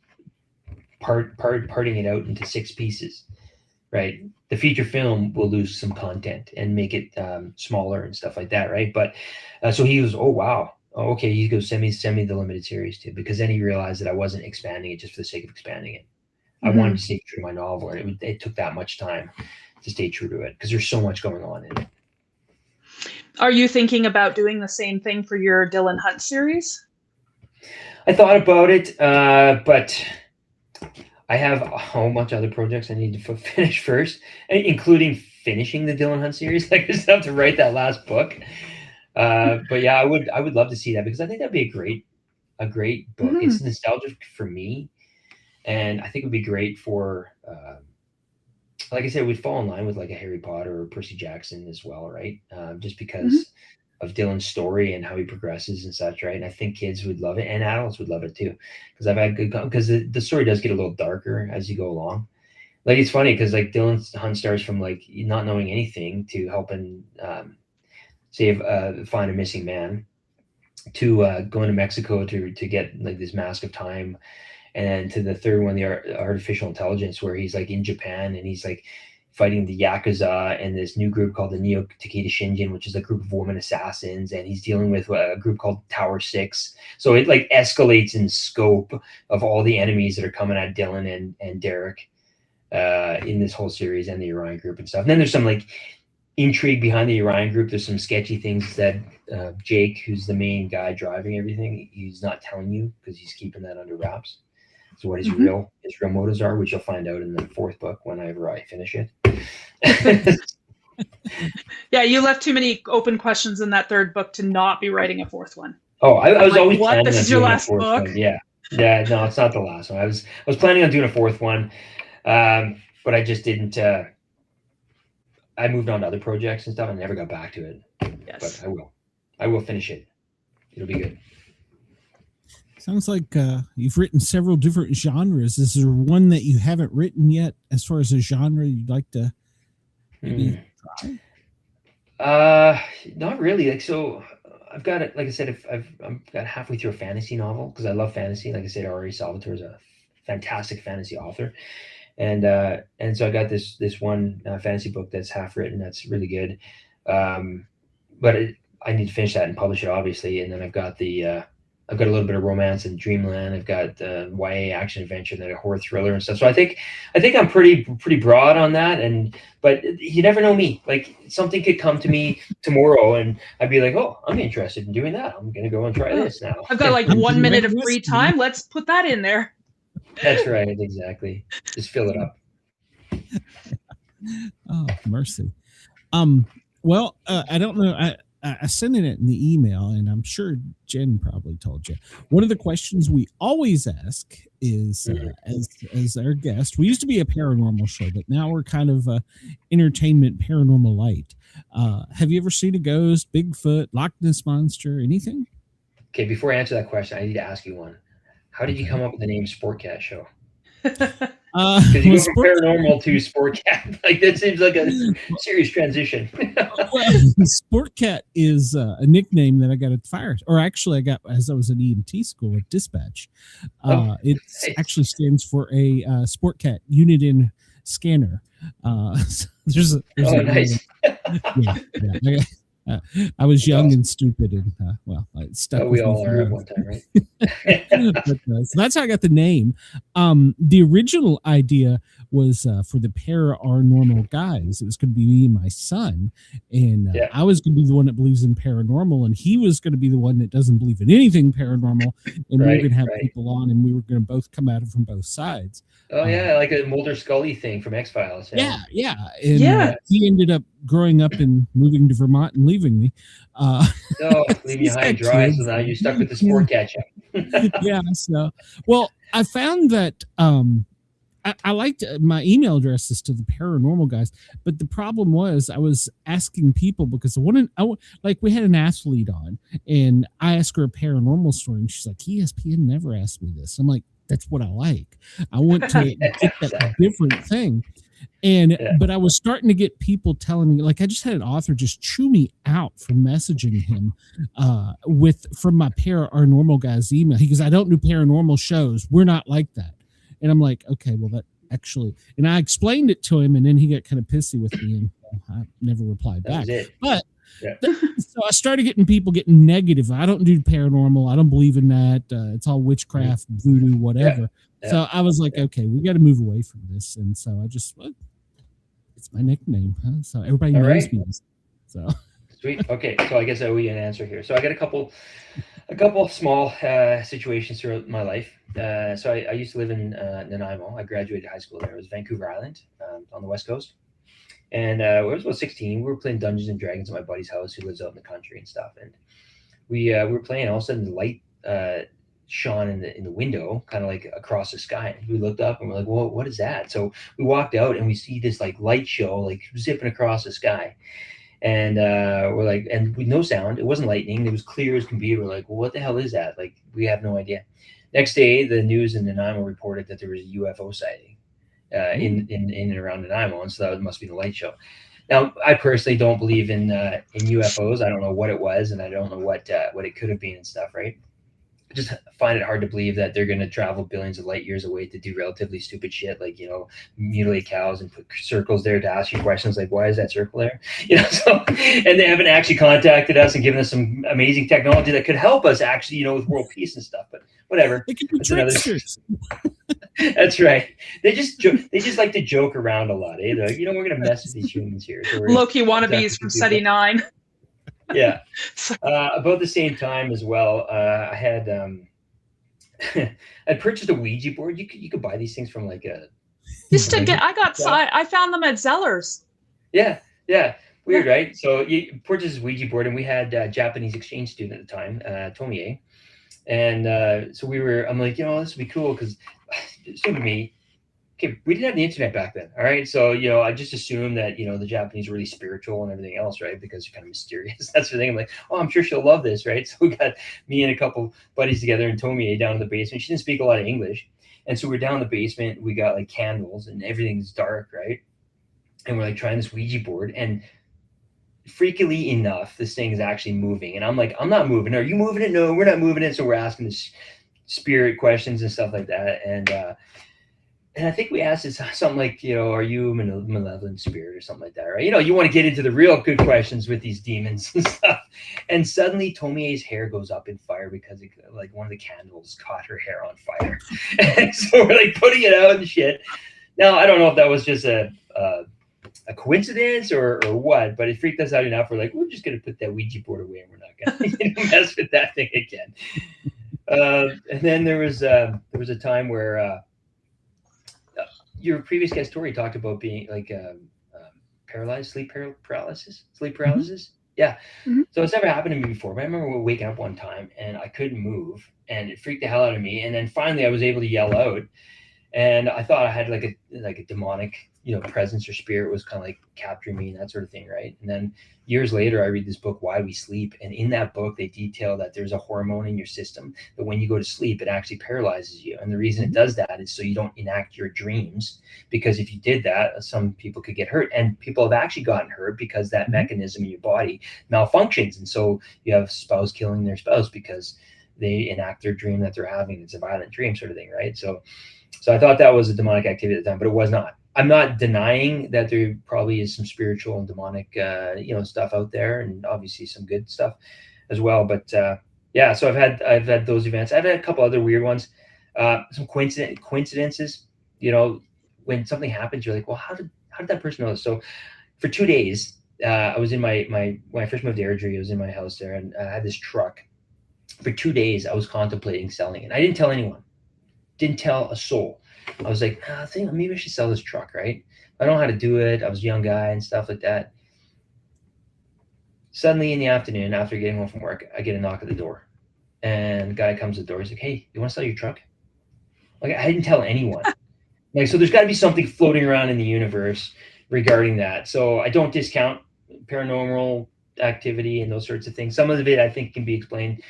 parting it out into 6 pieces, right? The feature film will lose some content and make it smaller and stuff like that, right? But so he goes, oh wow, okay. He goes, send me the limited series too, because then he realized that I wasn't expanding it just for the sake of expanding it. I wanted to stay true to my novel, and it took that much time to stay true to it because there's so much going on in it. Are you thinking about doing the same thing for your Dylan Hunt series? I thought about it, but I have a whole bunch of other projects I need to finish first, including finishing the Dylan Hunt series. Like, I just have to write that last book. But yeah, I would love to see that, because I think that'd be a great book. Mm-hmm. It's nostalgic for me, and I think it would be great for, like I said, it would fall in line with like a Harry Potter or Percy Jackson as well, right? Just because of Dylan's story and how he progresses and such, right? And I think kids would love it, and adults would love it too, because I've had because the story does get a little darker as you go along. Like, it's funny because like Dylan Hunt starts from like not knowing anything to helping find a missing man, to going to Mexico to get like this mask of time, and then to the third one, the artificial intelligence, where he's like in Japan and he's like fighting the Yakuza and this new group called the Neo Takeda Shinjin, which is a group of woman assassins, and he's dealing with a group called Tower 6. So it like escalates in scope of all the enemies that are coming at Dylan and Derek in this whole series, and the Orion group and stuff. And then there's some like intrigue behind the Orion group. There's some sketchy things that Jake, who's the main guy driving everything, he's not telling you because he's keeping that under wraps. So what his real motives are, which you'll find out in the 4th book whenever I finish it. Yeah, you left too many open questions in that 3rd book to not be writing a 4th one. Oh, I was like, always what? This is your last book? One. Yeah, no, it's not the last one. I was planning on doing a 4th one, but I just didn't. I moved on to other projects and stuff, and never got back to it. Yes, but I will finish it. It'll be good. Sounds like you've written several different genres. Is there one that you haven't written yet, as far as a genre you'd like to maybe try? Not really. Like, so I've got it. Like I said, I'm got halfway through a fantasy novel, because I love fantasy. Like I said, Ari Salvatore is a fantastic fantasy author, and so I got this one fantasy book that's half written. That's really good, but I need to finish that and publish it, obviously. And then I've got I've got a little bit of romance and dreamland. I've got YA action adventure, then a horror thriller and stuff. So I think I'm pretty broad on that. But you never know me. Like, something could come to me tomorrow, and I'd be like, oh, I'm interested in doing that. I'm gonna go and try this now. I've got like 1 minute of free time. Let's put that in there. That's right, exactly. Just fill it up. Oh, mercy. Well, I don't know. I sent it in the email, and I'm sure Jen probably told you. One of the questions we always ask is, as our guest, we used to be a paranormal show, but now we're kind of entertainment paranormal light. Have you ever seen a ghost, Bigfoot, Loch Ness Monster, anything? Okay, before I answer that question, I need to ask you one. How did you come up with the name Sportcat Show? Because you go from paranormal to Sportcat. Like, that seems like a serious transition. Well, Sportcat is a nickname that I got at Fire, or actually I got as I was in EMT school at Dispatch. It actually stands for a Sportcat unit in scanner. So there's nice. Yeah. I was young and stupid, and I stuck. We all are at one time, right? So that's how I got the name. The original idea was for the Paranormal Guys. It was going to be me and my son, and I was going to be the one that believes in paranormal, and he was going to be the one that doesn't believe in anything paranormal. And we were going to have people on, and we were going to both come at it from both sides. Oh yeah, like a Mulder Scully thing from X-Files. Yeah. And he ended up growing up and moving to Vermont and leaving me. Leave you high and dry. So now you're stuck with the Sportcat Show. Yeah. So, well, I found that I liked my email address is to the paranormal guys, but the problem was I was asking people because like we had an athlete on, and I asked her a paranormal story, and she's like, ESPN never asked me this. I'm like, that's what I like. I want to get that different thing. And but I was starting to get people telling me, like, I just had an author just chew me out for messaging him from my paranormal guys email. He goes, I don't do paranormal shows. We're not like that. And I'm like, okay, well, that actually, and I explained it to him, and then he got kind of pissy with me, and I never replied back. But so I started getting people getting negative. I don't do paranormal. I don't believe in that. It's all witchcraft, voodoo, whatever. So I was like, okay, we got to move away from this. And so I just, it's my nickname, huh? So everybody knows me. So sweet. Okay, so I guess I owe you an answer here. So I got a couple small situations throughout my life. So I used to live in Nanaimo. I graduated high school there. It was Vancouver Island on the west coast. And I was about 16. We were playing Dungeons and Dragons at my buddy's house who lives out in the country and stuff. And we were playing. All of a sudden, the light shone in the window, kind of like across the sky. And we looked up and we're like, "Well, what is that?" So we walked out and we see this like light show like zipping across the sky. And we're like, and with no sound, it wasn't lightning. It was clear as can be. We're like, well, what the hell is that? Like, we have no idea. Next day, the news in Nanaimo reported that there was a UFO sighting in and around Nanaimo, and so that must be the light show. Now, I personally don't believe in UFOs. I don't know what it was, and I don't know what it could have been and stuff, right? I just find it hard to believe that they're going to travel billions of light years away to do relatively stupid shit, like, mutilate cows and put circles there to ask you questions like, why is that circle there? So, and they haven't actually contacted us and given us some amazing technology that could help us actually, with world peace and stuff, but whatever. They could be tricksters. That's right. They just like to joke around a lot. They're like, we're going to mess with these humans here. So Low-key wannabes from SETI 9. Yeah. About the same time as well, I had I purchased a Ouija board. You could buy these things from like a. I found them at Zellers. Yeah. Weird, right? So you purchased a Ouija board, and we had a Japanese exchange student at the time, Tomie, and so I'm like, this would be cool because so to me. Okay, we didn't have the internet back then, all right? So, I just assumed that, the Japanese are really spiritual and everything else, right? Because they're kind of mysterious. That's the thing. I'm like, oh, I'm sure she'll love this, right? So we got me and a couple buddies together and Tomie down in the basement. She didn't speak a lot of English. And so we're down in the basement. We got like candles and everything's dark, right? And we're like trying this Ouija board. And freakily enough, this thing is actually moving. And I'm like, I'm not moving. Are you moving it? No, we're not moving it. So we're asking this spirit questions and stuff like that. And I think we asked it something like, are you a malevolent spirit or something like that, right? You want to get into the real good questions with these demons and stuff. And suddenly Tomie's hair goes up in fire because like one of the candles caught her hair on fire. And so we're like putting it out and shit. Now, I don't know if that was just a coincidence or what, but it freaked us out enough. We're like, we're just going to put that Ouija board away and we're not going to mess with that thing again. And then there was a time where your previous guest Tori talked about being like paralyzed, sleep paralysis. Mm-hmm. Yeah. Mm-hmm. So it's never happened to me before, but I remember waking up one time and I couldn't move and it freaked the hell out of me. And then finally I was able to yell out, and I thought I had like a demonic, presence or spirit was kind of like capturing me and that sort of thing, right? And then years later, I read this book, Why We Sleep, and in that book, they detail that there's a hormone in your system that when you go to sleep, it actually paralyzes you. And the reason it does that is so you don't enact your dreams, because if you did that, some people could get hurt, and people have actually gotten hurt because that mechanism in your body malfunctions. And so you have spouse killing their spouse because they enact their dream that they're having. It's a violent dream sort of thing, right? So I thought that was a demonic activity at the time, but it was not. I'm not denying that there probably is some spiritual and demonic, stuff out there, and obviously some good stuff as well. But so I've had those events. I've had a couple other weird ones, some coincidences. When something happens, you're like, well, how did that person know this? So for 2 days, I was in my when I first moved to Airdrie, I was in my house there, and I had this truck. For 2 days, I was contemplating selling it. I didn't tell anyone. Didn't tell a soul. I was like, I think maybe I should sell this truck, right? I don't know how to do it. I was a young guy and stuff like that. Suddenly in the afternoon, after getting home from work, I get a knock at the door. And the guy comes to the door. He's like, hey, you want to sell your truck? Like, I didn't tell anyone. Like, so there's got to be something floating around in the universe regarding that. So I don't discount paranormal activity and those sorts of things. Some of it I think can be explained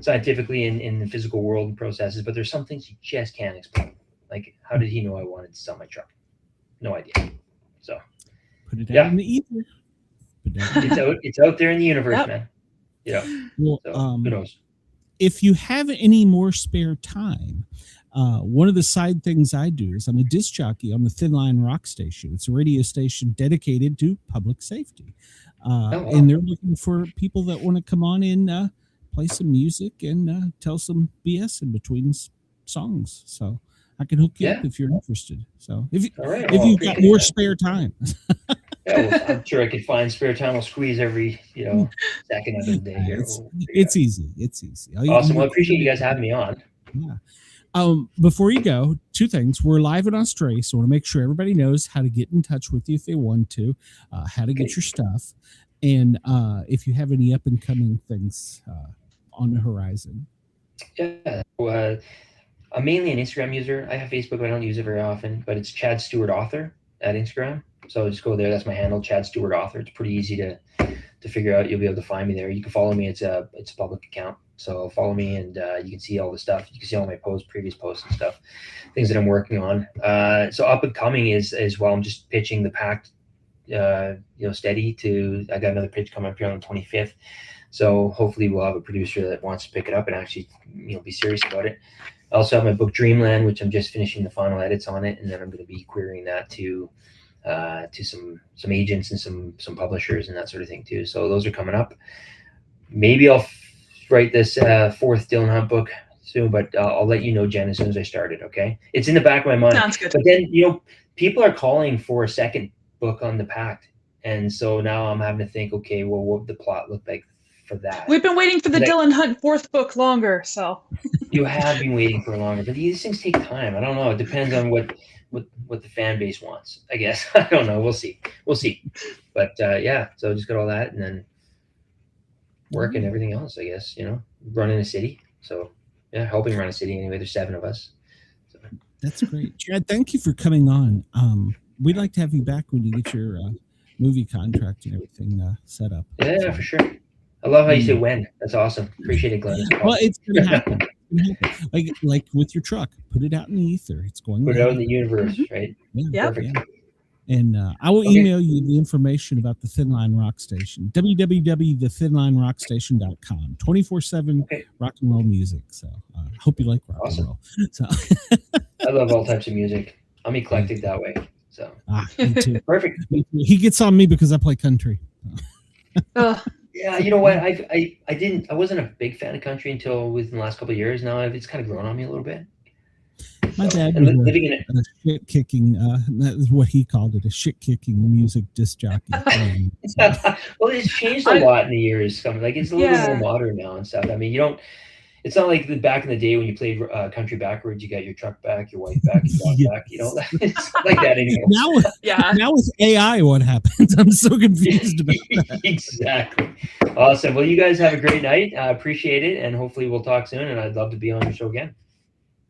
scientifically in the physical world and processes, but there's some things you just can't explain. Like, how did he know I wanted to sell my truck? No idea. So put it out in the ether. It's out there in the universe, man. Yeah. Well, so, who knows? If you have any more spare time, one of the side things I do is I'm a disc jockey on the Thin Line Rock Station. It's a radio station dedicated to public safety. And they're looking for people that want to come on and play some music and tell some BS in between songs. So I can hook you up if you're interested. So if you've got more spare time. Well, I'm sure I could find spare time. I'll squeeze every second of the day here. It's easy. Awesome. Well, I appreciate you guys having me on. Yeah. Before you go, two things. We're live in Australia, so I want to make sure everybody knows how to get in touch with you if they want to, how to get your stuff, and if you have any up and coming things on the horizon. Yeah. I'm mainly an Instagram user. I have Facebook, but I don't use it very often. But it's Chad Stewart Author at Instagram. So just go there. That's my handle, Chad Stewart Author. It's pretty easy to figure out. You'll be able to find me there. You can follow me. It's a public account. So follow me, and you can see all the stuff. You can see all my previous posts and stuff, things that I'm working on. So up and coming is well, I'm just pitching the Pact, steady to. I got another pitch coming up here on the 25th. So hopefully we'll have a producer that wants to pick it up and actually, be serious about it. I also have my book Dreamland, which I'm just finishing the final edits on it, and then I'm going to be querying that to some agents and some publishers and that sort of thing too. So those are coming up. Maybe I'll write this fourth Dylan Hunt book soon, but I'll let you know, Jen, as soon as I start it. Okay, it's in the back of my mind. Sounds good. But then people are calling for a second book on the Pact, and so now I'm having to think, okay, well, what would the plot look like for that? We've been waiting for the Dylan Hunt fourth book longer, so you have been waiting for longer, but these things take time. I don't know. It depends on what the fan base wants, I guess. I don't know. We'll see. But so just got all that, and then work and everything else, I guess, running a city. So helping run a city anyway. There's 7 of us. So. That's great. Chad, thank you for coming on. We'd like to have you back when you get your movie contract and everything set up. Yeah, for sure. I love how you say when. That's awesome. Appreciate it, Glenn. Well, it's going to happen. Like with your truck, put it out in the ether. It's going. Put it out in the universe, right? Yeah, perfect. Yeah. And I will email you the information about the Thin Line Rock Station. www.thinlinerockstation.com. 24/7 rock and roll music. So hope you like rock and roll. So I love all types of music. I'm eclectic that way. So me too. Perfect. He gets on me because I play country. Yeah, you know what? I wasn't a big fan of country until within the last couple of years. Now it's kind of grown on me a little bit. My dad was a shit kicking. That is what he called it, a shit kicking music disc jockey. Well, it's changed a lot in the years. Like it's a little more modern now and stuff. I mean, it's not like back in the day when you played country backwards. You got your truck back, your wife back, your dog back. It's like that anymore. Now with AI, what happens? I'm so confused about that. Exactly. Awesome. Well, you guys have a great night. I appreciate it, and hopefully we'll talk soon. And I'd love to be on your show again.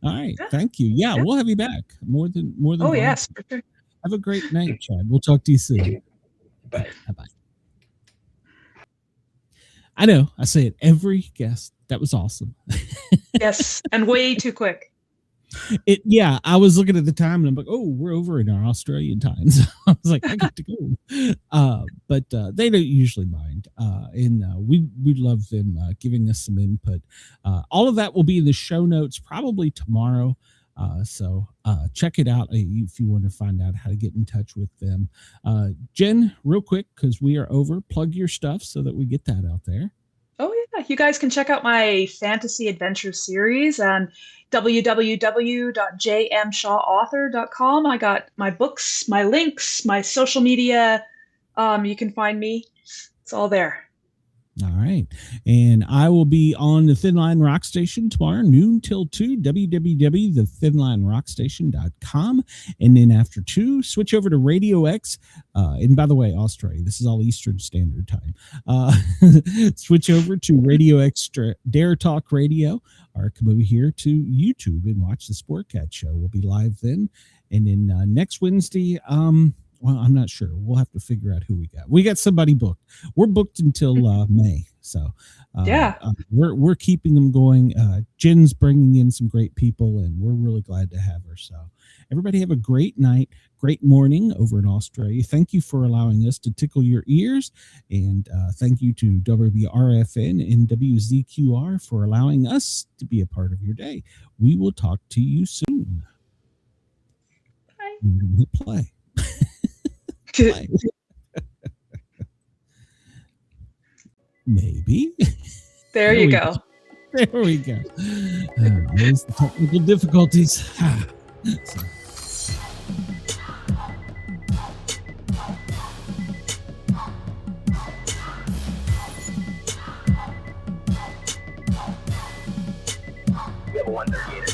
All right. Thank you. Yeah, we'll have you back. More than. Oh yes. For sure. Have a great night, Chad. We'll talk to you soon. Bye. Bye. I know. I say it every guest. That was awesome. Yes, and way too quick. I was looking at the time and I'm like, oh, we're over in our Australian time. So I was like, I got to go. But they don't usually mind. And we love them giving us some input. All of that will be in the show notes probably tomorrow. So check it out if you want to find out how to get in touch with them. Jen, real quick, because we are over, plug your stuff so that we get that out there. Oh yeah, you guys can check out my fantasy adventure series on www.jmshawauthor.com. I got my books, my links, my social media. You can find me. It's all there. All right. And I will be on the Thin Line Rock Station tomorrow, noon till 2, www.thethinlinerockstation.com. And then after 2, switch over to Radio X. And by the way, Australia, this is all Eastern Standard Time. Switch over to Radio X Dare Talk Radio, or come over here to YouTube and watch the Sportcat Show. We'll be live then. And then next Wednesday, well, I'm not sure. We'll have to figure out who we got. We got somebody booked. We're booked until May. So we're keeping them going. Jen's bringing in some great people, and we're really glad to have her. So everybody have a great night, great morning over in Australia. Thank you for allowing us to tickle your ears. And thank you to WBRFN and WZQR for allowing us to be a part of your day. We will talk to you soon. Bye. Play. Play. Maybe. There you go. There we go. Always the technical difficulties. So. We have a wonder gator.